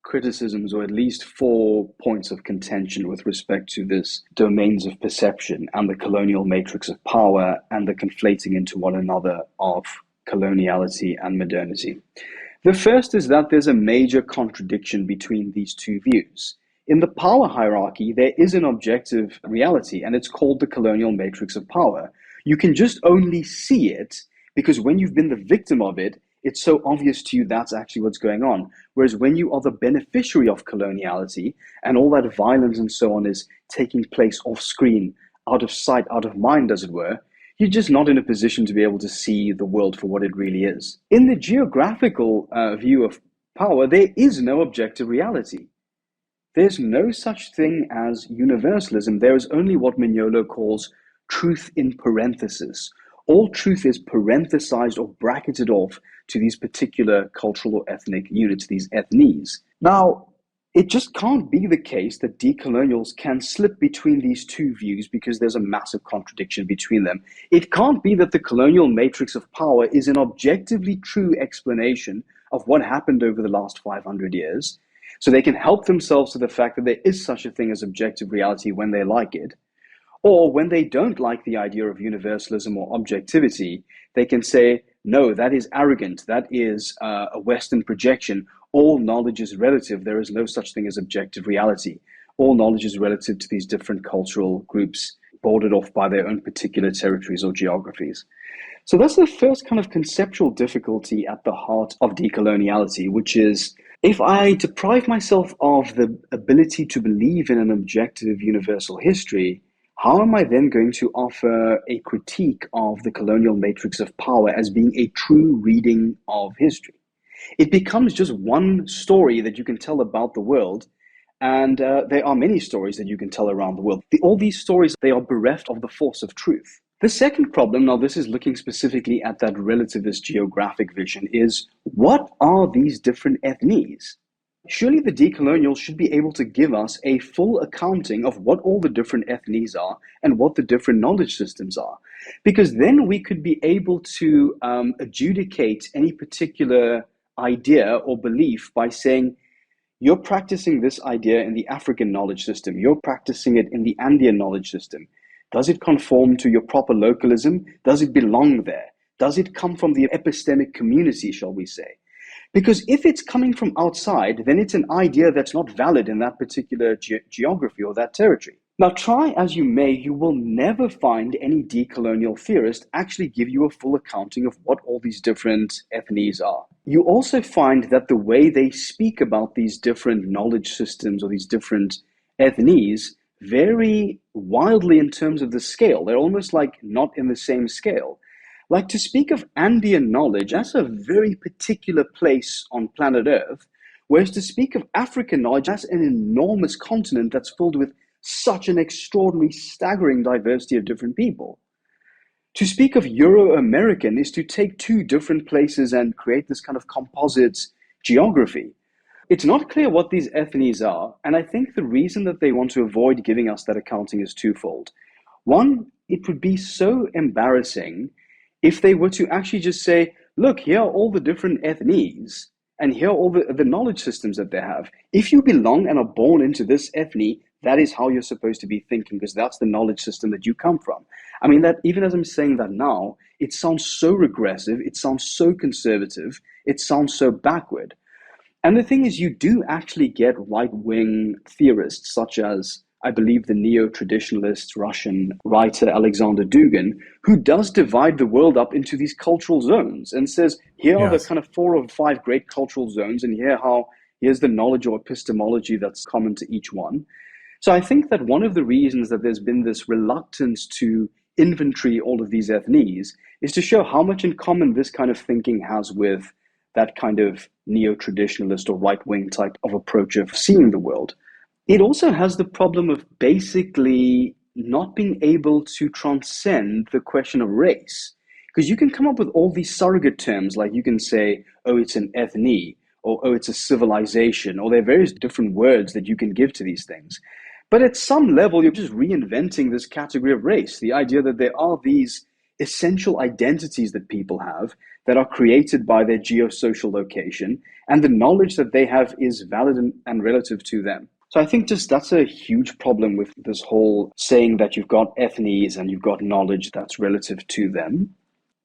criticisms, or at least 4 points of contention with respect to this domains of perception and the colonial matrix of power and the conflating into one another of coloniality and modernity. The first is that there's a major contradiction between these two views. In the power hierarchy, there is an objective reality, and it's called the colonial matrix of power. You can just only see it because when you've been the victim of it, it's so obvious to you that's actually what's going on. Whereas when you are the beneficiary of coloniality and all that violence and so on is taking place off screen, out of sight, out of mind, as it were, you're just not in a position to be able to see the world for what it really is. In the geographical view of power, there is no objective reality. There's no such thing as universalism. There is only what Mignolo calls truth in parenthesis. All truth is parenthesized or bracketed off to these particular cultural or ethnic units, these ethnies. Now, It just can't be the case that decolonials can slip between these two views because there's a massive contradiction between them. It can't be that the colonial matrix of power is an objectively true explanation of what happened over the last 500 years, so they can help themselves to the fact that there is such a thing as objective reality when they like it. Or when they don't like the idea of universalism or objectivity, they can say, no, that is arrogant, that is a Western projection. All knowledge is relative. There is no such thing as objective reality. All knowledge is relative to these different cultural groups bordered off by their own particular territories or geographies. So that's the first kind of conceptual difficulty at the heart of decoloniality, which is if I deprive myself of the ability to believe in an objective universal history, how am I then going to offer a critique of the colonial matrix of power as being a true reading of history? It becomes just one story that you can tell about the world, and there are many stories that you can tell around the world. All these stories, they are bereft of the force of truth. The second problem, now this is looking specifically at that relativist geographic vision, is what are these different ethnies? Surely the decolonial should be able to give us a full accounting of what all the different ethnies are and what the different knowledge systems are. Because then we could be able to adjudicate any particular idea or belief by saying, you're practicing this idea in the African knowledge system, you're practicing it in the Andean knowledge system. Does it conform to your proper localism? Does it belong there? Does it come from the epistemic community, shall we say? Because if it's coming from outside, then it's an idea that's not valid in that particular geography or that territory. Now, try as you may, you will never find any decolonial theorist actually give you a full accounting of what all these different ethnies are. You also find that the way they speak about these different knowledge systems or these different ethnies vary wildly in terms of the scale. They're almost like not in the same scale. Like to speak of Andean knowledge, that's a very particular place on planet Earth, whereas to speak of African knowledge, that's an enormous continent that's filled with such an extraordinary, staggering diversity of different people. To speak of Euro-American is to take two different places and create this kind of composite geography. It's not clear what these ethnies are, and I think the reason that they want to avoid giving us that accounting is twofold. One, it would be so embarrassing if they were to actually just say, look, here are all the different ethnies, and here are all the knowledge systems that they have. If you belong and are born into this ethne, that is how you're supposed to be thinking, because that's the knowledge system that you come from. I mean, that even as I'm saying that now, it sounds so regressive, it sounds so conservative, it sounds so backward. And the thing is, you do actually get right-wing theorists, such as, I believe, the neo-traditionalist Russian writer Alexander Dugin, who does divide the world up into these cultural zones and says, here are the kind of 4 or 5 great cultural zones, and here's the knowledge or epistemology that's common to each one. So I think that one of the reasons that there's been this reluctance to inventory all of these ethnies is to show how much in common this kind of thinking has with that kind of neo-traditionalist or right-wing type of approach of seeing the world. It also has the problem of basically not being able to transcend the question of race. Because you can come up with all these surrogate terms, like you can say, oh, it's an ethne, or oh, it's a civilization, or there are various different words that you can give to these things. But at some level, you're just reinventing this category of race, the idea that there are these essential identities that people have that are created by their geosocial location, and the knowledge that they have is valid and relative to them. So I think just that's a huge problem with this whole saying that you've got ethnies and you've got knowledge that's relative to them.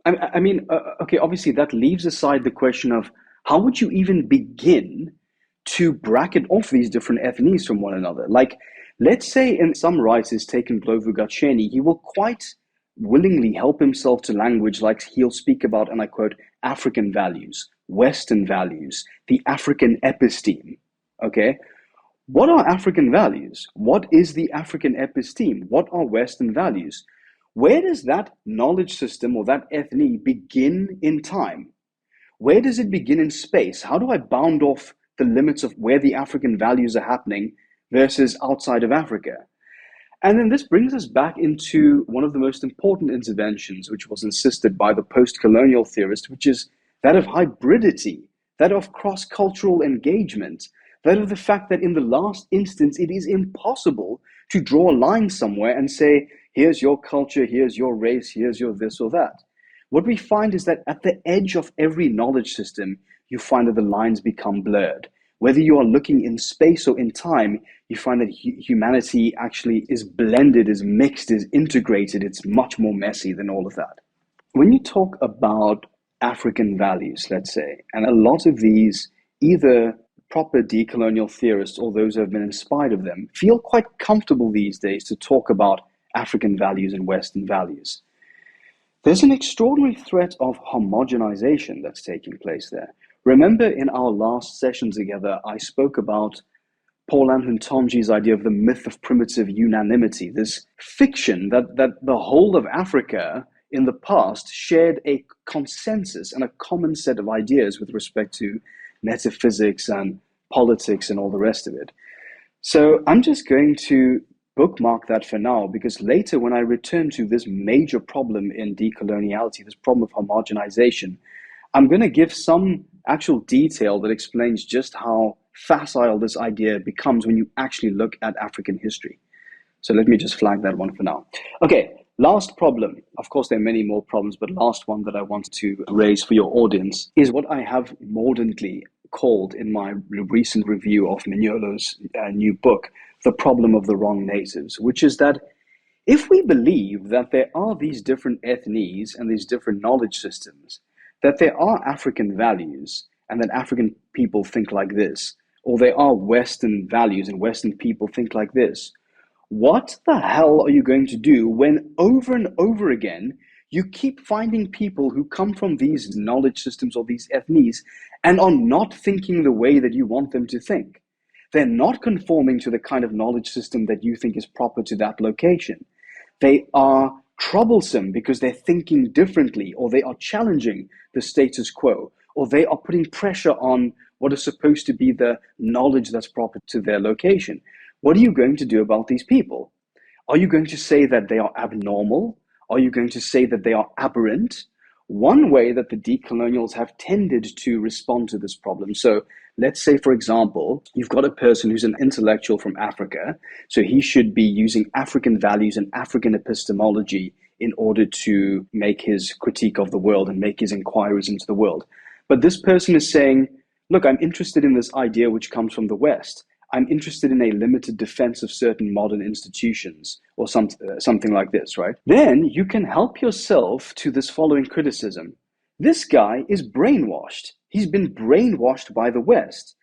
I mean, okay, obviously that leaves aside the question of how would you even begin to bracket off these different ethnies from one another? Like, let's say in some writers, take Ndlovu-Gatsheni, he will quite willingly help himself to language like he'll speak about, and I quote, African values, Western values, the African episteme, okay? What are African values? What is the African episteme? What are Western values? Where does that knowledge system or that ethne begin in time? Where does it begin in space? How do I bound off the limits of where the African values are happening versus outside of Africa? And then this brings us back into one of the most important interventions, which was insisted by the post-colonial theorist, which is that of hybridity, that of cross-cultural engagement, that of the fact that in the last instance, it is impossible to draw a line somewhere and say, here's your culture, here's your race, here's your this or that. What we find is that at the edge of every knowledge system, you find that the lines become blurred. Whether you are looking in space or in time, you find that humanity actually is blended, is mixed, is integrated. It's much more messy than all of that. When you talk about African values, let's say, and a lot of these, either proper decolonial theorists or those who have been inspired of them, feel quite comfortable these days to talk about African values and Western values. There's an extraordinary threat of homogenization that's taking place there. Remember in our last session together, I spoke about Paulin Hountondji's idea of the myth of primitive unanimity, this fiction that the whole of Africa in the past shared a consensus and a common set of ideas with respect to metaphysics and politics and all the rest of it. So I'm just going to bookmark that for now, because later when I return to this major problem in decoloniality, this problem of homogenization, I'm going to give some actual detail that explains just how facile this idea becomes when you actually look at African history. So let me just flag that one for now. Okay, last problem. Of course, there are many more problems, but last one that I wanted to raise for your audience is what I have mordantly called in my recent review of Mignolo's new book, The Problem of the Wrong Natives, which is that if we believe that there are these different ethnies and these different knowledge systems, that there are African values and that African people think like this, or there are Western values and Western people think like this, what the hell are you going to do when over and over again you keep finding people who come from these knowledge systems or these ethnies and are not thinking the way that you want them to think? They're not conforming to the kind of knowledge system that you think is proper to that location. They are troublesome because they're thinking differently, or they are challenging the status quo, or they are putting pressure on what is supposed to be the knowledge that's proper to their location. What are you going to do about these people? Are you going to say that they are abnormal? Are you going to say that they are aberrant? One way that the decolonials have tended to respond to this problem. So let's say, for example, you've got a person who's an intellectual from Africa, so he should be using African values and African epistemology in order to make his critique of the world and make his inquiries into the world. But this person is saying, look, I'm interested in this idea which comes from the West. I'm interested in a limited defense of certain modern institutions, or something like this, right? Then you can help yourself to this following criticism. This guy is brainwashed. He's been brainwashed by the West.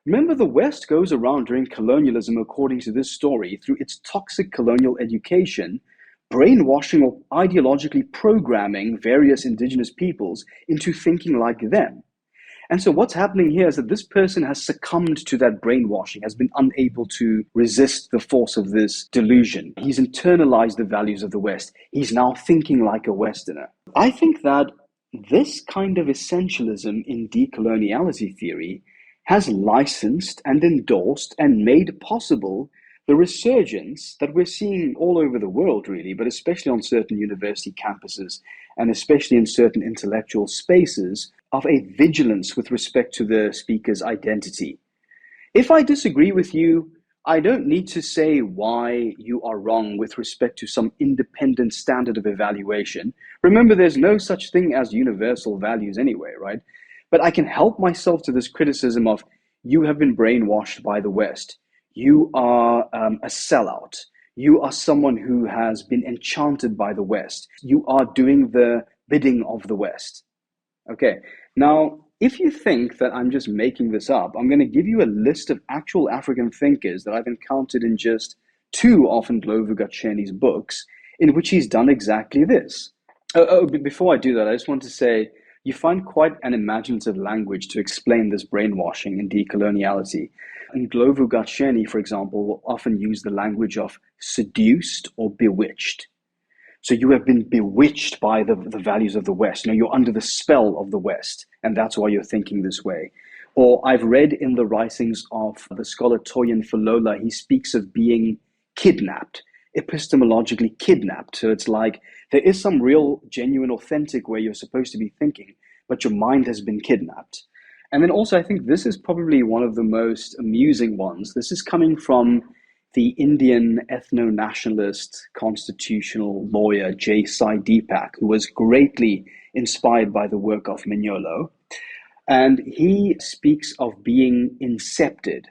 Remember, the West goes around during colonialism, according to this story, through its toxic colonial education, brainwashing or ideologically programming various indigenous peoples into thinking like them. And so what's happening here is that this person has succumbed to that brainwashing, has been unable to resist the force of this delusion. He's internalized the values of the West. He's now thinking like a Westerner. I think that this kind of essentialism in decoloniality theory has licensed and endorsed and made possible the resurgence that we're seeing all over the world, really, but especially on certain university campuses and especially in certain intellectual spaces, of a vigilance with respect to the speaker's identity. If I disagree with you, I don't need to say why you are wrong with respect to some independent standard of evaluation. Remember, there's no such thing as universal values anyway, right? But I can help myself to this criticism of, you have been brainwashed by the West. You are a sellout. You are someone who has been enchanted by the West. You are doing the bidding of the West. Okay, now, if you think that I'm just making this up, I'm going to give you a list of actual African thinkers that I've encountered in just 2 of Ndlovu-Gatsheni's books, in which he's done exactly this. Before I do that, I just want to say, you find quite an imaginative language to explain this brainwashing in decoloniality. Ndlovu-Gatsheni, for example, will often use the language of seduced or bewitched. So you have been bewitched by the values of the West. You know, you're under the spell of the West, and that's why you're thinking this way. Or I've read in the writings of the scholar Toyin Falola, he speaks of being kidnapped, epistemologically kidnapped. So it's like there is some real, genuine, authentic way you're supposed to be thinking, but your mind has been kidnapped. And then also, I think this is probably one of the most amusing ones. This is coming from the Indian ethno-nationalist constitutional lawyer J. Sai Deepak, who was greatly inspired by the work of Mignolo. And he speaks of being incepted.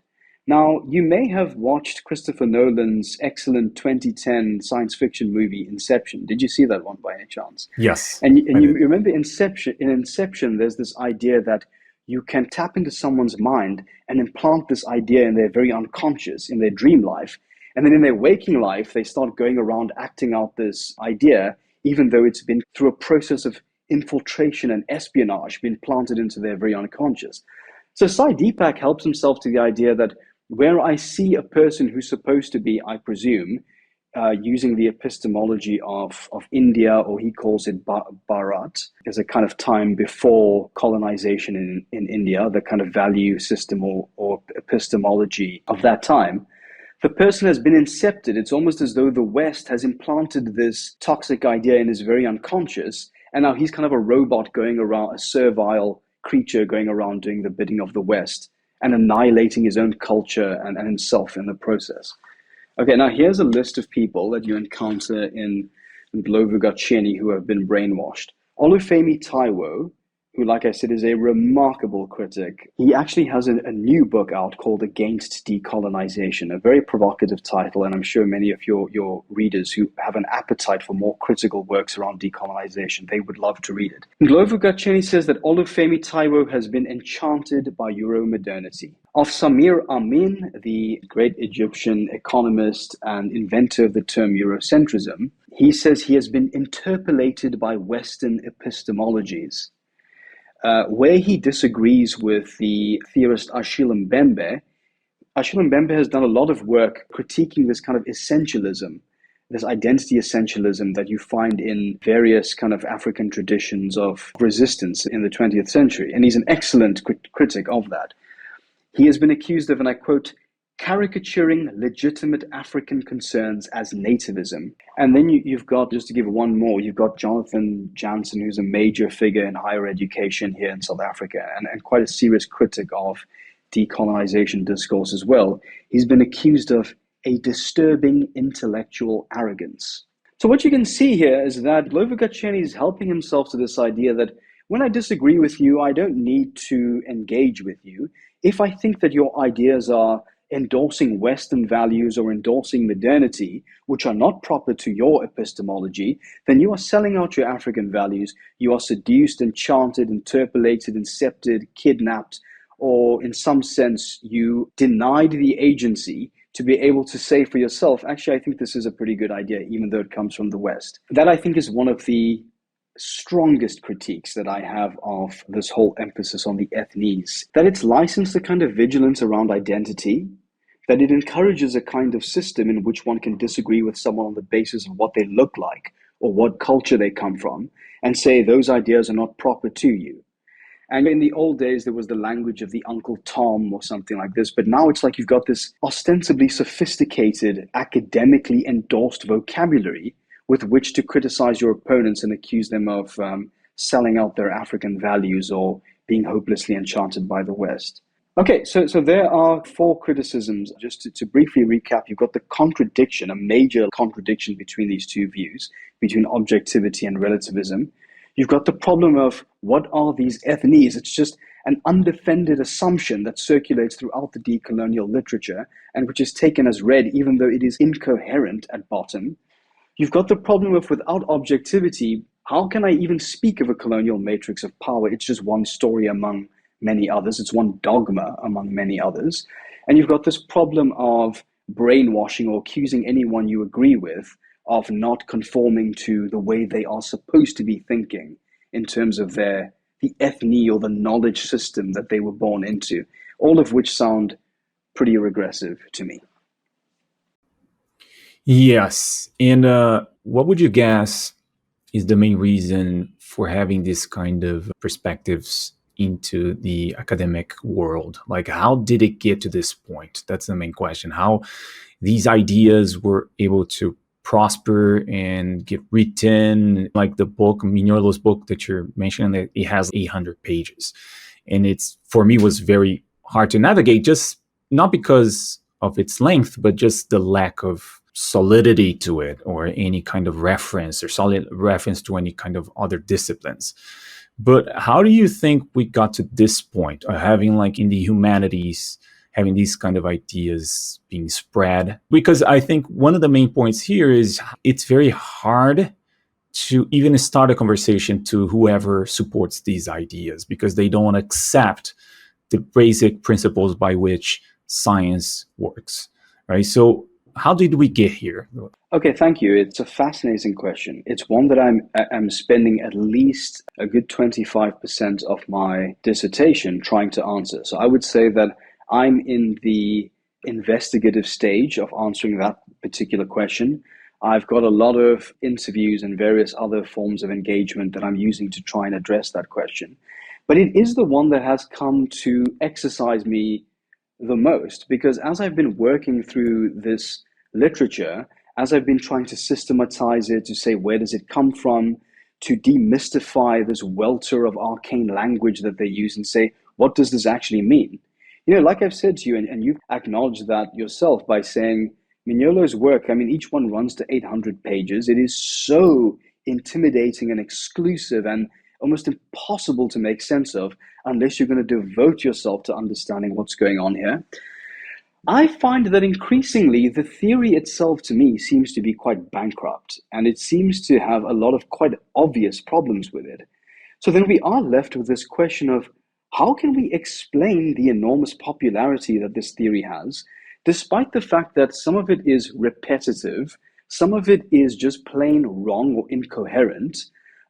Now, you may have watched Christopher Nolan's excellent 2010 science fiction movie, Inception. Did you see that one by any chance? Yes. And you remember Inception? In Inception, there's this idea that you can tap into someone's mind and implant this idea in their very unconscious, in their dream life. And then in their waking life, they start going around acting out this idea, even though it's been through a process of infiltration and espionage, been planted into their very unconscious. So Sai Deepak helps himself to the idea that where I see a person who's supposed to be, I presume, using the epistemology of India, or he calls it Bharat, as a kind of time before colonization in India, the kind of value system or epistemology of that time, the person has been incepted. It's almost as though the West has implanted this toxic idea in his very unconscious, and now he's kind of a robot going around, a servile creature going around doing the bidding of the West and annihilating his own culture and himself in the process. Okay, now here's a list of people that you encounter in Ndlovu-Gatsheni who have been brainwashed. Olúfẹ Táíwò, who, like I said, is a remarkable critic. He actually has a new book out called Against Decolonization, a very provocative title, and I'm sure many of your readers who have an appetite for more critical works around decolonization, they would love to read it. Ndlovu-Gatsheni says that Olúfẹ Táíwò has been enchanted by Euro-modernity. Of Samir Amin, the great Egyptian economist and inventor of the term Eurocentrism, he says he has been interpolated by Western epistemologies. Where he disagrees with the theorist Achille Mbembe has done a lot of work critiquing this kind of essentialism, this identity essentialism that you find in various kind of African traditions of resistance in the 20th century. And he's an excellent critic of that. He has been accused of, and I quote, caricaturing legitimate African concerns as nativism. And then you've got, just to give one more, you've got Jonathan Jansen, who's a major figure in higher education here in South Africa and quite a serious critic of decolonization discourse as well. He's been accused of a disturbing intellectual arrogance. So what you can see here is that Ndlovu-Gatsheni is helping himself to this idea that when I disagree with you, I don't need to engage with you. If I think that your ideas are endorsing Western values or endorsing modernity, which are not proper to your epistemology, then you are selling out your African values. You are seduced, enchanted, interpolated, incepted, kidnapped, or in some sense, you denied the agency to be able to say for yourself, actually, I think this is a pretty good idea, even though it comes from the West. That, I think, is one of the strongest critiques that I have of this whole emphasis on the ethnies, that it's licensed a kind of vigilance around identity, that it encourages a kind of system in which one can disagree with someone on the basis of what they look like or what culture they come from, and say those ideas are not proper to you. And in the old days, there was the language of the Uncle Tom or something like this, but now it's like you've got this ostensibly sophisticated, academically endorsed vocabulary with which to criticize your opponents and accuse them of selling out their African values or being hopelessly enchanted by the West. Okay, so there are 4 criticisms. Just to briefly recap, you've got the contradiction, a major contradiction between these two views, between objectivity and relativism. You've got the problem of what are these ethnies? It's just an undefended assumption that circulates throughout the decolonial literature and which is taken as read even though it is incoherent at bottom. You've got the problem of without objectivity, how can I even speak of a colonial matrix of power? It's just one story among many others. It's one dogma among many others. And you've got this problem of brainwashing or accusing anyone you agree with of not conforming to the way they are supposed to be thinking in terms of the ethne or the knowledge system that they were born into, all of which sound pretty regressive to me. Yes. And what would you guess is the main reason for having this kind of perspectives into the academic world? Like, how did it get to this point? That's the main question. How these ideas were able to prosper and get written, like the book, Mignolo's book that you're mentioning, that it has 800 pages. And it's, for me, was very hard to navigate, just not because of its length, but just the lack of solidity to it, or any kind of reference or solid reference to any kind of other disciplines. But how do you think we got to this point of having, like, in the humanities, having these kind of ideas being spread? Because I think one of the main points here is it's very hard to even start a conversation to whoever supports these ideas, because they don't accept the basic principles by which science works, right? So how did we get here? Okay, thank you. It's a fascinating question. It's one that I'm spending at least a good 25% of my dissertation trying to answer. So I would say that I'm in the investigative stage of answering that particular question. I've got a lot of interviews and various other forms of engagement that I'm using to try and address that question. But it is the one that has come to exercise me the most, because as I've been working through this literature, as I've been trying to systematize it, to say where does it come from, to demystify this welter of arcane language that they use and say, what does this actually mean? You know, like I've said to you, and you've acknowledged that yourself by saying Mignolo's work, I mean, each one runs to 800 pages. It is so intimidating and exclusive and almost impossible to make sense of unless you're going to devote yourself to understanding what's going on here. I find that increasingly the theory itself to me seems to be quite bankrupt, and it seems to have a lot of quite obvious problems with it. So then we are left with this question of how can we explain the enormous popularity that this theory has, despite the fact that some of it is repetitive, some of it is just plain wrong or incoherent.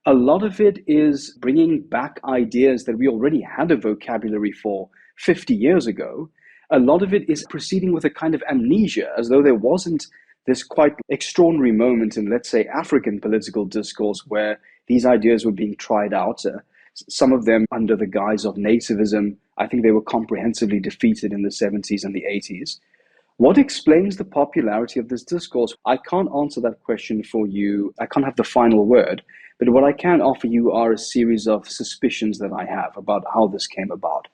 A lot of it is bringing back ideas that we already had a vocabulary for 50 years ago. A lot of it is proceeding with a kind of amnesia, as though there wasn't this quite extraordinary moment in, let's say, African political discourse where these ideas were being tried out. Some of them under the guise of nativism. I think they were comprehensively defeated in the 70s and the 80s. What explains the popularity of this discourse? I can't answer that question for you. I can't have the final word. But what I can offer you are a series of suspicions that I have about how this came about.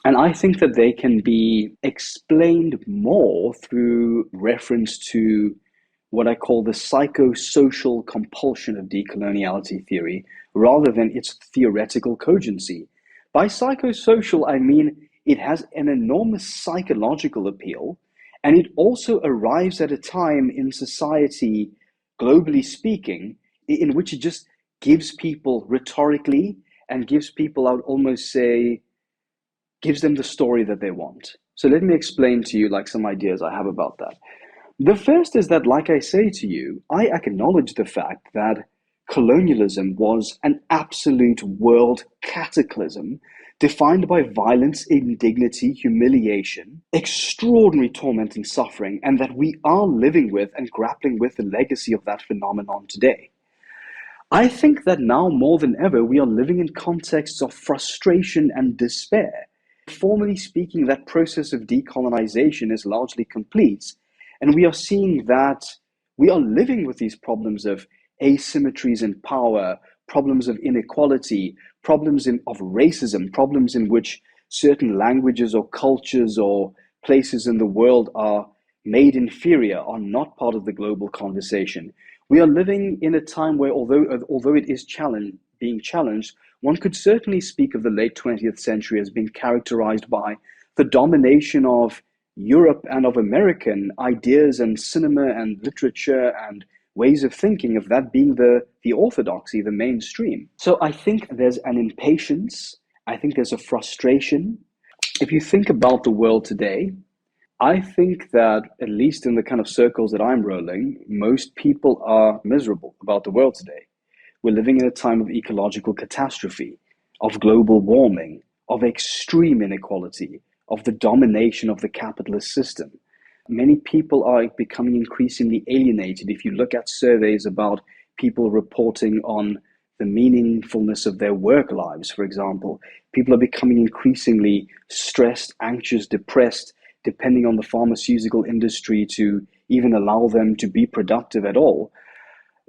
And I think that they can be explained more through reference to what I call the psychosocial compulsion of decoloniality theory, rather than its theoretical cogency. By psychosocial, I mean it has an enormous psychological appeal, and it also arrives at a time in society, globally speaking, in which it just gives people rhetorically and gives people, I would almost say, gives them the story that they want. So let me explain to you like some ideas I have about that. The first is that, like I say to you, I acknowledge the fact that colonialism was an absolute world cataclysm defined by violence, indignity, humiliation, extraordinary torment and suffering, and that we are living with and grappling with the legacy of that phenomenon today. I think that now more than ever, we are living in contexts of frustration and despair. Formally speaking, that process of decolonization is largely complete, and we are seeing that we are living with these problems of asymmetries in power, problems of inequality, problems of racism, problems in which certain languages or cultures or places in the world are made inferior, are not part of the global conversation. We are living in a time where, although it is being challenged, one could certainly speak of the late 20th century as being characterized by the domination of Europe and of American ideas and cinema and literature and ways of thinking, of that being the orthodoxy, the mainstream. So I think there's an impatience. I think there's a frustration. If you think about the world today, I think that, at least in the kind of circles that I'm rolling, most people are miserable about the world today. We're living in a time of ecological catastrophe, of global warming, of extreme inequality, of the domination of the capitalist system. Many people are becoming increasingly alienated. If you look at surveys about people reporting on the meaningfulness of their work lives, for example, people are becoming increasingly stressed, anxious, depressed, depending on the pharmaceutical industry to even allow them to be productive at all.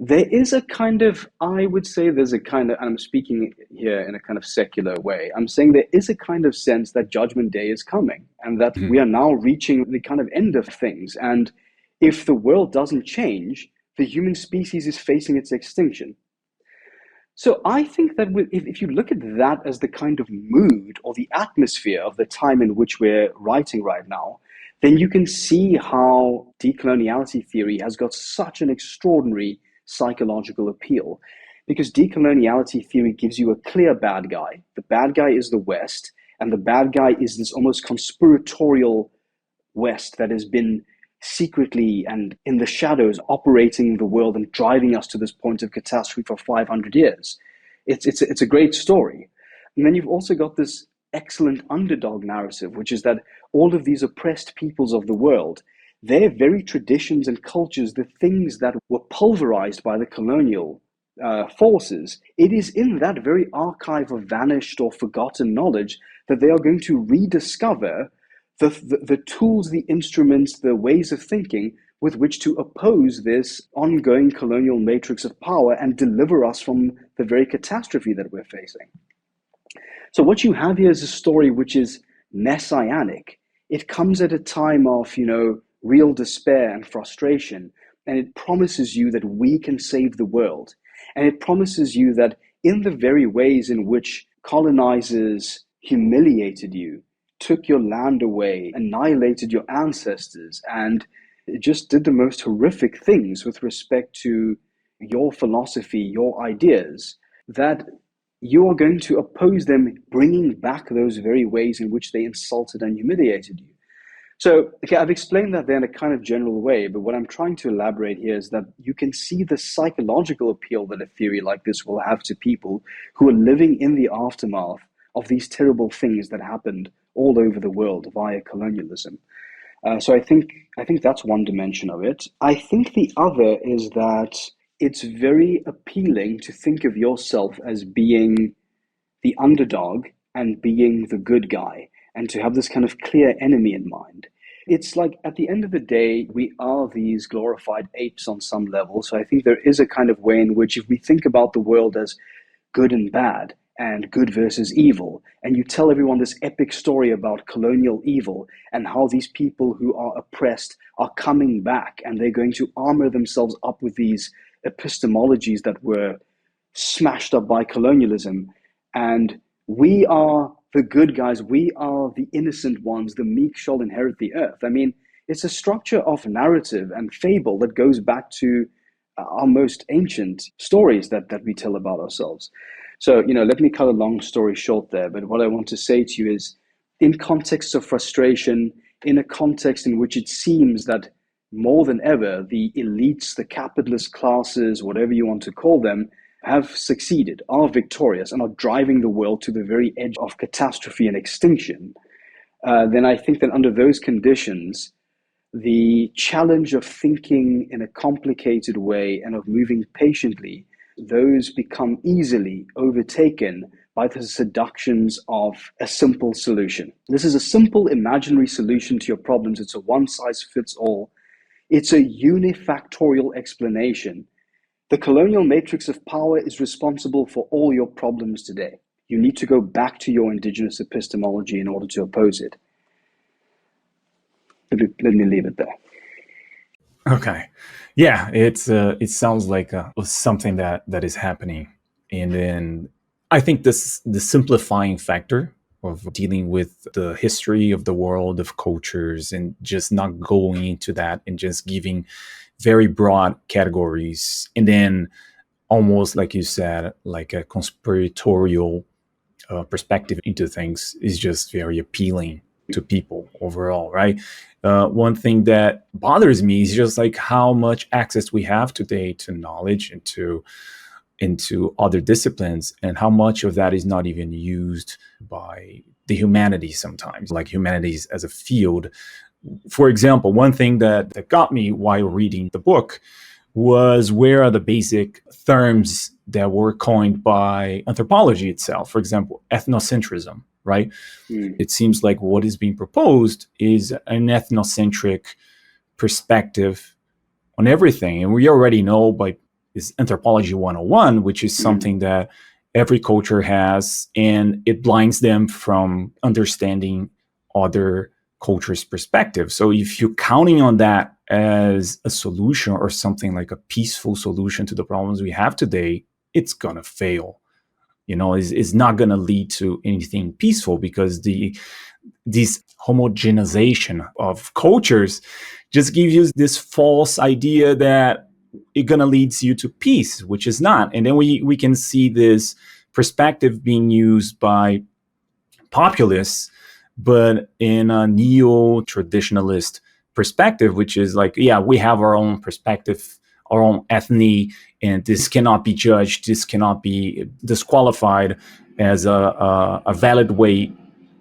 There is a kind of, I would say there's a kind of, and I'm speaking here in a kind of secular way, I'm saying there is a kind of sense that Judgment Day is coming and that we are now reaching the kind of end of things. And if the world doesn't change, the human species is facing its extinction. So I think that if you look at that as the kind of mood or the atmosphere of the time in which we're writing right now, then you can see how decoloniality theory has got such an extraordinary psychological appeal. Because decoloniality theory gives you a clear bad guy. The bad guy is the West, and the bad guy is this almost conspiratorial West that has been secretly and in the shadows operating the world and driving us to this point of catastrophe for 500 years. It's a great story. And then you've also got this excellent underdog narrative, which is that all of these oppressed peoples of the world, their very traditions and cultures, the things that were pulverized by the colonial forces, it is in that very archive of vanished or forgotten knowledge that they are going to rediscover the tools, the instruments, the ways of thinking with which to oppose this ongoing colonial matrix of power and deliver us from the very catastrophe that we're facing. So what you have here is a story which is messianic. It comes at a time of, real despair and frustration, and it promises you that we can save the world. And it promises you that in the very ways in which colonizers humiliated you, took your land away, annihilated your ancestors, and just did the most horrific things with respect to your philosophy, your ideas, that you are going to oppose them bringing back those very ways in which they insulted and humiliated you. So, okay, I've explained that there in a kind of general way, but what I'm trying to elaborate here is that you can see the psychological appeal that a theory like this will have to people who are living in the aftermath of these terrible things that happened all over the world via colonialism. So I think that's one dimension of it. I think the other is that it's very appealing to think of yourself as being the underdog and being the good guy, and to have this kind of clear enemy in mind. It's like, at the end of the day, we are these glorified apes on some level. So I think there is a kind of way in which, if we think about the world as good and bad, and good versus evil, and you tell everyone this epic story about colonial evil and how these people who are oppressed are coming back and they're going to armor themselves up with these epistemologies that were smashed up by colonialism, and we are the good guys, we are the innocent ones, the meek shall inherit the earth. I mean, it's a structure of narrative and fable that goes back to our most ancient stories that we tell about ourselves. So, let me cut a long story short there, but what I want to say to you is, in contexts of frustration, in a context in which it seems that more than ever, the elites, the capitalist classes, whatever you want to call them, have succeeded, are victorious, and are driving the world to the very edge of catastrophe and extinction, then I think that under those conditions, the challenge of thinking in a complicated way and of moving patiently, those become easily overtaken by the seductions of a simple solution. This is a simple imaginary solution to your problems. It's a one-size-fits-all. It's a unifactorial explanation. The colonial matrix of power is responsible for all your problems today. You need to go back to your indigenous epistemology in order to oppose it. Let me leave it there. Okay, yeah, it sounds like something that is happening, and then I think the simplifying factor of dealing with the history of the world, of cultures, and just not going into that and just giving very broad categories, and then almost like you said, like a conspiratorial perspective into things is just very appealing to people overall, right? One thing that bothers me is just like how much access we have today to knowledge and into other disciplines, and how much of that is not even used by the humanities sometimes, like humanities as a field. For example, one thing that got me while reading the book was, where are the basic terms that were coined by anthropology itself? For example, ethnocentrism, right? It seems like what is being proposed is an ethnocentric perspective on everything. And we already know by is Anthropology 101, which is something that every culture has, and it blinds them from understanding other cultures' perspective. So if you're counting on that as a solution or something like a peaceful solution to the problems we have today, it's going to fail. It's not going to lead to anything peaceful, because this homogenization of cultures just gives you this false idea that it's going to lead you to peace, which is not. And then we can see this perspective being used by populists, but in a neo-traditionalist perspective, which is like, yeah, we have our own perspective, our own ethne, and this cannot be judged, this cannot be disqualified as a valid way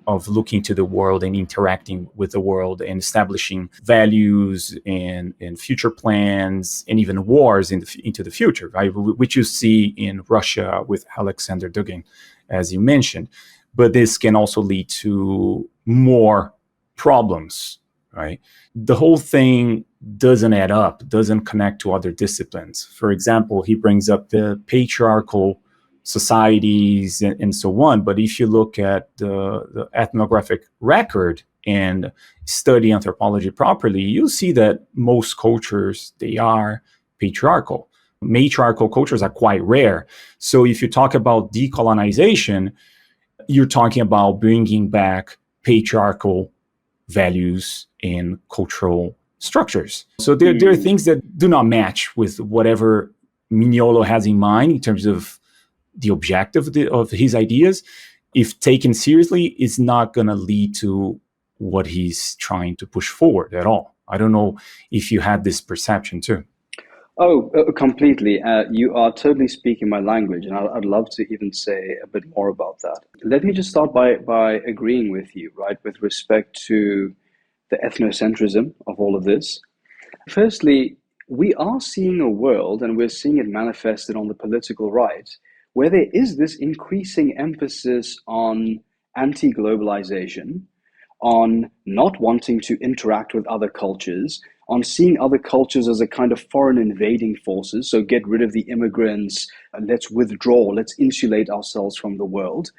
of looking to the world and interacting with the world and establishing values and future plans and even wars into the future, right? Which you see in Russia with Alexander Dugin, as you mentioned. But this can also lead to more problems, right? The whole thing doesn't add up, doesn't connect to other disciplines. For example, he brings up the patriarchal societies and so on. But if you look at the ethnographic record and study anthropology properly, you'll see that most cultures, they are patriarchal. Matriarchal cultures are quite rare. So if you talk about decolonization, you're talking about bringing back patriarchal values in cultural structures. So there are things that do not match with whatever Mignolo has in mind in terms of the objective of his ideas. If taken seriously, it's not going to lead to what he's trying to push forward at all. I don't know if you had this perception too. Oh, completely. You are totally speaking my language, and I'd love to even say a bit more about that. Let me just start by agreeing with you, right, with respect to the ethnocentrism of all of this. Firstly, we are seeing a world, and we're seeing it manifested on the political right, where there is this increasing emphasis on anti-globalization, on not wanting to interact with other cultures, on seeing other cultures as a kind of foreign invading forces. So get rid of the immigrants, let's withdraw, let's insulate ourselves from the world.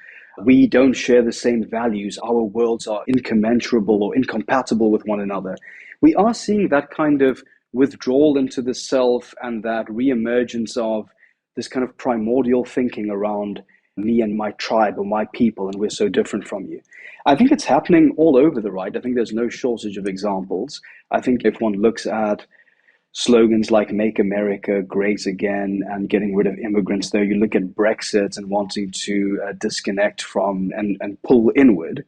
We don't share the same values. Our worlds are incommensurable or incompatible with one another. We are seeing that kind of withdrawal into the self and that reemergence of this kind of primordial thinking around me and my tribe or my people, and we're so different from you. I think it's happening all over the right. I think there's no shortage of examples. I think if one looks at slogans like Make America Great Again and getting rid of immigrants there, you look at Brexit and wanting to disconnect from and pull inward.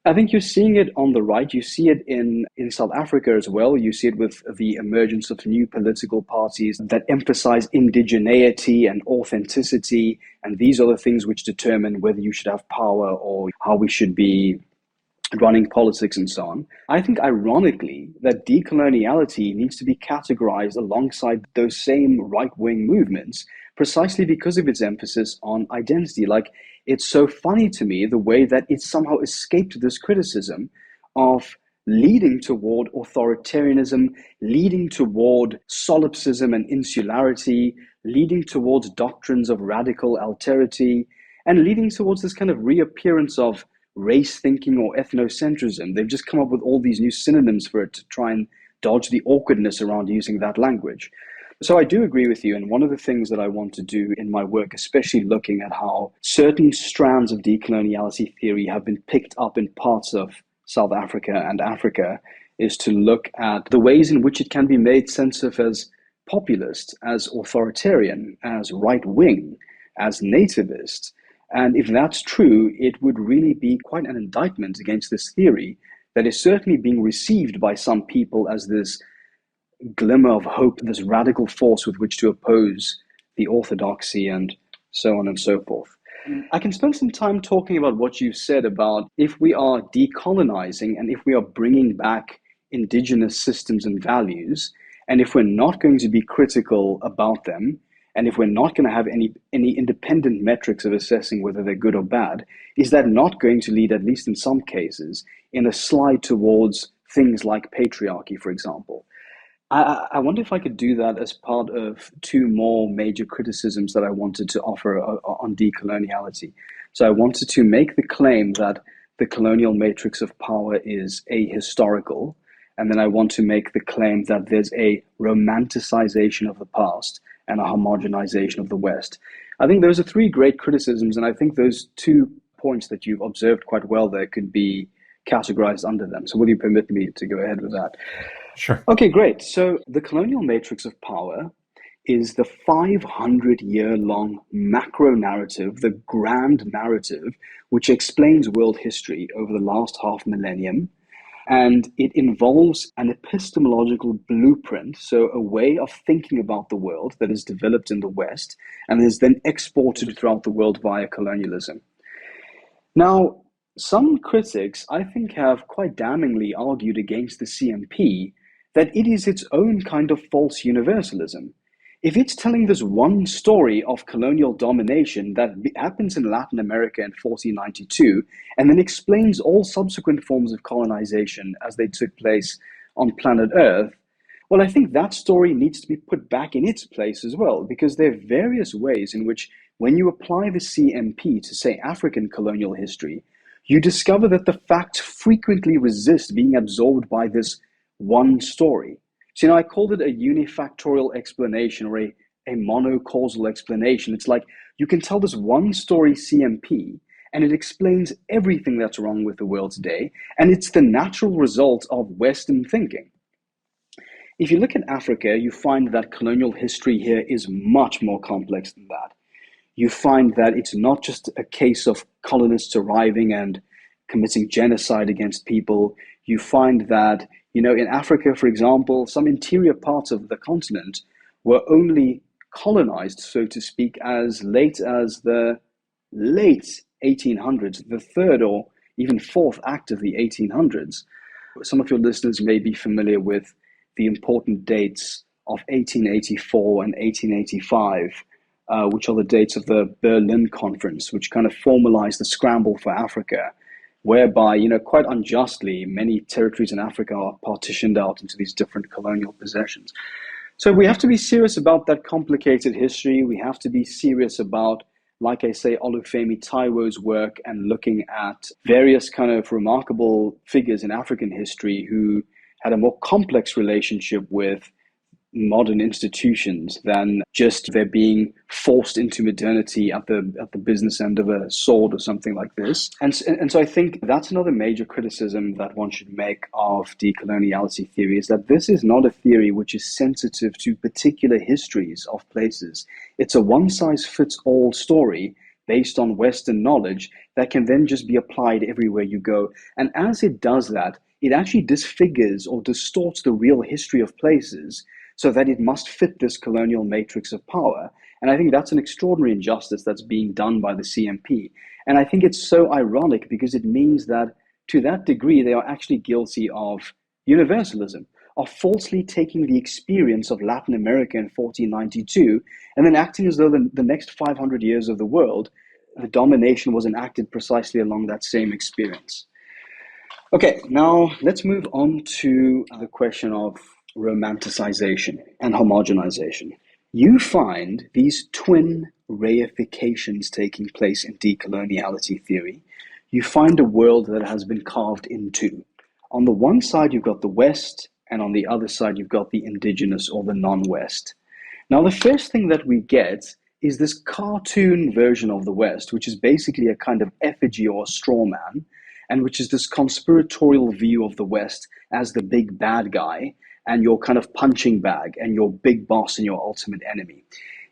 I think you're seeing it on the right. You see it in South Africa as well. You see it with the emergence of new political parties that emphasize indigeneity and authenticity. And these are the things which determine whether you should have power or how we should be running politics and so on. I think ironically that decoloniality needs to be categorized alongside those same right-wing movements precisely because of its emphasis on identity. Like, it's so funny to me the way that it somehow escaped this criticism of leading toward authoritarianism, leading toward solipsism and insularity, leading towards doctrines of radical alterity, and leading towards this kind of reappearance of race thinking or ethnocentrism. They've just come up with all these new synonyms for it to try and dodge the awkwardness around using that language. So I do agree with you, and one of the things that I want to do in my work, especially looking at how certain strands of decoloniality theory have been picked up in parts of South Africa and Africa, is to look at the ways in which it can be made sense of as populist, as authoritarian, as right-wing, as nativist. And if that's true, it would really be quite an indictment against this theory that is certainly being received by some people as this glimmer of hope, this radical force with which to oppose the orthodoxy and so on and so forth. I can spend some time talking about what you've said about if we are decolonizing and if we are bringing back indigenous systems and values, and if we're not going to be critical about them, and if we're not going to have any independent metrics of assessing whether they're good or bad, is that not going to lead, at least in some cases, in a slide towards things like patriarchy, for example? I wonder if I could do that as part of two more major criticisms that I wanted to offer on decoloniality. So I wanted to make the claim that the colonial matrix of power is ahistorical, and then I want to make the claim that there's a romanticization of the past and a homogenization of the West. I think those are three great criticisms, and I think those 2 points that you've observed quite well there could be categorized under them. So will you permit me to go ahead with that? Sure. Okay, great. So the colonial matrix of power is the 500-year-long macro narrative, the grand narrative, which explains world history over the last half millennium. And it involves an epistemological blueprint, so a way of thinking about the world that is developed in the West and is then exported throughout the world via colonialism. Now, some critics, I think, have quite damningly argued against the CMP that it is its own kind of false universalism. If it's telling this one story of colonial domination that happens in Latin America in 1492 and then explains all subsequent forms of colonization as they took place on planet Earth, well, I think that story needs to be put back in its place as well, because there are various ways in which, when you apply the CMP to, say, African colonial history, you discover that the facts frequently resist being absorbed by this one story. So, I called it a unifactorial explanation or a monocausal explanation. It's like you can tell this one story CMP and it explains everything that's wrong with the world today, and it's the natural result of Western thinking. If you look at Africa, you find that colonial history here is much more complex than that. You find that it's not just a case of colonists arriving and committing genocide against people. You find that, in Africa, for example, some interior parts of the continent were only colonized, so to speak, as late as the late 1800s, the third or even fourth act of the 1800s. Some of your listeners may be familiar with the important dates of 1884 and 1885, which are the dates of the Berlin Conference, which kind of formalized the scramble for Africa, whereby, quite unjustly, many territories in Africa are partitioned out into these different colonial possessions. So we have to be serious about that complicated history. We have to be serious about, like I say, Olúfẹ Táíwò's work and looking at various kind of remarkable figures in African history who had a more complex relationship with modern institutions than just their being forced into modernity at the business end of a sword or something like this. And so I think that's another major criticism that one should make of decoloniality theory, is that this is not a theory which is sensitive to particular histories of places. It's a one-size-fits-all story based on Western knowledge that can then just be applied everywhere you go. And as it does that, it actually disfigures or distorts the real history of places so that it must fit this colonial matrix of power. And I think that's an extraordinary injustice that's being done by the CMP. And I think it's so ironic because it means that to that degree, they are actually guilty of universalism, of falsely taking the experience of Latin America in 1492 and then acting as though the next 500 years of the world, the domination was enacted precisely along that same experience. Okay, now let's move on to the question of romanticization and homogenization. You find these twin reifications taking place in decoloniality theory. You find a world that has been carved in two. On the one side, you've got the West, and on the other side, you've got the indigenous or the non-West. Now, the first thing that we get is this cartoon version of the West, which is basically a kind of effigy or a straw man, and which is this conspiratorial view of the West as the big bad guy and your kind of punching bag and your big boss and your ultimate enemy.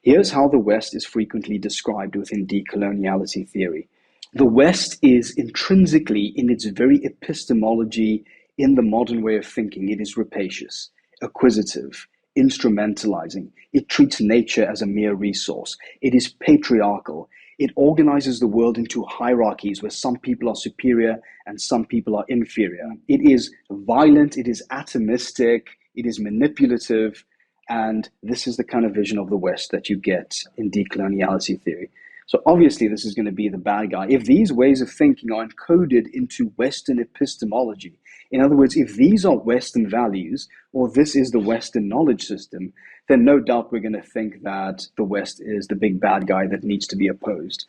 Here's how the West is frequently described within decoloniality theory. The West is intrinsically, in its very epistemology, in the modern way of thinking, it is rapacious, acquisitive, instrumentalizing. It treats nature as a mere resource. It is patriarchal. It organizes the world into hierarchies where some people are superior and some people are inferior. It is violent, it is atomistic, it is manipulative, and this is the kind of vision of the West that you get in decoloniality theory. So obviously this is going to be the bad guy. If these ways of thinking are encoded into Western epistemology, In other words, if these are Western values, or this is the Western knowledge system, then no doubt we're going to think that the West is the big bad guy that needs to be opposed.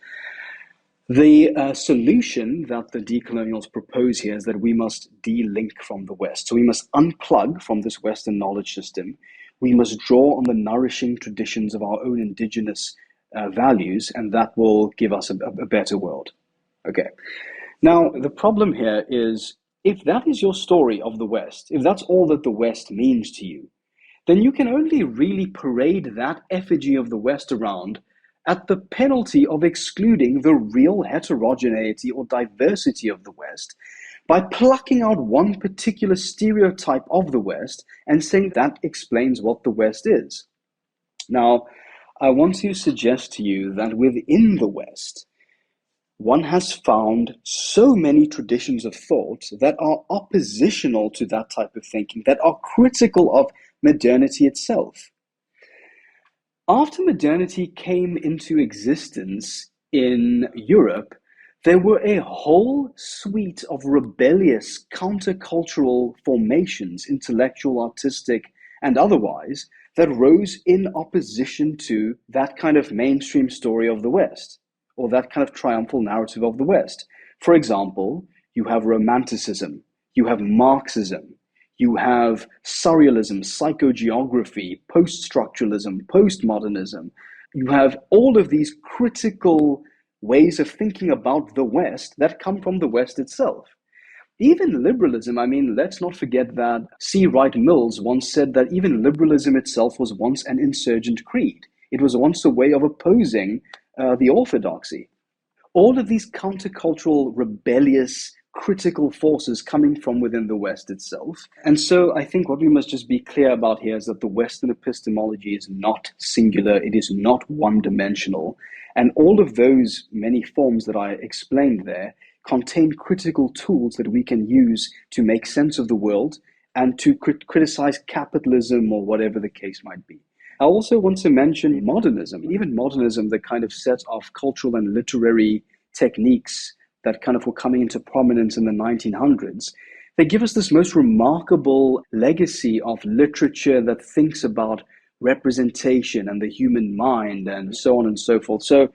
The solution that the decolonials propose here is that we must de-link from the West. So we must unplug from this Western knowledge system. We must draw on the nourishing traditions of our own indigenous values, and that will give us a better world. Okay. Now, the problem here is, if that is your story of the West, if that's all that the West means to you, then you can only really parade that effigy of the West around at the penalty of excluding the real heterogeneity or diversity of the West by plucking out one particular stereotype of the West and saying that explains what the West is. Now, I want to suggest to you that within the West, one has found so many traditions of thought that are oppositional to that type of thinking, that are critical of modernity itself. After modernity came into existence in Europe, there were a whole suite of rebellious countercultural formations, intellectual, artistic, and otherwise, that rose in opposition to that kind of mainstream story of the West, or that kind of triumphal narrative of the West. For example, you have Romanticism, you have Marxism, you have surrealism, psychogeography, post-structuralism, postmodernism. You have all of these critical ways of thinking about the West that come from the West itself. Even liberalism, I mean, let's not forget that C. Wright Mills once said that even liberalism itself was once an insurgent creed. It was once a way of opposing the orthodoxy. All of these countercultural, rebellious, critical forces coming from within the West itself. And so I think what we must just be clear about here is that the Western epistemology is not singular, it is not one-dimensional. And all of those many forms that I explained there contain critical tools that we can use to make sense of the world and to criticize capitalism or whatever the case might be. I also want to mention modernism. Even modernism, the kind of set of cultural and literary techniques that kind of were coming into prominence in the 1900s, they give us this most remarkable legacy of literature that thinks about representation and the human mind and so on and so forth. So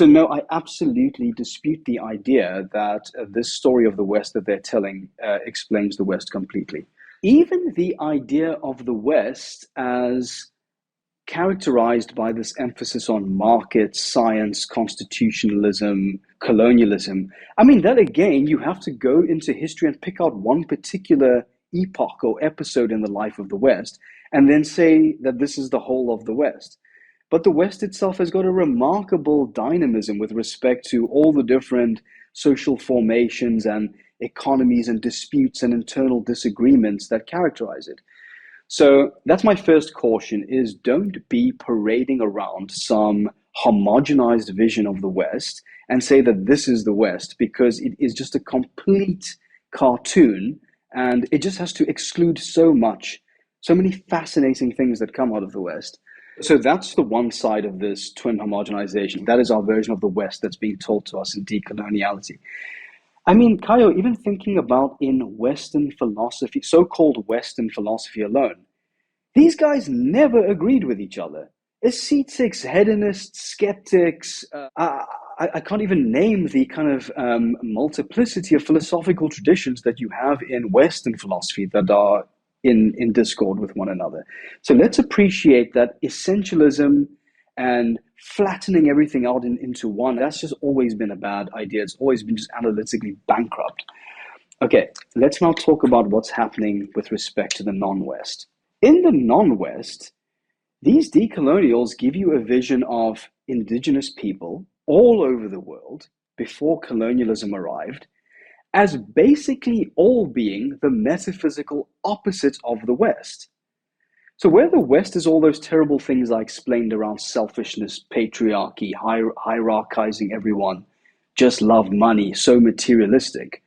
no, I absolutely dispute the idea that this story of the West that they're telling explains the West completely. Even the idea of the West as characterized by this emphasis on market, science, constitutionalism, colonialism. I mean, that again, you have to go into history and pick out one particular epoch or episode in the life of the West, and then say that this is the whole of the West. But the West itself has got a remarkable dynamism with respect to all the different social formations and economies and disputes and internal disagreements that characterize it. So that's my first caution, is don't be parading around some homogenized vision of the West and say that this is the West, because it is just a complete cartoon and it just has to exclude so much, so many fascinating things that come out of the West. So that's the one side of this twin homogenization. That is our version of the West that's being told to us in decoloniality. I mean, Kayo, even thinking about in Western philosophy, so-called Western philosophy alone, these guys never agreed with each other. Ascetics, hedonists, skeptics, I can't even name the kind of multiplicity of philosophical traditions that you have in Western philosophy that are in discord with one another. So let's appreciate that essentialism and flattening everything out into one, that's just always been a bad idea. It's always been just analytically bankrupt. Okay, let's now talk about what's happening with respect to the non-West. In the non-West, these decolonials give you a vision of indigenous people all over the world before colonialism arrived as basically all being the metaphysical opposite of the West. So where the West is all those terrible things I explained around selfishness, patriarchy, hierarchizing everyone, just love money, so materialistic,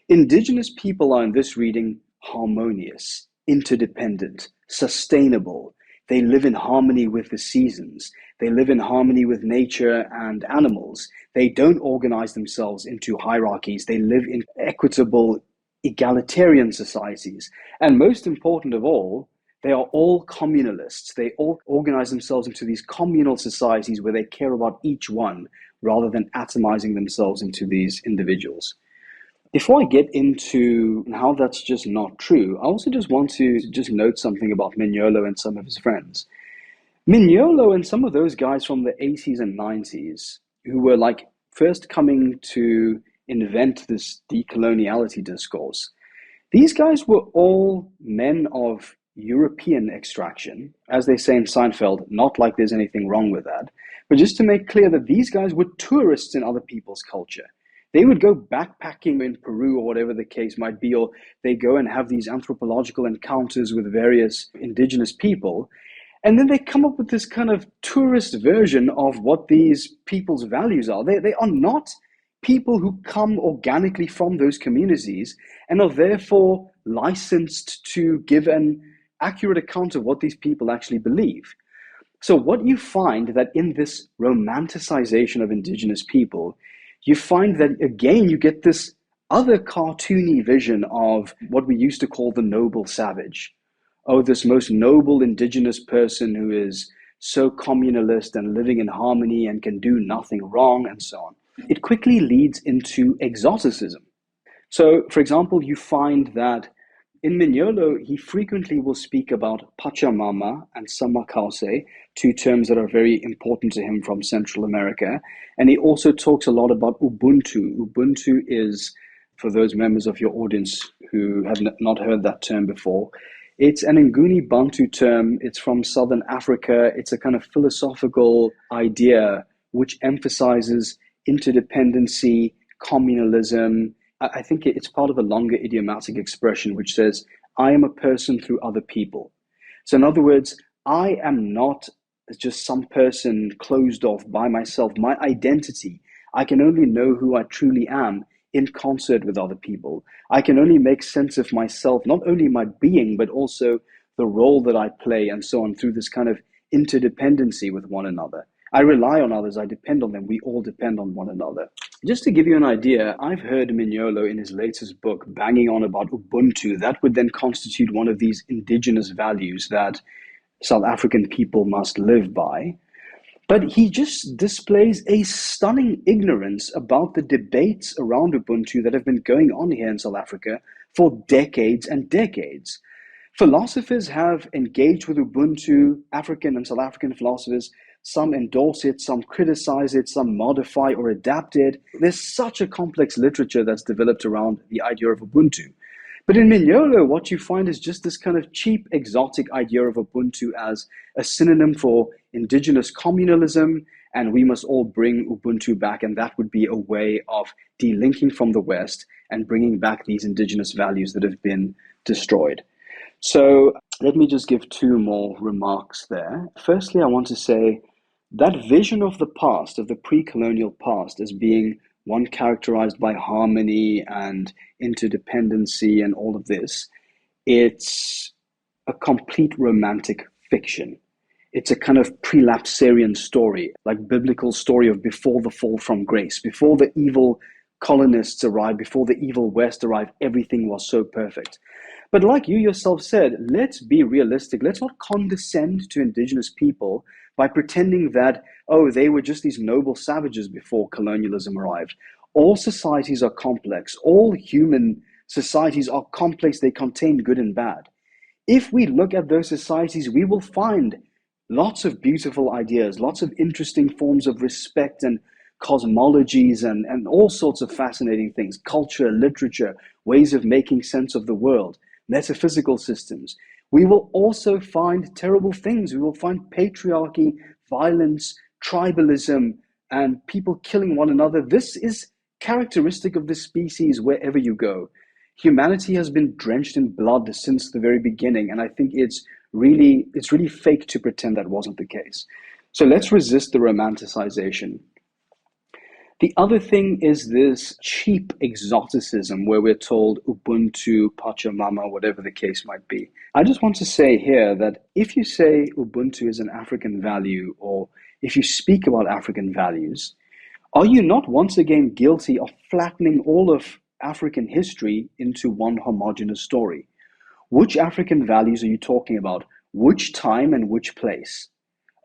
indigenous people are in this reading harmonious, interdependent, sustainable. They live in harmony with the seasons. They live in harmony with nature and animals. They don't organize themselves into hierarchies. They live in equitable egalitarian societies. And most important of all, they are all communalists. They all organize themselves into these communal societies where they care about each one rather than atomizing themselves into these individuals. Before I get into how that's just not true, I also just want to just note something about Mignolo and some of his friends. Mignolo and some of those guys from the 80s and 90s who were like first coming to invent this decoloniality discourse, these guys were all men of European extraction, as they say in Seinfeld, not like there's anything wrong with that, but just to make clear that these guys were tourists in other people's culture. They would go backpacking in Peru or whatever the case might be, or they go and have these anthropological encounters with various indigenous people. And then they come up with this kind of tourist version of what these people's values are. They are not people who come organically from those communities and are therefore licensed to give an accurate account of what these people actually believe. So what you find that in this romanticization of indigenous people, you find that, again, you get this other cartoony vision of what we used to call the noble savage. Oh, this most noble indigenous person who is so communalist and living in harmony and can do nothing wrong and so on. It quickly leads into exoticism. So, for example, you find that in Mignolo, he frequently will speak about Pachamama and Samakause, two terms that are very important to him from Central America. And he also talks a lot about Ubuntu. Ubuntu is, for those members of your audience who have not heard that term before, it's an Nguni Bantu term. It's from Southern Africa. It's a kind of philosophical idea which emphasizes interdependency, communalism. I think it's part of a longer idiomatic expression which says, I am a person through other people. So in other words, I am not just some person closed off by myself. My identity, I can only know who I truly am in concert with other people. I can only make sense of myself, not only my being, but also the role that I play and so on through this kind of interdependency with one another. I rely on others, I depend on them, we all depend on one another. Just to give you an idea, I've heard Mignolo in his latest book banging on about Ubuntu. That would then constitute one of these indigenous values that South African people must live by. But he just displays a stunning ignorance about the debates around Ubuntu that have been going on here in South Africa for decades and decades. Philosophers have engaged with Ubuntu, African and South African philosophers. Some endorse it, some criticize it, some modify or adapt it. There's such a complex literature that's developed around the idea of Ubuntu. But in Mignolo, what you find is just this kind of cheap, exotic idea of Ubuntu as a synonym for indigenous communalism, and we must all bring Ubuntu back, and that would be a way of delinking from the West and bringing back these indigenous values that have been destroyed. So let me just give two more remarks there. Firstly, I want to say that vision of the past, of the pre-colonial past, as being one characterized by harmony and interdependency and all of this, it's a complete romantic fiction. It's a kind of prelapsarian story, like biblical story of before the fall from grace, before the evil colonists arrived, before the evil West arrived, everything was so perfect. But like you yourself said, let's be realistic. Let's not condescend to indigenous people by pretending that, oh, they were just these noble savages before colonialism arrived. All societies are complex. All human societies are complex. They contain good and bad. If we look at those societies, we will find lots of beautiful ideas, lots of interesting forms of respect and cosmologies and all sorts of fascinating things, culture, literature, ways of making sense of the world, metaphysical systems. We will also find terrible things. We will find patriarchy, violence, tribalism, and people killing one another. This is characteristic of the species wherever you go. Humanity has been drenched in blood since the very beginning, and I think it's really fake to pretend that wasn't the case. So let's resist the romanticization. The other thing is this cheap exoticism where we're told Ubuntu, Pachamama, whatever the case might be. I just want to say here that if you say Ubuntu is an African value, or if you speak about African values, are you not once again guilty of flattening all of African history into one homogeneous story. Which African values are you talking about? Which time and which place?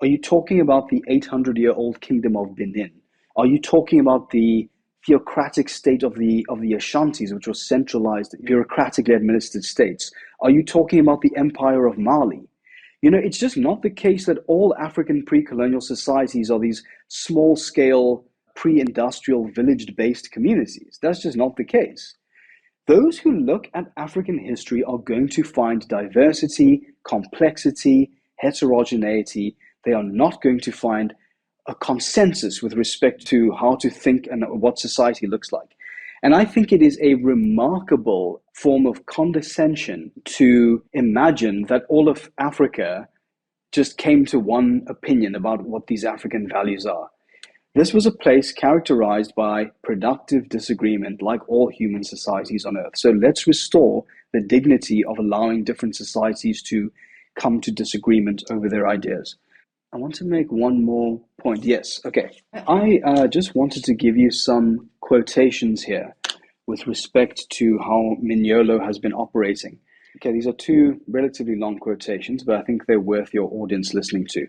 Are you talking about the 800-year-old kingdom of Benin? Are you talking about the theocratic state of the Ashantis, which was centralized, bureaucratically administered states? Are you talking about the empire of Mali? It's just not the case that all African pre-colonial societies are these small-scale, pre-industrial, village-based communities. That's just not the case. Those who look at African history are going to find diversity, complexity, heterogeneity. They are not going to find a consensus with respect to how to think and what society looks like. And I think it is a remarkable form of condescension to imagine that all of Africa just came to one opinion about what these African values are. This was a place characterized by productive disagreement, like all human societies on Earth. So let's restore the dignity of allowing different societies to come to disagreement over their ideas. I want to make one more point. Yes, okay. I just wanted to give you some quotations here with respect to how Mignolo has been operating. Okay, these are two relatively long quotations, but I think they're worth your audience listening to.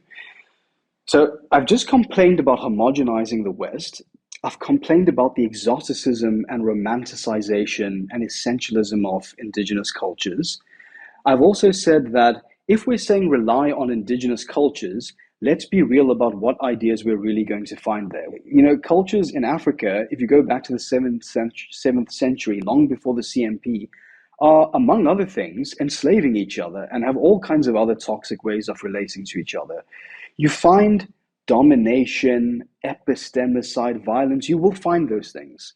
So I've just complained about homogenizing the West. I've complained about the exoticism and romanticization and essentialism of indigenous cultures. I've also said that if we're saying rely on indigenous cultures, let's be real about what ideas we're really going to find there. Cultures in Africa, if you go back to the 7th century, long before the CMP, are, among other things, enslaving each other and have all kinds of other toxic ways of relating to each other. You find domination, epistemicide, violence, you will find those things.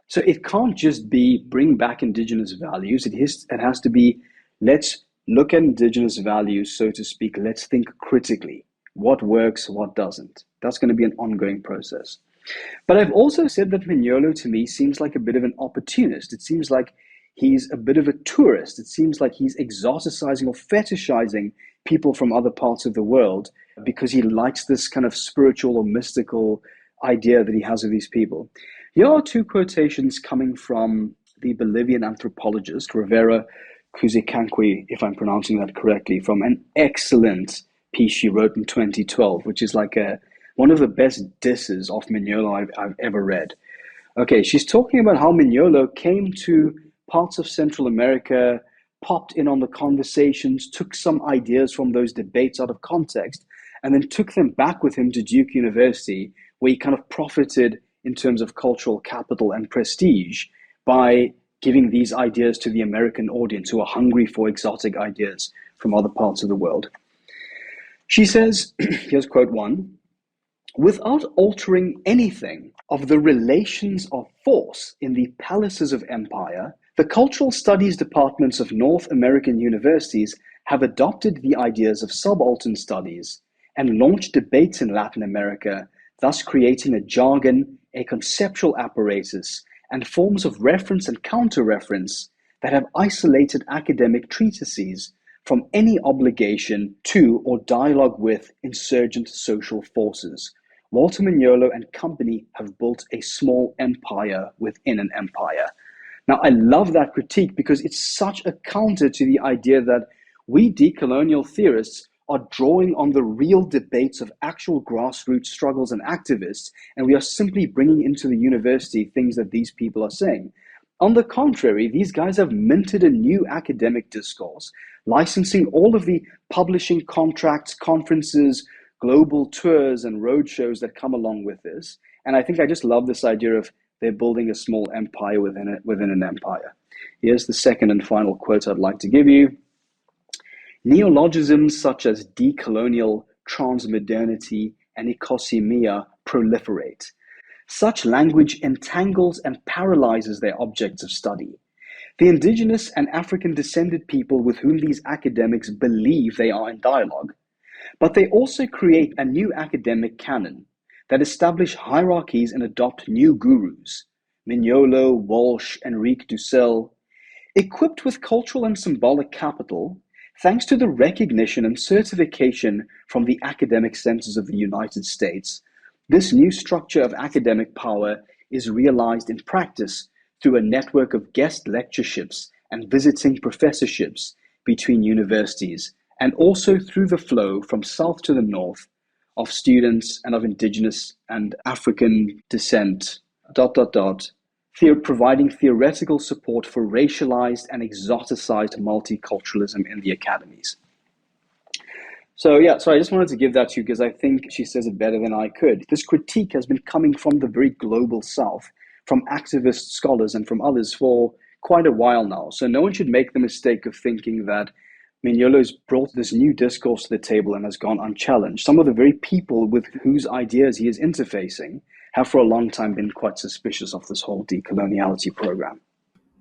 So it can't just be bring back indigenous values. It has to be, let's look at indigenous values, so to speak. Let's think critically. What works, what doesn't. That's going to be an ongoing process. But I've also said that Mignolo to me seems like a bit of an opportunist. It seems like he's a bit of a tourist. It seems like he's exoticizing or fetishizing people from other parts of the world because he likes this kind of spiritual or mystical idea that he has of these people. Here are two quotations coming from the Bolivian anthropologist, Rivera Cusicanqui, if I'm pronouncing that correctly, from an excellent piece she wrote in 2012, which is like one of the best disses of Mignolo I've ever read. Okay, she's talking about how Mignolo came to parts of Central America, popped in on the conversations, took some ideas from those debates out of context, and then took them back with him to Duke University, where he kind of profited in terms of cultural capital and prestige by giving these ideas to the American audience who are hungry for exotic ideas from other parts of the world. She says, here's quote 1, "Without altering anything of the relations of force in the palaces of empire, the cultural studies departments of North American universities have adopted the ideas of subaltern studies and launched debates in Latin America, thus creating a jargon, a conceptual apparatus, and forms of reference and counter-reference that have isolated academic treatises from any obligation to or dialogue with insurgent social forces. Walter Mignolo and company have built a small empire within an empire." Now, I love that critique because it's such a counter to the idea that we decolonial theorists are drawing on the real debates of actual grassroots struggles and activists, and we are simply bringing into the university things that these people are saying. On the contrary, these guys have minted a new academic discourse, licensing all of the publishing contracts, conferences, global tours, and roadshows that come along with this. And I think I just love this idea of they're building a small empire within an empire. Here's the second and final quote I'd like to give you. "Neologisms such as decolonial, transmodernity, and ecosemia proliferate. Such language entangles and paralyzes their objects of study. The indigenous and African-descended people with whom these academics believe they are in dialogue, but they also create a new academic canon that establish hierarchies and adopt new gurus, Mignolo, Walsh, Enrique Dussel, equipped with cultural and symbolic capital, thanks to the recognition and certification from the academic centers of the United States. This new structure of academic power is realized in practice through a network of guest lectureships and visiting professorships between universities, and also through the flow from south to the north of students and of indigenous and African descent, providing theoretical support for racialized and exoticized multiculturalism in the academies. So I just wanted to give that to you because I think she says it better than I could. This critique has been coming from the very global south, from activist scholars and from others for quite a while now. So no one should make the mistake of thinking that Mignolo's brought this new discourse to the table and has gone unchallenged. Some of the very people with whose ideas he is interfacing have for a long time been quite suspicious of this whole decoloniality program.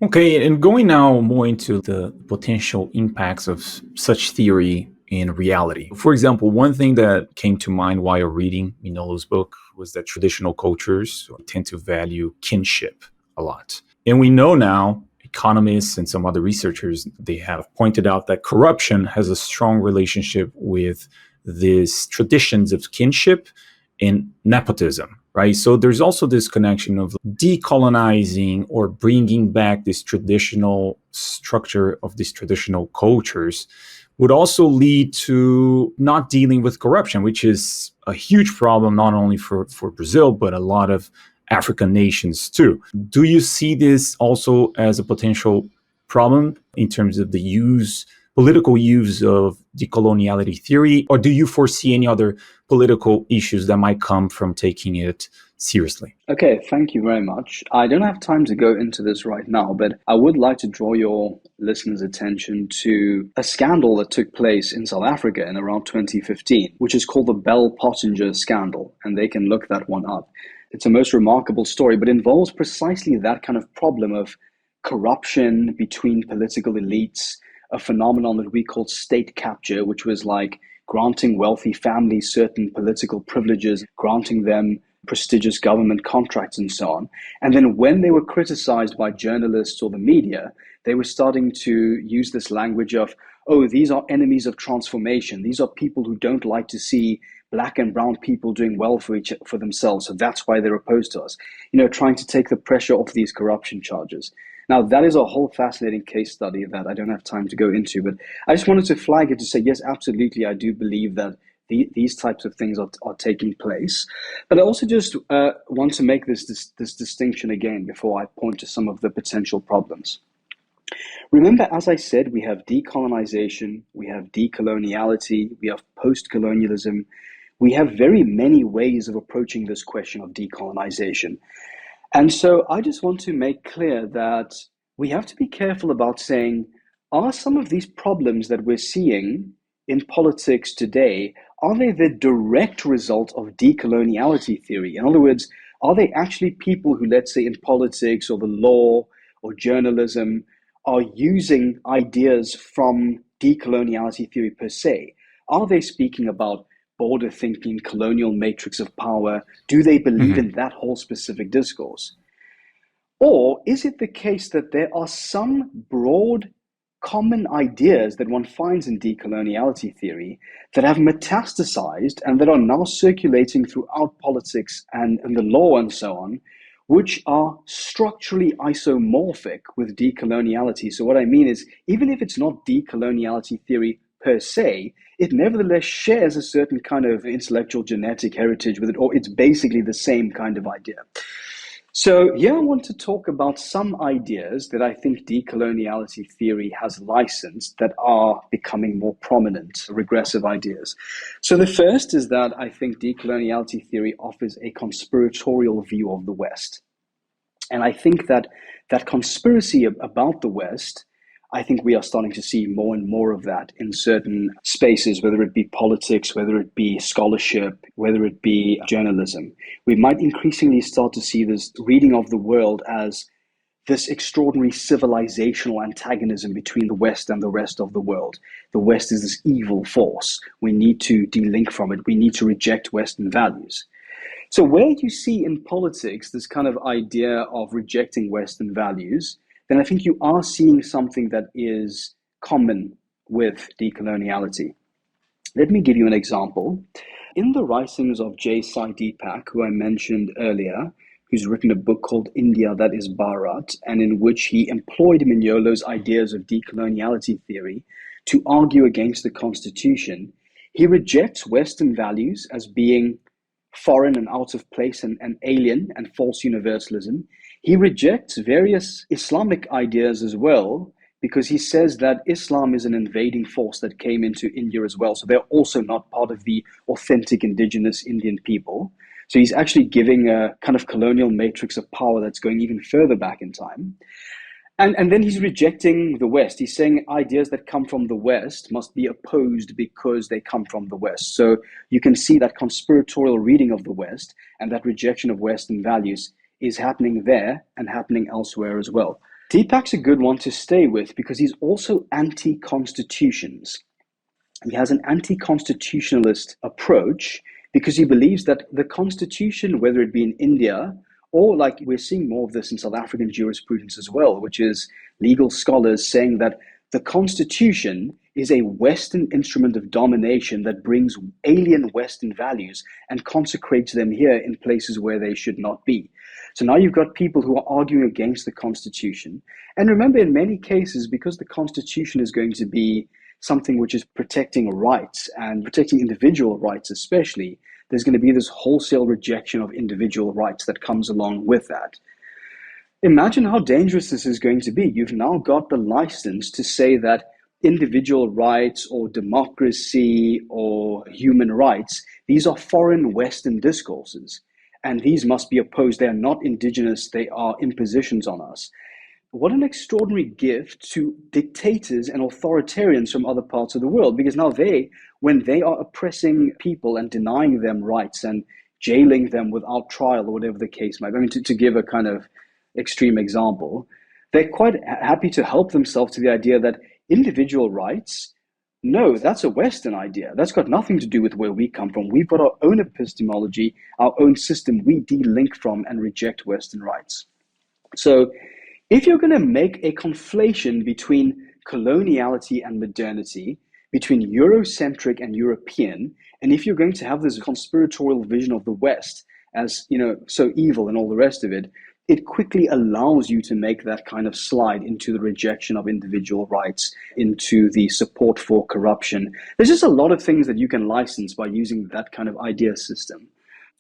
Okay, and going now more into the potential impacts of such theory in reality. For example, one thing that came to mind while reading Mignolo's book was that traditional cultures tend to value kinship a lot. And we know now, economists and some other researchers, they have pointed out that corruption has a strong relationship with these traditions of kinship and nepotism, right? So there's also this connection of decolonizing or bringing back this traditional structure of these traditional cultures would also lead to not dealing with corruption, which is a huge problem, not only for Brazil, but a lot of African nations too. Do you see this also as a potential problem in terms of the political use of decoloniality theory, or do you foresee any other political issues that might come from taking it seriously? Okay, thank you very much. I don't have time to go into this right now, but I would like to draw your listeners' attention to a scandal that took place in South Africa in around 2015, which is called the Bell Pottinger scandal, and they can look that one up. It's a most remarkable story, but involves precisely that kind of problem of corruption between political elites, a phenomenon that we call state capture, which was like granting wealthy families certain political privileges, granting them prestigious government contracts and so on. And then when they were criticized by journalists or the media, they were starting to use this language of, oh, these are enemies of transformation. These are people who don't like to see Black and brown people doing well for themselves. So that's why they're opposed to us, trying to take the pressure off these corruption charges. Now, that is a whole fascinating case study that I don't have time to go into, but I just wanted to flag it to say, yes, absolutely, I do believe that these types of things are taking place. But I also just want to make this distinction again before I point to some of the potential problems. Remember, as I said, we have decolonization, we have decoloniality, we have post-colonialism. We have very many ways of approaching this question of decolonization. And so I just want to make clear that we have to be careful about saying, are some of these problems that we're seeing in politics today, are they the direct result of decoloniality theory? In other words, are they actually people who, let's say in politics or the law or journalism, are using ideas from decoloniality theory per se? Are they speaking about border thinking, colonial matrix of power? Do they believe in that whole specific discourse? Or is it the case that there are some broad common ideas that one finds in decoloniality theory that have metastasized and that are now circulating throughout politics and the law and so on, which are structurally isomorphic with decoloniality? So what I mean is, even if it's not decoloniality theory per se, it nevertheless shares a certain kind of intellectual genetic heritage with it, or it's basically the same kind of idea. So here I want to talk about some ideas that I think decoloniality theory has licensed that are becoming more prominent, regressive ideas. So the first is that I think decoloniality theory offers a conspiratorial view of the West. And I think that that conspiracy about the West, I think we are starting to see more and more of that in certain spaces, whether it be politics, whether it be scholarship, whether it be journalism. We might increasingly start to see this reading of the world as this extraordinary civilizational antagonism between the West and the rest of the world. The West is this evil force. We need to delink from it. We need to reject Western values. So where you see in politics this kind of idea of rejecting Western values, then I think you are seeing something that is common with decoloniality. Let me give you an example. In the writings of J. Sai Deepak, who I mentioned earlier, who's written a book called India That Is Bharat, and in which he employed Mignolo's ideas of decoloniality theory to argue against the constitution. He rejects Western values as being foreign and out of place and alien and false universalism. He rejects various Islamic ideas as well, because he says that Islam is an invading force that came into India as well. So they're also not part of the authentic indigenous Indian people. So he's actually giving a kind of colonial matrix of power that's going even further back in time. And then he's rejecting the West. He's saying ideas that come from the West must be opposed because they come from the West. So you can see that conspiratorial reading of the West and that rejection of Western values is happening there and happening elsewhere as well. Deepak's a good one to stay with because he's also anti-constitutions. He has an anti-constitutionalist approach because he believes that the constitution, whether it be in India, or like we're seeing more of this in South African jurisprudence as well, which is legal scholars saying that the constitution is a Western instrument of domination that brings alien Western values and consecrates them here in places where they should not be. So now you've got people who are arguing against the constitution. And remember, in many cases, because the constitution is going to be something which is protecting rights and protecting individual rights especially, there's going to be this wholesale rejection of individual rights that comes along with that. Imagine how dangerous this is going to be. You've now got the license to say that individual rights or democracy or human rights, these are foreign Western discourses, and these must be opposed. They are not indigenous, they are impositions on us. What an extraordinary gift to dictators and authoritarians from other parts of the world, because now when they are oppressing people and denying them rights and jailing them without trial or whatever the case might be, I mean, to give a kind of extreme example, they're quite happy to help themselves to the idea that individual rights, no, that's a Western idea. That's got nothing to do with where we come from. We've got our own epistemology, our own system. We de-link from and reject Western rights. So if you're going to make a conflation between coloniality and modernity, between Eurocentric and European, and if you're going to have this conspiratorial vision of the West as, so evil and all the rest of it, it quickly allows you to make that kind of slide into the rejection of individual rights, into the support for corruption. There's just a lot of things that you can license by using that kind of idea system.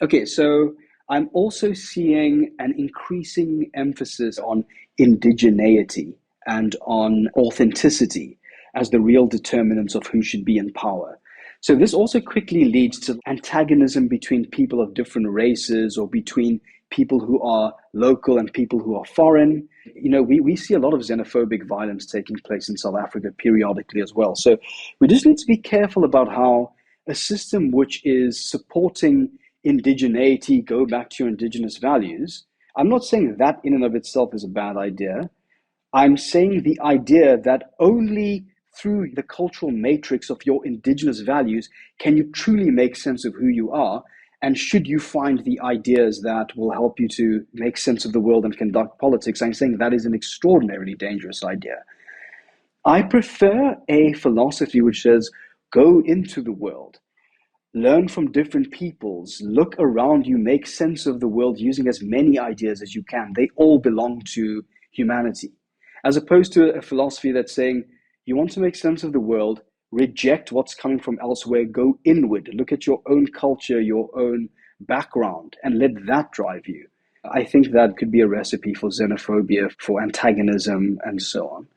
Okay, so I'm also seeing an increasing emphasis on indigeneity and on authenticity as the real determinants of who should be in power. So this also quickly leads to antagonism between people of different races or between people who are local and people who are foreign. We see a lot of xenophobic violence taking place in South Africa periodically as well. So we just need to be careful about how a system which is supporting indigeneity, go back to your indigenous values. I'm not saying that in and of itself is a bad idea. I'm saying the idea that only through the cultural matrix of your indigenous values can you truly make sense of who you are. And should you find the ideas that will help you to make sense of the world and conduct politics, I'm saying that is an extraordinarily dangerous idea. I prefer a philosophy which says, go into the world, learn from different peoples, look around you, make sense of the world using as many ideas as you can. They all belong to humanity. As opposed to a philosophy that's saying, you want to make sense of the world, reject what's coming from elsewhere, go inward, look at your own culture, your own background, and let that drive you. I think that could be a recipe for xenophobia, for antagonism, and so on.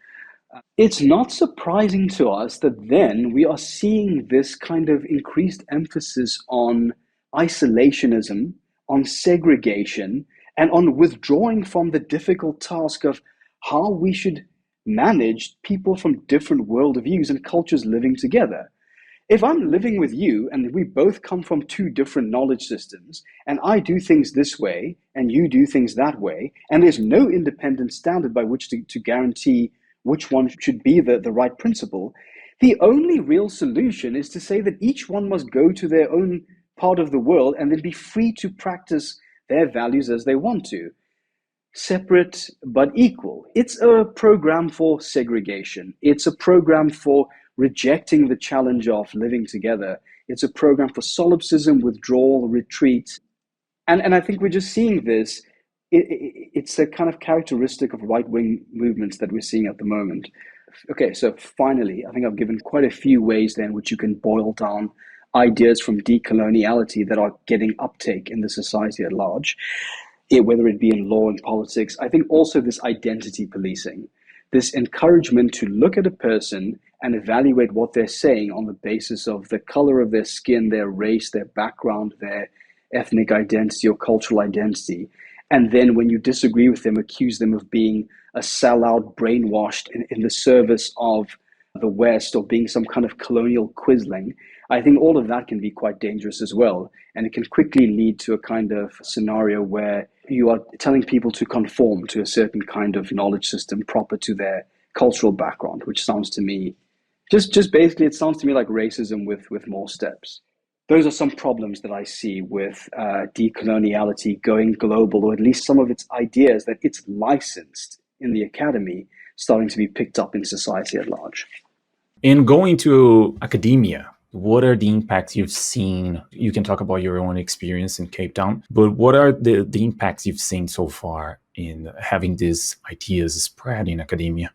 It's not surprising to us that then we are seeing this kind of increased emphasis on isolationism, on segregation, and on withdrawing from the difficult task of how we should manage people from different worldviews and cultures living together. If I'm living with you and we both come from two different knowledge systems, and I do things this way and you do things that way, and there's no independent standard by which to guarantee which one should be the right principle, the only real solution is to say that each one must go to their own part of the world and then be free to practice their values as they want to. Separate but equal. It's a program for segregation. It's a program for rejecting the challenge of living together. It's a program for solipsism, withdrawal, retreat. And I think we're just seeing this it's a kind of characteristic of right-wing movements that we're seeing at the moment. Okay, so finally, I think I've given quite a few ways then which you can boil down ideas from decoloniality that are getting uptake in the society at large, whether it be in law and politics. I think also this identity policing, this encouragement to look at a person and evaluate what they're saying on the basis of the color of their skin, their race, their background, their ethnic identity or cultural identity. And then when you disagree with them, accuse them of being a sellout, brainwashed in the service of the West, or being some kind of colonial quisling. I think all of that can be quite dangerous as well. And it can quickly lead to a kind of scenario where you are telling people to conform to a certain kind of knowledge system proper to their cultural background, which sounds to me, just basically, it sounds to me like racism with more steps. Those are some problems that I see with decoloniality going global, or at least some of its ideas that it's licensed in the academy starting to be picked up in society at large. In going to academia, what are the impacts you've seen? You can talk about your own experience in Cape Town, but what are the impacts you've seen so far in having these ideas spread in academia?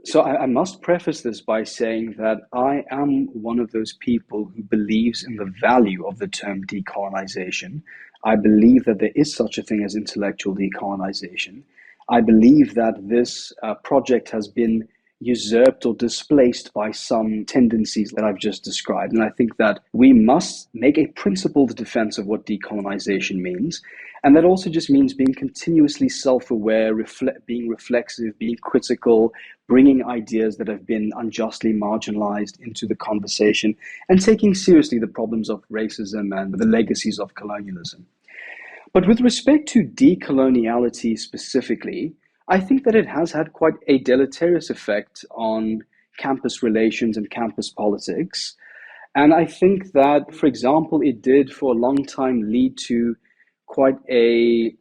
So I must preface this by saying that I am one of those people who believes in the value of the term decolonization. I believe that there is such a thing as intellectual decolonization. I believe that this project has been usurped or displaced by some tendencies that I've just described. And I think that we must make a principled defense of what decolonization means. And that also just means being continuously self-aware, being reflexive, being critical, bringing ideas that have been unjustly marginalized into the conversation, and taking seriously the problems of racism and the legacies of colonialism. But with respect to decoloniality specifically, I think that it has had quite a deleterious effect on campus relations and campus politics. And I think that, for example, it did for a long time lead to quite a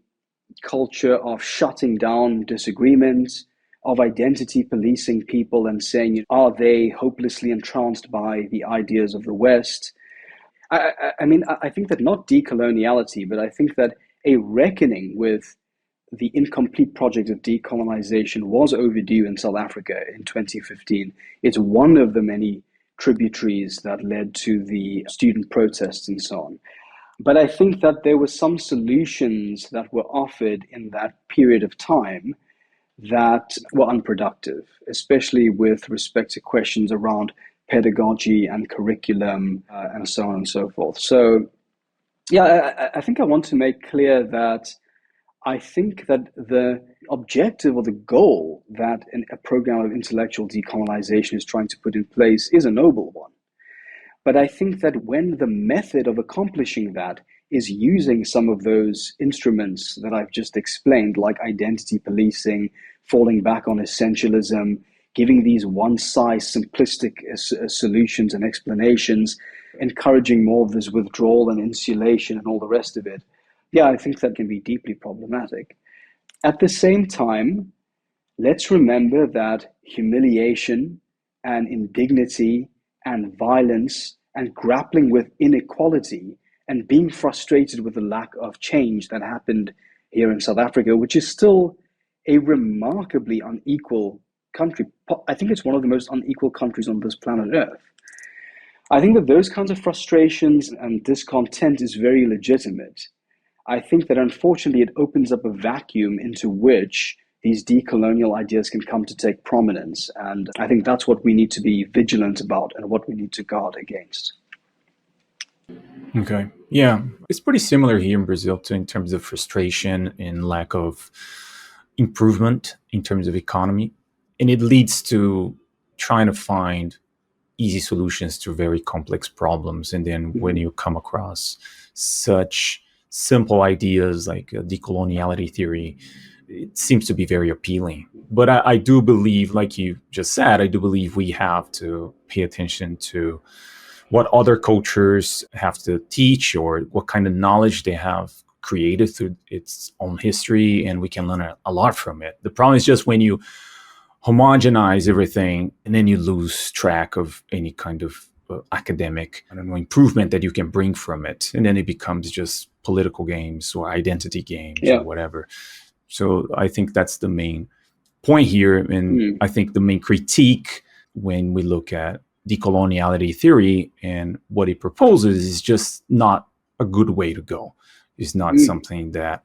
culture of shutting down disagreements, of identity policing people and saying, are they hopelessly entranced by the ideas of the West? I mean, I think that not decoloniality, but I think that a reckoning with the incomplete project of decolonization was overdue in South Africa in 2015. It's one of the many tributaries that led to the student protests and so on. But I think that there were some solutions that were offered in that period of time that were unproductive, especially with respect to questions around pedagogy and curriculum and so on and so forth. So, yeah, I think I want to make clear that I think that the objective or the goal that a program of intellectual decolonization is trying to put in place is a noble one. But I think that when the method of accomplishing that is using some of those instruments that I've just explained, like identity policing, falling back on essentialism, giving these one-size simplistic solutions and explanations, encouraging more of this withdrawal and insulation and all the rest of it, yeah, I think that can be deeply problematic. At the same time, let's remember that humiliation and indignity and violence and grappling with inequality and being frustrated with the lack of change that happened here in South Africa, which is still a remarkably unequal country. I think it's one of the most unequal countries on this planet Earth. I think that those kinds of frustrations and discontent is very legitimate. I think that unfortunately it opens up a vacuum into which these decolonial ideas can come to take prominence. And I think that's what we need to be vigilant about and what we need to guard against. Okay. Yeah. It's pretty similar here in Brazil too, in terms of frustration and lack of improvement in terms of economy. And it leads to trying to find easy solutions to very complex problems. And then when you come across such simple ideas like decoloniality theory, it seems to be very appealing. But I do believe, like you just said, I do believe we have to pay attention to what other cultures have to teach or what kind of knowledge they have created through its own history, and we can learn a lot from it. The problem is just when you homogenize everything and then you lose track of any kind of academic, improvement that you can bring from it. And then it becomes just political games or identity games or whatever. So I think that's the main point here. And I think the main critique when we look at decoloniality theory and what it proposes is just not a good way to go. It's not something that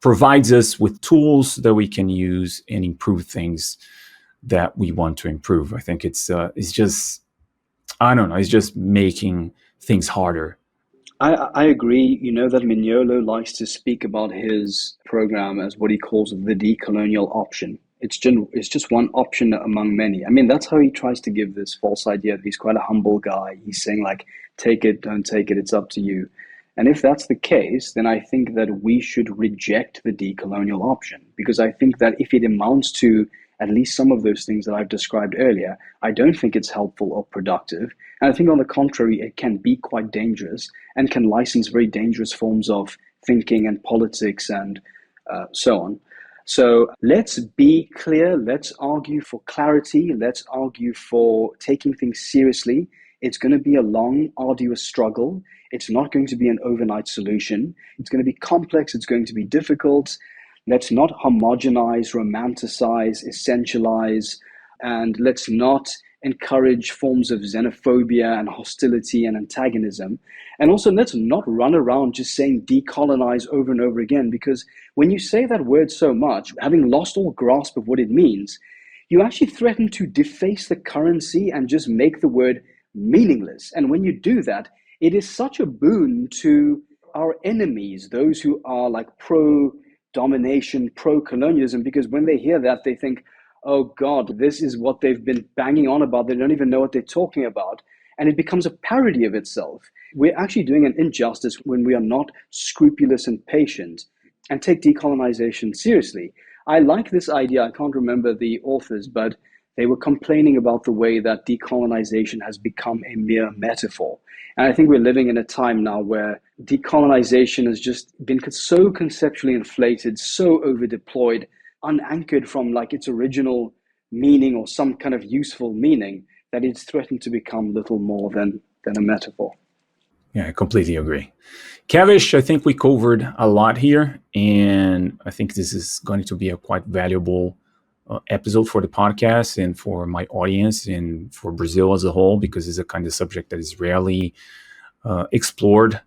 provides us with tools that we can use and improve things that we want to improve. I think it's just, I don't know, it's just making things harder. I agree. You know that Mignolo likes to speak about his program as what he calls the decolonial option. It's just one option among many. I mean, that's how he tries to give this false idea that he's quite a humble guy. He's saying like, take it, don't take it, it's up to you. And if that's the case, then I think that we should reject the decolonial option, because I think that if it amounts to at least some of those things that I've described earlier, I don't think it's helpful or productive. And I think on the contrary, it can be quite dangerous and can license very dangerous forms of thinking and politics and so on. So let's be clear, let's argue for clarity, let's argue for taking things seriously. It's going to be a long, arduous struggle. It's not going to be an overnight solution. It's going to be complex, it's going to be difficult. Let's not homogenize, romanticize, essentialize, and let's not encourage forms of xenophobia and hostility and antagonism. And also, let's not run around just saying decolonize over and over again, because when you say that word so much, having lost all grasp of what it means, you actually threaten to deface the currency and just make the word meaningless. And when you do that, it is such a boon to our enemies, those who are like pro-domination, pro-colonialism, because when they hear that, they think, oh God, this is what they've been banging on about. They don't even know what they're talking about. And it becomes a parody of itself. We're actually doing an injustice when we are not scrupulous and patient and take decolonization seriously. I like this idea. I can't remember the authors, but they were complaining about the way that decolonization has become a mere metaphor. And I think we're living in a time now where decolonization has just been so conceptually inflated, so over-deployed, unanchored from like its original meaning or some kind of useful meaning, that it's threatened to become little more than a metaphor. Yeah, I completely agree. Kavish, I think we covered a lot here, and I think this is going to be a quite valuable episode for the podcast and for my audience and for Brazil as a whole, because it's a kind of subject that is rarely explored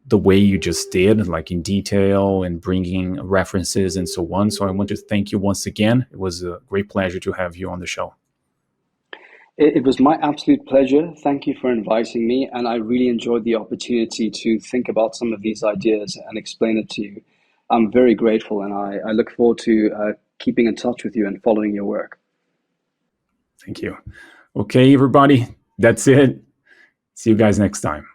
the way you just did, like in detail and bringing references and so on. So I want to thank you once again. It was a great pleasure to have you on the show. It was my absolute pleasure. Thank you for inviting me. And I really enjoyed the opportunity to think about some of these ideas and explain it to you. I'm very grateful, and I look forward to keeping in touch with you and following your work. Thank you. Okay, everybody, that's it. See you guys next time.